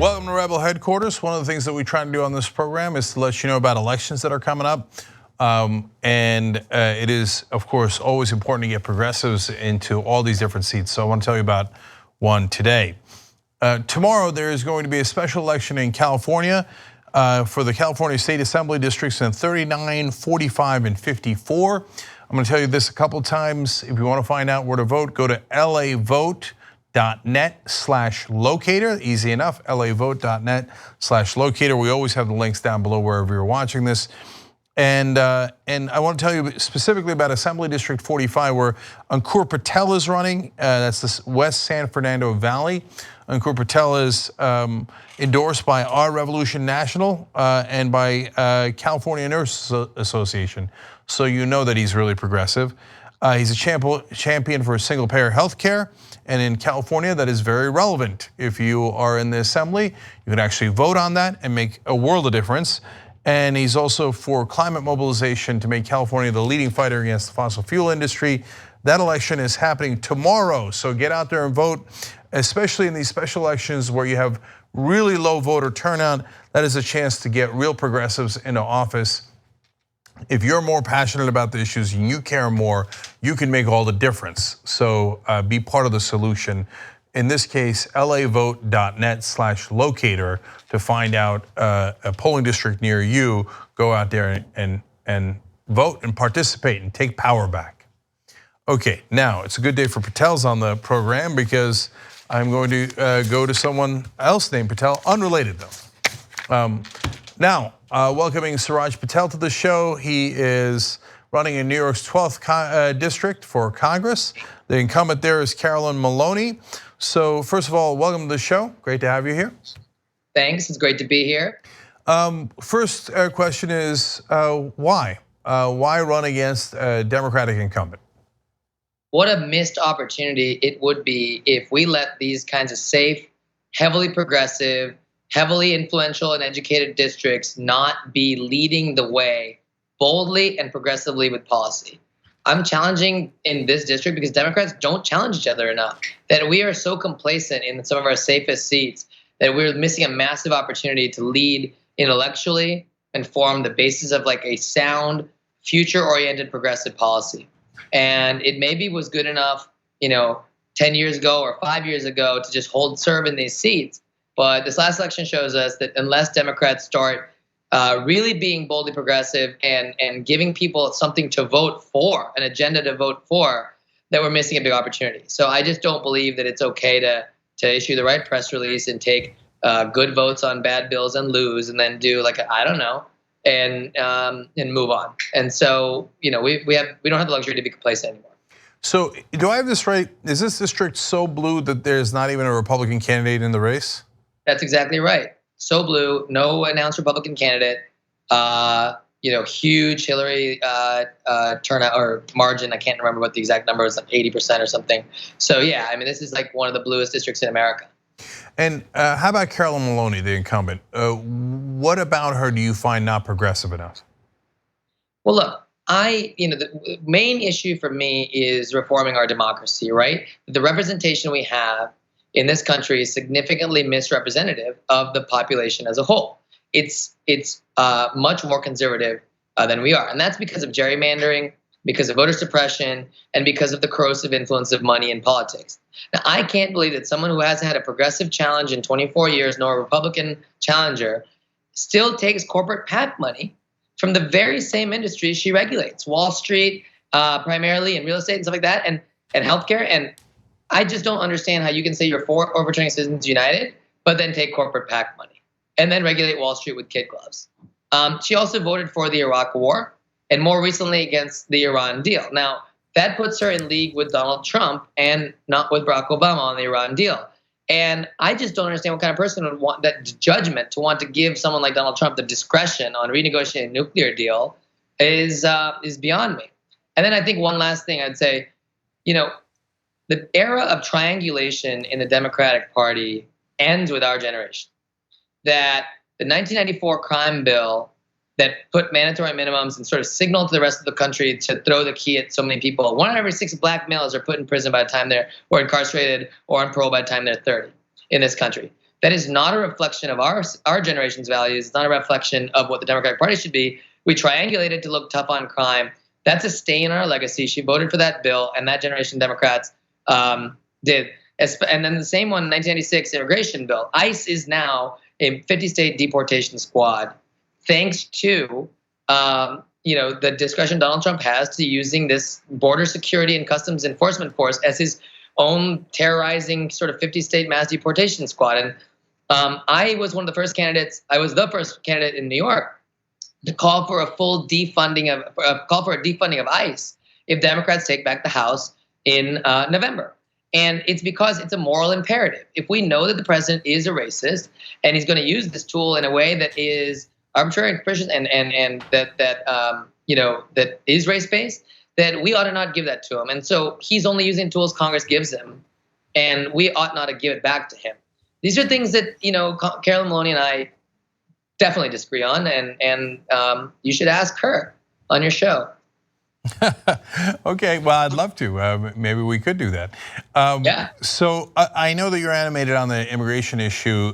A: Welcome to Rebel Headquarters. One of the things that we try to do on this program is to let you know about elections that are coming up. It is, of course, always important to get progressives into all these different seats. So I want to tell you about one today. Tomorrow there is going to be a special election in California for the California State Assembly districts in 39, 45, and 54. I'm going to tell you this a couple times. If you want to find out where to vote, go to lavote.net/locator. Easy enough, lavote.net/locator. We always have the links down below wherever you're watching this. And I want to tell you specifically about Assembly District 45, where Ankur Patel is running. That's the West San Fernando Valley. Ankur Patel is endorsed by Our Revolution National and by California Nurse Association. So you know that he's really progressive. He's a champion for single-payer health care. And in California, that is very relevant. If you are in the assembly, you can actually vote on that and make a world of difference. And he's also for climate mobilization to make California the leading fighter against the fossil fuel industry. That election is happening tomorrow, so get out there and vote, especially in these special elections where you have really low voter turnout. That is a chance to get real progressives into office. If you're more passionate about the issues and you care more, you can make all the difference. So be part of the solution. In this case, lavote.net/locator to find out a polling district near you. Go out there and vote and participate and take power back. Okay, now it's a good day for Patels on the program because I'm going to go to someone else named Patel, unrelated though. Now, welcoming Suraj Patel to the show. He is running in New York's 12th district for Congress. The incumbent there is Carolyn Maloney. So first of all, welcome to the show. Great to have you here.
P: Thanks, it's great to be here.
A: First question is why? Why run against a Democratic incumbent?
P: What a missed opportunity it would be if we let these kinds of safe, heavily progressive, heavily influential and educated districts not be leading the way boldly and progressively with policy. I'm challenging in this district because Democrats don't challenge each other enough, that we are so complacent in some of our safest seats that we're missing a massive opportunity to lead intellectually and form the basis of like a sound, future-oriented progressive policy. And it maybe was good enough, 10 years ago or 5 years ago to just serve in these seats. But this last election shows us that unless Democrats start really being boldly progressive and giving people something to vote for, an agenda to vote for, that we're missing a big opportunity. So I just don't believe that it's okay to issue the right press release and take good votes on bad bills and lose, and then do and move on. And so we don't have the luxury to be complacent anymore.
A: So do I have this right? Is this district so blue that there's not even a Republican candidate in the race?
P: That's exactly right. So blue, no announced Republican candidate. Huge Hillary turnout or margin. I can't remember what the exact number is, like 80% or something. So yeah, I mean, this is like one of the bluest districts in America.
A: And how about Carolyn Maloney, the incumbent? What about her do you find not progressive enough?
P: Well, look, the main issue for me is reforming our democracy, right? The representation we have in this country is significantly misrepresentative of the population as a whole. It's much more conservative than we are. And that's because of gerrymandering, because of voter suppression, and because of the corrosive influence of money in politics. Now, I can't believe that someone who hasn't had a progressive challenge in 24 years, nor a Republican challenger, still takes corporate PAC money from the very same industries she regulates, Wall Street, primarily, and real estate and stuff like that, and healthcare. And I just don't understand how you can say you're for overturning Citizens United, but then take corporate PAC money and then regulate Wall Street with kid gloves. She also voted for the Iraq War and more recently against the Iran deal. Now, that puts her in league with Donald Trump and not with Barack Obama on the Iran deal. And I just don't understand what kind of person would want that judgment to want to give someone like Donald Trump the discretion on renegotiating a nuclear deal is beyond me. And then I think one last thing I'd say, the era of triangulation in the Democratic Party ends with our generation. That the 1994 crime bill that put mandatory minimums and sort of signaled to the rest of the country to throw the key at so many people. 1 out of every 6 black males are put in prison by the time they're or incarcerated or on parole by the time they're 30 in this country. That is not a reflection of our generation's values. It's not a reflection of what the Democratic Party should be. We triangulated to look tough on crime. That's a stain in our legacy. She voted for that bill, and that generation of Democrats did. And then the same one, 1996 immigration bill. ICE is now a 50-state deportation squad, thanks to the discretion Donald Trump has to using this border security and customs enforcement force as his own terrorizing sort of 50-state mass deportation squad. And I was one of the first candidates. I was the first candidate in New York to call for a full defunding of ICE if Democrats take back the House in November. And it's because it's a moral imperative. If we know that the president is a racist and he's going to use this tool in a way that is arbitrary and capricious and that is race-based, that we ought to not give that to him. And so he's only using tools Congress gives him, and we ought not to give it back to him. These are things that Carolyn Maloney and I definitely disagree on, and you should ask her on your show.
A: Okay, well, I'd love to. Maybe we could do that.
P: Yeah.
A: So I know that you're animated on the immigration issue.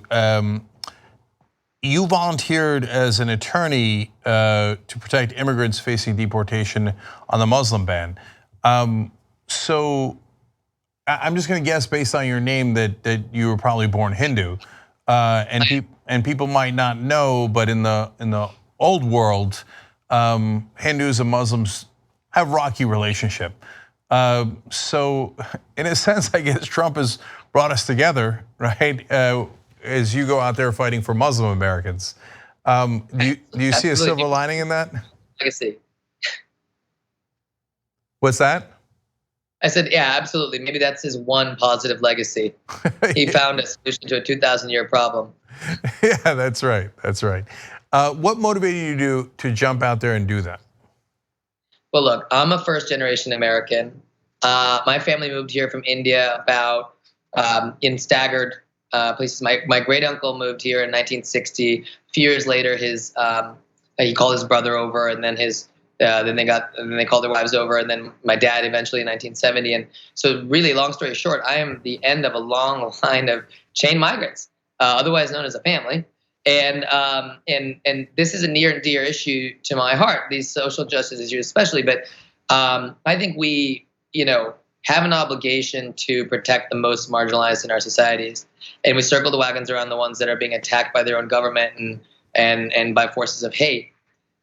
A: You volunteered as an attorney to protect immigrants facing deportation on the Muslim ban. So I'm just going to guess based on your name that you were probably born Hindu, and people might not know, but in the old world, Hindus and Muslims have rocky relationship. So in a sense, I guess Trump has brought us together, right? As you go out there fighting for Muslim Americans. Do you see a silver lining in that?
P: Legacy.
A: What's that?
P: I said, yeah, absolutely. Maybe that's his one positive legacy. He found a solution to a 2,000-year problem.
A: Yeah, that's right. That's right. What motivated you to jump out there and do that?
P: Well, look, I'm a first-generation American. My family moved here from India about in staggered places. My great uncle moved here in 1960. A few years later, he called his brother over, and then then they called their wives over, and then my dad eventually in 1970. And so, really, long story short, I am the end of a long line of chain migrants, otherwise known as a family. And this is a near and dear issue to my heart, these social justice issues especially. But I think we, have an obligation to protect the most marginalized in our societies, and we circle the wagons around the ones that are being attacked by their own government and by forces of hate.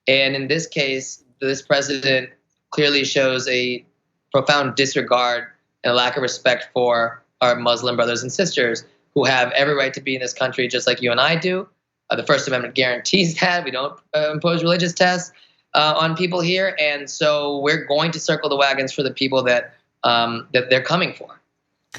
P: And in this case, this president clearly shows a profound disregard and a lack of respect for our Muslim brothers and sisters who have every right to be in this country just like you and I do. The First Amendment guarantees that. We don't impose religious tests on people here. And so we're going to circle the wagons for the people that they're coming for.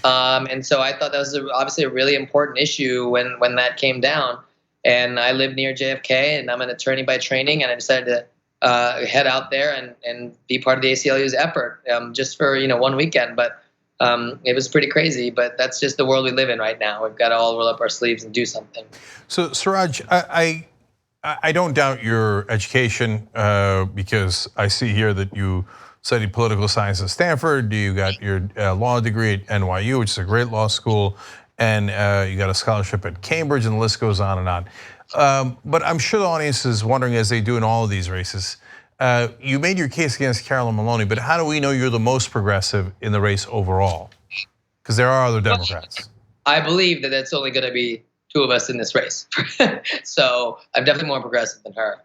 P: And so I thought that was obviously a really important issue when that came down. And I live near JFK, and I'm an attorney by training, and I decided to head out there and be part of the ACLU's effort just for 1 weekend. But it was pretty crazy, but that's just the world we live in right now. We've got to all roll up our sleeves and do something.
A: So Suraj, I don't doubt your education because I see here that you studied political science at Stanford. You got your law degree at NYU, which is a great law school, and you got a scholarship at Cambridge, and the list goes on and on. But I'm sure the audience is wondering, as they do in all of these races, you made your case against Carolyn Maloney, but how do we know you're the most progressive in the race overall? Because there are other Democrats.
P: I believe that it's only going to be two of us in this race. So I'm definitely more progressive than her.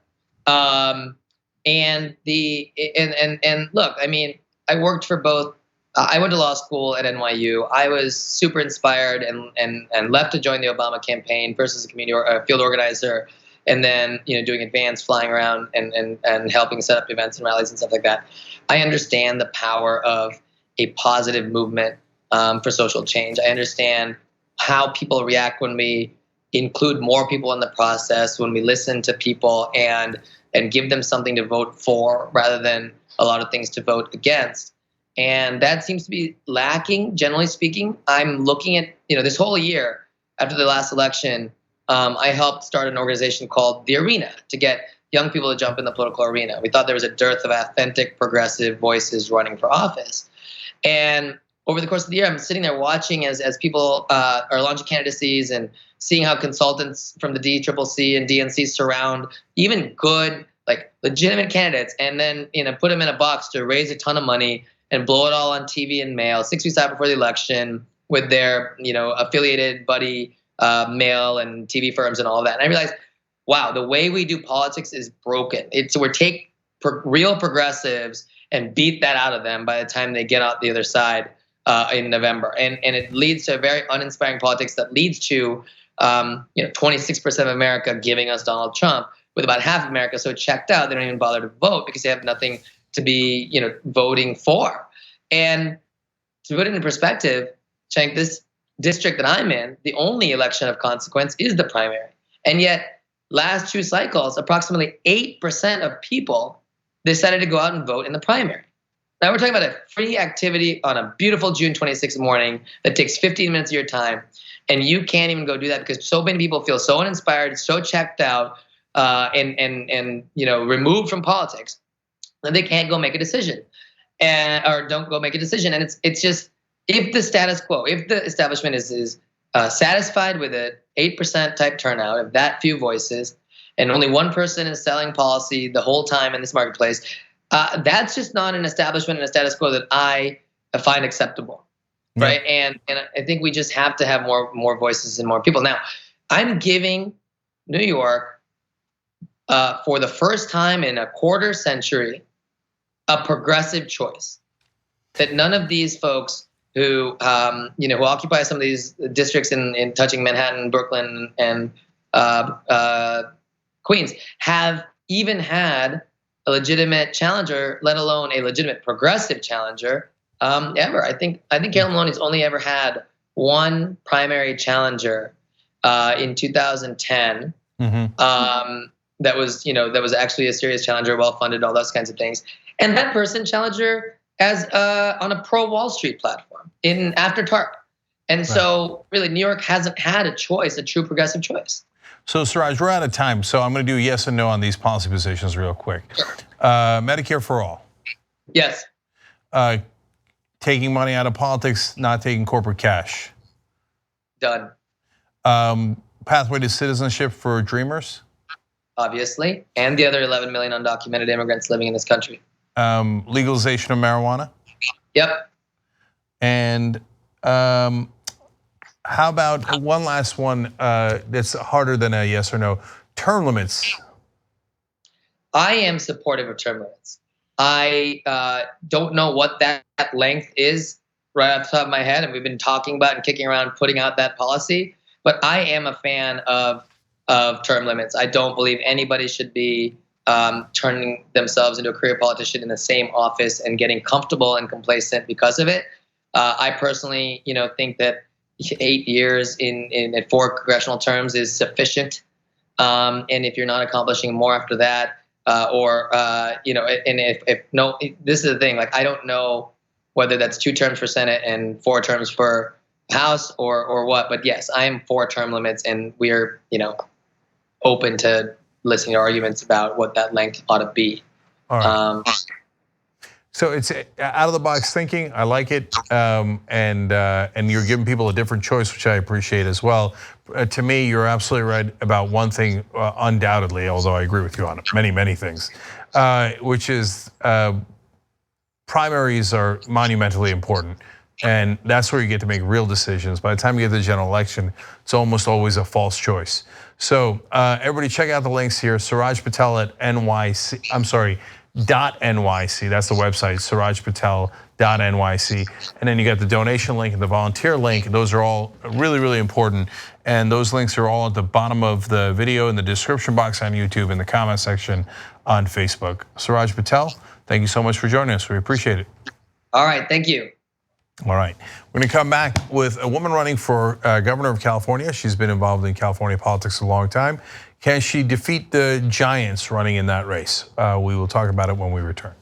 P: And look, I mean, I worked for both. I went to law school at NYU. I was super inspired and left to join the Obama campaign, first as a community field organizer, and then doing advance, flying around and helping set up events and rallies and stuff like that. I understand the power of a positive movement for social change. I understand how people react when we include more people in the process, when we listen to people and give them something to vote for rather than a lot of things to vote against. And that seems to be lacking, generally speaking. I'm looking at, this whole year after the last election, I helped start an organization called The Arena to get young people to jump in the political arena. We thought there was a dearth of authentic progressive voices running for office. And over the course of the year, I'm sitting there watching as people are launching candidacies and seeing how consultants from the DCCC and DNC surround even good, like legitimate candidates, and then put them in a box to raise a ton of money and blow it all on TV and mail 6 weeks out before the election with their affiliated buddy mail and TV firms and all of that. And I realized, wow, the way we do politics is broken. We're take real progressives and beat that out of them by the time they get out the other side in November, and it leads to a very uninspiring politics that leads to 26% of America giving us Donald Trump, with about half of America so checked out they don't even bother to vote because they have nothing to be voting for. And to put it in perspective, Cenk, this district that I'm in, the only election of consequence is the primary, and yet last 2 cycles, approximately 8% of people decided to go out and vote in the primary. Now we're talking about a free activity on a beautiful June 26th morning that takes 15 minutes of your time, and you can't even go do that because so many people feel so uninspired, so checked out, and removed from politics that they can't go make a decision, or don't go make a decision. And it's just, if the status quo, if the establishment is satisfied with an 8% type turnout of that few voices, and only one person is selling policy the whole time in this marketplace, that's just not an establishment and a status quo that I find acceptable, right? And I think we just have to have more voices and more people. Now, I'm giving New York, for the first time in a quarter century, a progressive choice. That none of these folks who who occupy some of these districts in touching Manhattan, Brooklyn, and Queens have even had a legitimate challenger, let alone a legitimate progressive challenger, ever. I think Carolyn Maloney's only ever had one primary challenger in 2010. That was actually a serious challenger, well funded, all those kinds of things. And that person challenged her as on a pro Wall Street platform after Turk. And so really New York hasn't had a choice, a true progressive choice.
A: So Suraj, we're out of time, so I'm going to do yes and no on these policy positions real quick. Medicare for all.
P: Yes.
A: Taking money out of politics, not taking corporate cash.
P: Done.
A: Pathway to citizenship for dreamers.
P: Obviously, and the other 11 million undocumented immigrants living in this country.
A: Legalization of marijuana.
P: Yep.
A: And how about one last one that's harder than a yes or no? Term limits.
P: I am supportive of term limits. I don't know what that length is right off the top of my head, and we've been talking about and kicking around putting out that policy. But I am a fan of term limits. I don't believe anybody should be turning themselves into a career politician in the same office and getting comfortable and complacent because of it. I personally, think that 8 years in 4 congressional terms is sufficient. And if you're not accomplishing more after that, and if no, this is the thing. Like, I don't know whether that's 2 terms for Senate and 4 terms for House or what. But yes, I am for term limits, and we're open to listening to arguments about what that length ought to be.
A: All right. So it's out of the box thinking. I like it, and you're giving people a different choice, which I appreciate as well. To me, you're absolutely right about one thing, undoubtedly, although I agree with you on many things, which is primaries are monumentally important, and that's where you get to make real decisions. By the time you get to the general election, it's almost always a false choice. So everybody, check out the links here. Suraj Patel at NYC. I'm sorry. .nyc, that's the website, surajpatel.nyc. And then you got the donation link and the volunteer link. Those are all really important. And those links are all at the bottom of the video, in the description box on YouTube, in the comment section on Facebook. Suraj Patel, thank you so much for joining us. We appreciate it.
P: All right, thank you.
A: All right, we're going to come back with a woman running for governor of California. She's been involved in California politics a long time. Can she defeat the giants running in that race? We will talk about it when we return.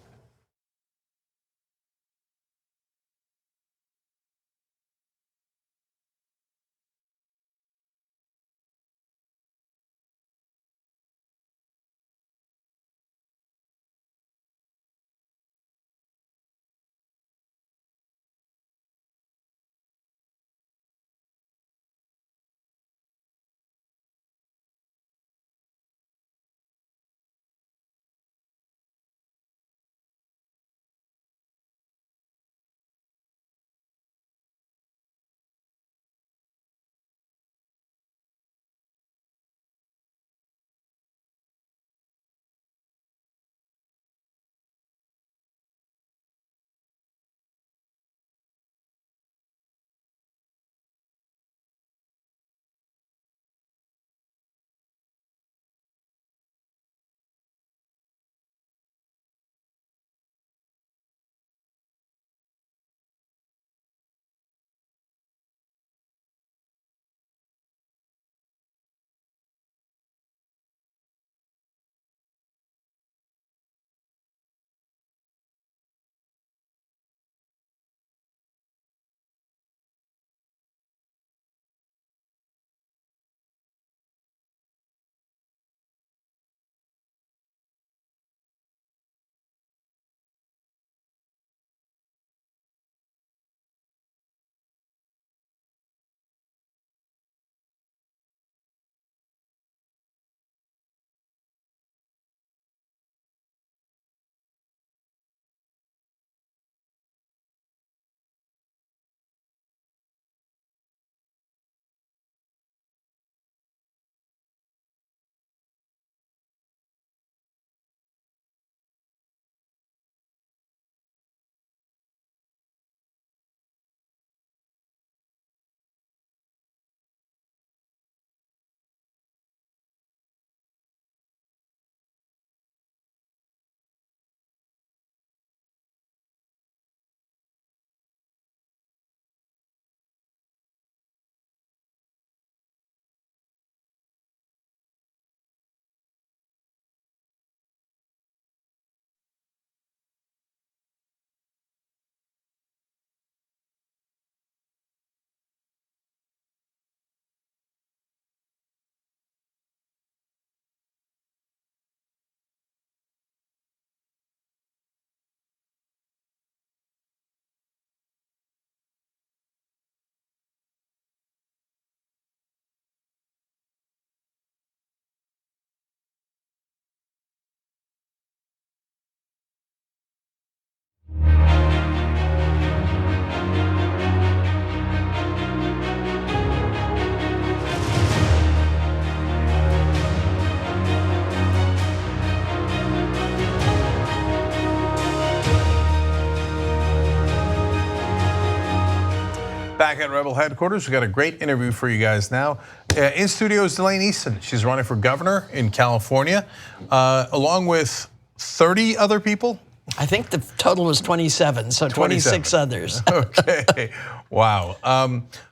A: Back at Rebel headquarters, we got a great interview for you guys now. In studio is Delane Easton. She's running for governor in California, along with 30 other people.
J: I think the total was 27, so 26 others.
A: Okay, wow.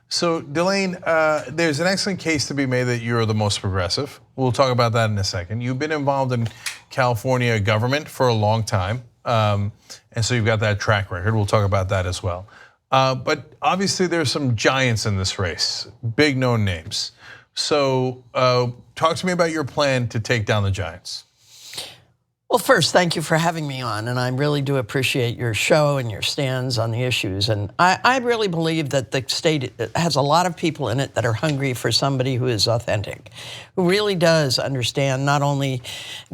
A: So Delane, there's an excellent case to be made that you're the most progressive. We'll talk about that in a second. You've been involved in California government for a long time, and so you've got that track record. We'll talk about that as well. But obviously there's some giants in this race, big known names. So talk to me about your plan to take down the giants.
J: Well, first, thank you for having me on, and I really do appreciate your show and your stands on the issues. And I really believe that the state has a lot of people in it that are hungry for somebody who is authentic, who really does understand not only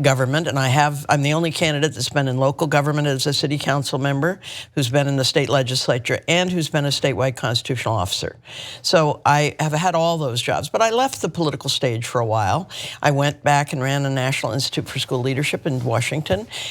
J: government, and I'm the only candidate that's been in local government as a city council member, who's been in the state legislature, and who's been a statewide constitutional officer. So I have had all those jobs, but I left the political stage for a while. I went back and ran the National Institute for School Leadership in Washington,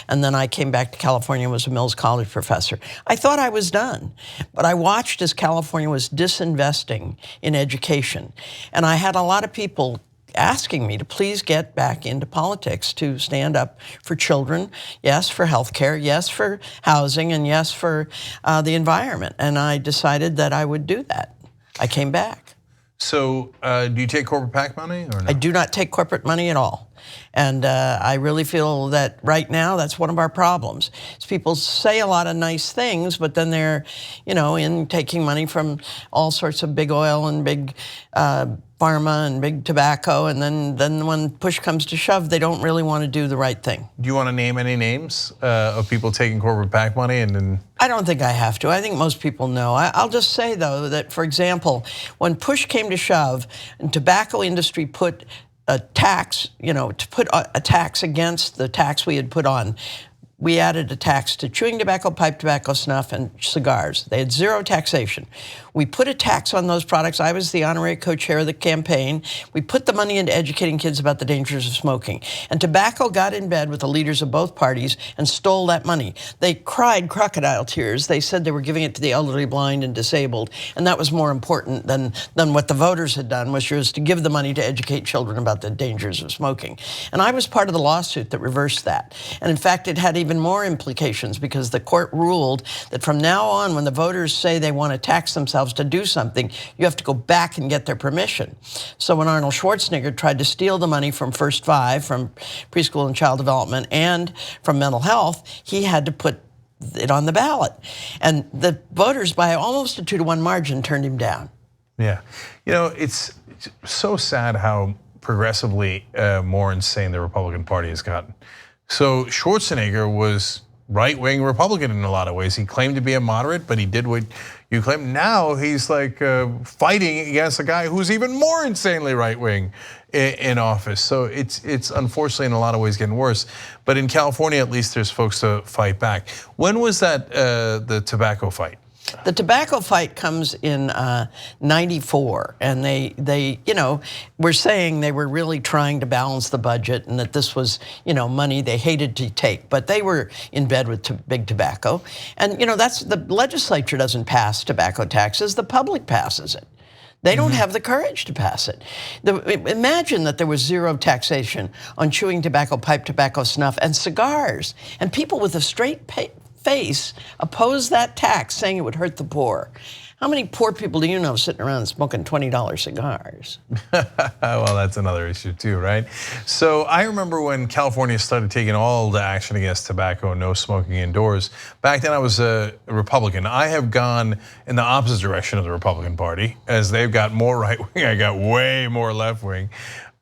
J: and then I came back to California and was a Mills College professor. I thought I was done, but I watched as California was disinvesting in education, and I had a lot of people asking me to please get back into politics, to stand up for children, yes, for healthcare, yes, for housing, and yes, for the environment. And I decided that I would do that. I came back.
A: So do you take corporate PAC money or no?
J: I do not take corporate money at all. And I really feel that right now that's one of our problems. Is people say a lot of nice things, but then they're, in taking money from all sorts of big oil and big pharma and big tobacco, and then when push comes to shove, they don't really want to do the right thing.
A: Do you want to name any names of people taking corporate PAC money and then?
J: I don't think I have to. I think most people know. I'll just say though that, for example, when push came to shove, and tobacco industry put a tax, to put a tax against the tax we had put on. We added a tax to chewing tobacco, pipe tobacco, snuff, and cigars. They had zero taxation. We put a tax on those products. I was the honorary co-chair of the campaign. We put the money into educating kids about the dangers of smoking. And tobacco got in bed with the leaders of both parties and stole that money. They cried crocodile tears. They said they were giving it to the elderly, blind, and disabled. And that was more important than what the voters had done, which was to give the money to educate children about the dangers of smoking. And I was part of the lawsuit that reversed that. And in fact, it had even more implications because the court ruled that from now on, when the voters say they want to tax themselves to do something, you have to go back and get their permission. So when Arnold Schwarzenegger tried to steal the money from First Five, from preschool and child development, and from mental health, he had to put it on the ballot. And the voters, by almost a 2-to-1 margin, turned him down.
A: Yeah, it's so sad how progressively more insane the Republican Party has gotten. So Schwarzenegger was right-wing Republican in a lot of ways. He claimed to be a moderate, but he did what you claim. Now he's like fighting against a guy who's even more insanely right-wing in office. So it's unfortunately in a lot of ways getting worse. But in California, at least, there's folks to fight back. When was that the tobacco fight?
J: The tobacco fight comes in '94, and they were saying they were really trying to balance the budget, and that this was money they hated to take, but they were in bed with big tobacco, and that's the legislature doesn't pass tobacco taxes, the public passes it. They don't have the courage to pass it. Imagine that there was zero taxation on chewing tobacco, pipe tobacco, snuff, and cigars, and people with a straight face oppose that tax, saying it would hurt the poor. How many poor people do you know sitting around smoking $20 cigars?
A: Well, that's another issue too, right? So I remember when California started taking all the action against tobacco, no smoking indoors. Back then I was a Republican. I have gone in the opposite direction of the Republican Party. As they've got more right wing, I got way more left wing.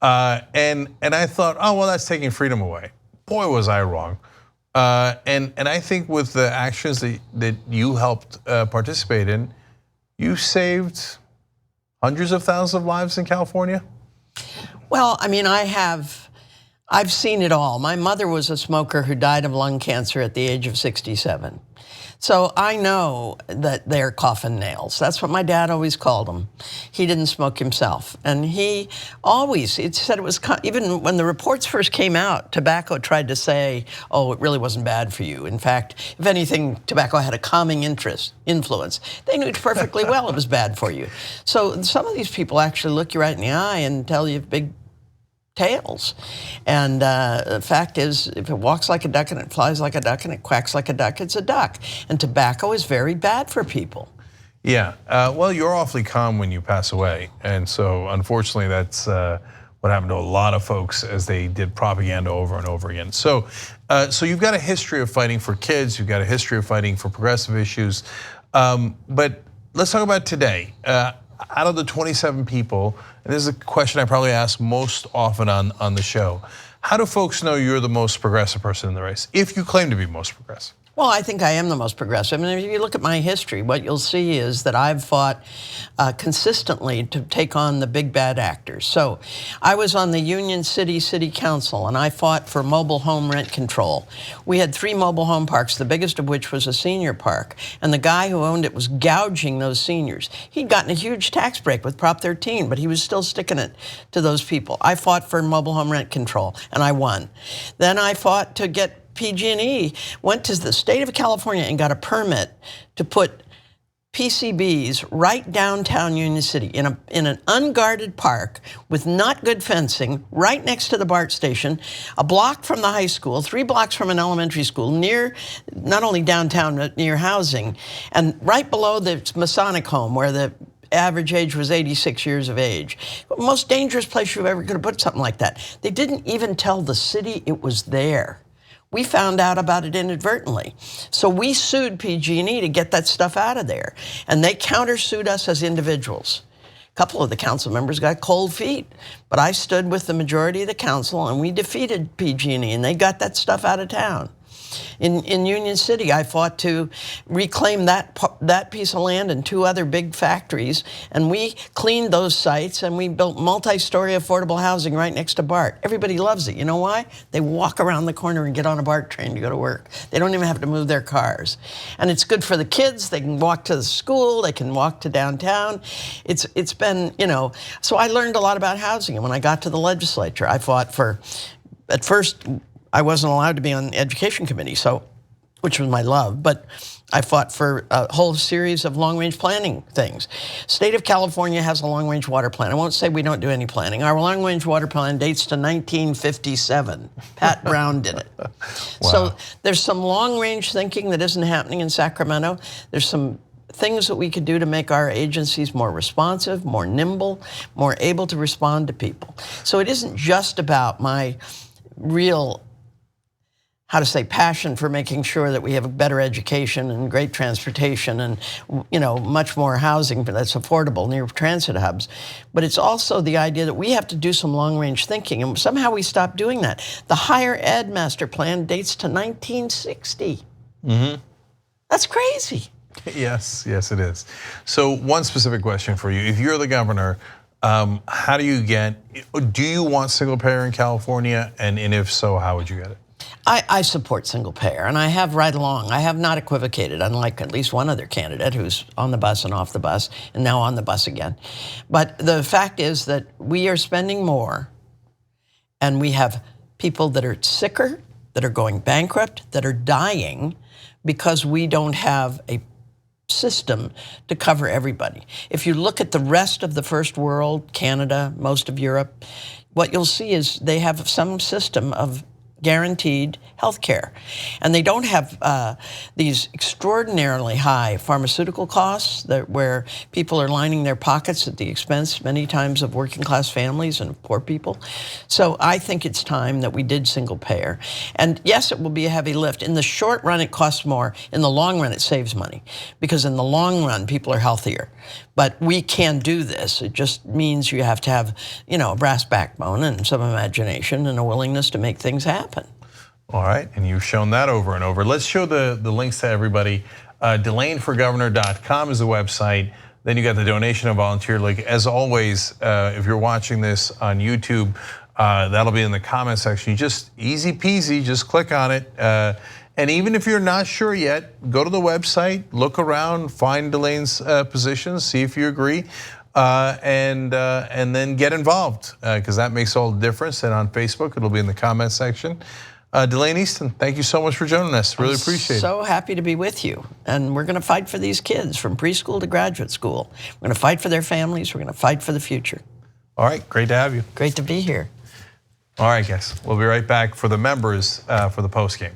A: And I thought, oh, well, that's taking freedom away. Boy, was I wrong. And I think with the actions that you helped participate in, you saved hundreds of thousands of lives in California?
J: Well, I mean, I've seen it all. My mother was a smoker who died of lung cancer at the age of 67. So I know that they're coffin nails. That's what my dad always called them. He didn't smoke himself. And he said it was, even when the reports first came out, tobacco tried to say, oh, it really wasn't bad for you. In fact, if anything, tobacco had a calming influence. They knew perfectly well it was bad for you. So some of these people actually look you right in the eye and tell you big tails. And the fact is, if it walks like a duck and it flies like a duck and it quacks like a duck, it's a duck. And tobacco is very bad for people.
A: Yeah, well, you're awfully calm when you pass away. And so unfortunately, that's what happened to a lot of folks as they did propaganda over and over again. So, so you've got a history of fighting for kids, you've got a history of fighting for progressive issues. But let's talk about today. Out of the 27 people, and this is a question I probably ask most often on the show, how do folks know you're the most progressive person in the race, if you claim to be most progressive?
J: Well, I think I am the most progressive. And if you look at my history, what you'll see is that I've fought consistently to take on the big bad actors. So I was on the Union City City Council, and I fought for mobile home rent control. We had 3 mobile home parks, the biggest of which was a senior park. And the guy who owned it was gouging those seniors. He'd gotten a huge tax break with Prop 13, but he was still sticking it to those people. I fought for mobile home rent control, and I won. Then I fought to get PG&E, went to the state of California and got a permit to put PCBs right downtown Union City in an unguarded park with not good fencing, right next to the BART station, a block from the high school, 3 blocks from an elementary school, near not only downtown but near housing, and right below the Masonic home where the average age was 86 years of age. Most dangerous place you ever could have put something like that. They didn't even tell the city it was there. We found out about it inadvertently. So we sued PG&E to get that stuff out of there. And they countersued us as individuals. A couple of the council members got cold feet, but I stood with the majority of the council and we defeated PG&E and they got that stuff out of town. In Union City, I fought to reclaim that piece of land and 2 other big factories, and we cleaned those sites and we built multi-story affordable housing right next to BART. Everybody loves it. You know why? They walk around the corner and get on a BART train to go to work. They don't even have to move their cars. And it's good for the kids. They can walk to the school. They can walk to downtown. It's been, so I learned a lot about housing. And when I got to the legislature, I fought for, at first, I wasn't allowed to be on the education committee, which was my love, but I fought for a whole series of long-range planning things. State of California has a long-range water plan. I won't say we don't do any planning. Our long-range water plan dates to 1957. Pat Brown did it. Wow. So there's some long-range thinking that isn't happening in Sacramento. There's some things that we could do to make our agencies more responsive, more nimble, more able to respond to people. So it isn't just about my real passion for making sure that we have a better education and great transportation and, much more housing that's affordable near transit hubs. But it's also the idea that we have to do some long-range thinking, and somehow we stopped doing that. The higher ed master plan dates to 1960. Mm-hmm. That's crazy.
A: Yes, it is. So one specific question for you. If you're the governor, how do you want single payer in California? And if so, how would you get it?
J: I support single payer, and I have right along. I have not equivocated, unlike at least one other candidate who's on the bus and off the bus, and now on the bus again. But the fact is that we are spending more, and we have people that are sicker, that are going bankrupt, that are dying because we don't have a system to cover everybody. If you look at the rest of the first world, Canada, most of Europe, what you'll see is they have some system of guaranteed health care. And they don't have these extraordinarily high pharmaceutical costs where people are lining their pockets at the expense many times of working class families and poor people. So I think it's time that we did single payer. And yes, it will be a heavy lift. In the short run, it costs more. In the long run, it saves money. Because in the long run, people are healthier. But we can do this. It just means you have to have, a brass backbone and some imagination and a willingness to make things happen.
A: All right, and you've shown that over and over. Let's show the links to everybody. DelaneForGovernor.com is the website. Then you got the donation and volunteer link. As always, if you're watching this on YouTube, that'll be in the comment section. Just easy peasy, just click on it. And even if you're not sure yet, go to the website, look around, find Delaine's positions, see if you agree, and then get involved, because that makes all the difference. And on Facebook, it'll be in the comment section. Delaine Easton, thank you so much for joining us. Really appreciate it.
J: So happy to be with you. And we're going to fight for these kids from preschool to graduate school. We're going to fight for their families. We're going to fight for the future.
A: All right, great to have you.
J: Great to be here.
A: All right, guys, we'll be right back for the members for the post game.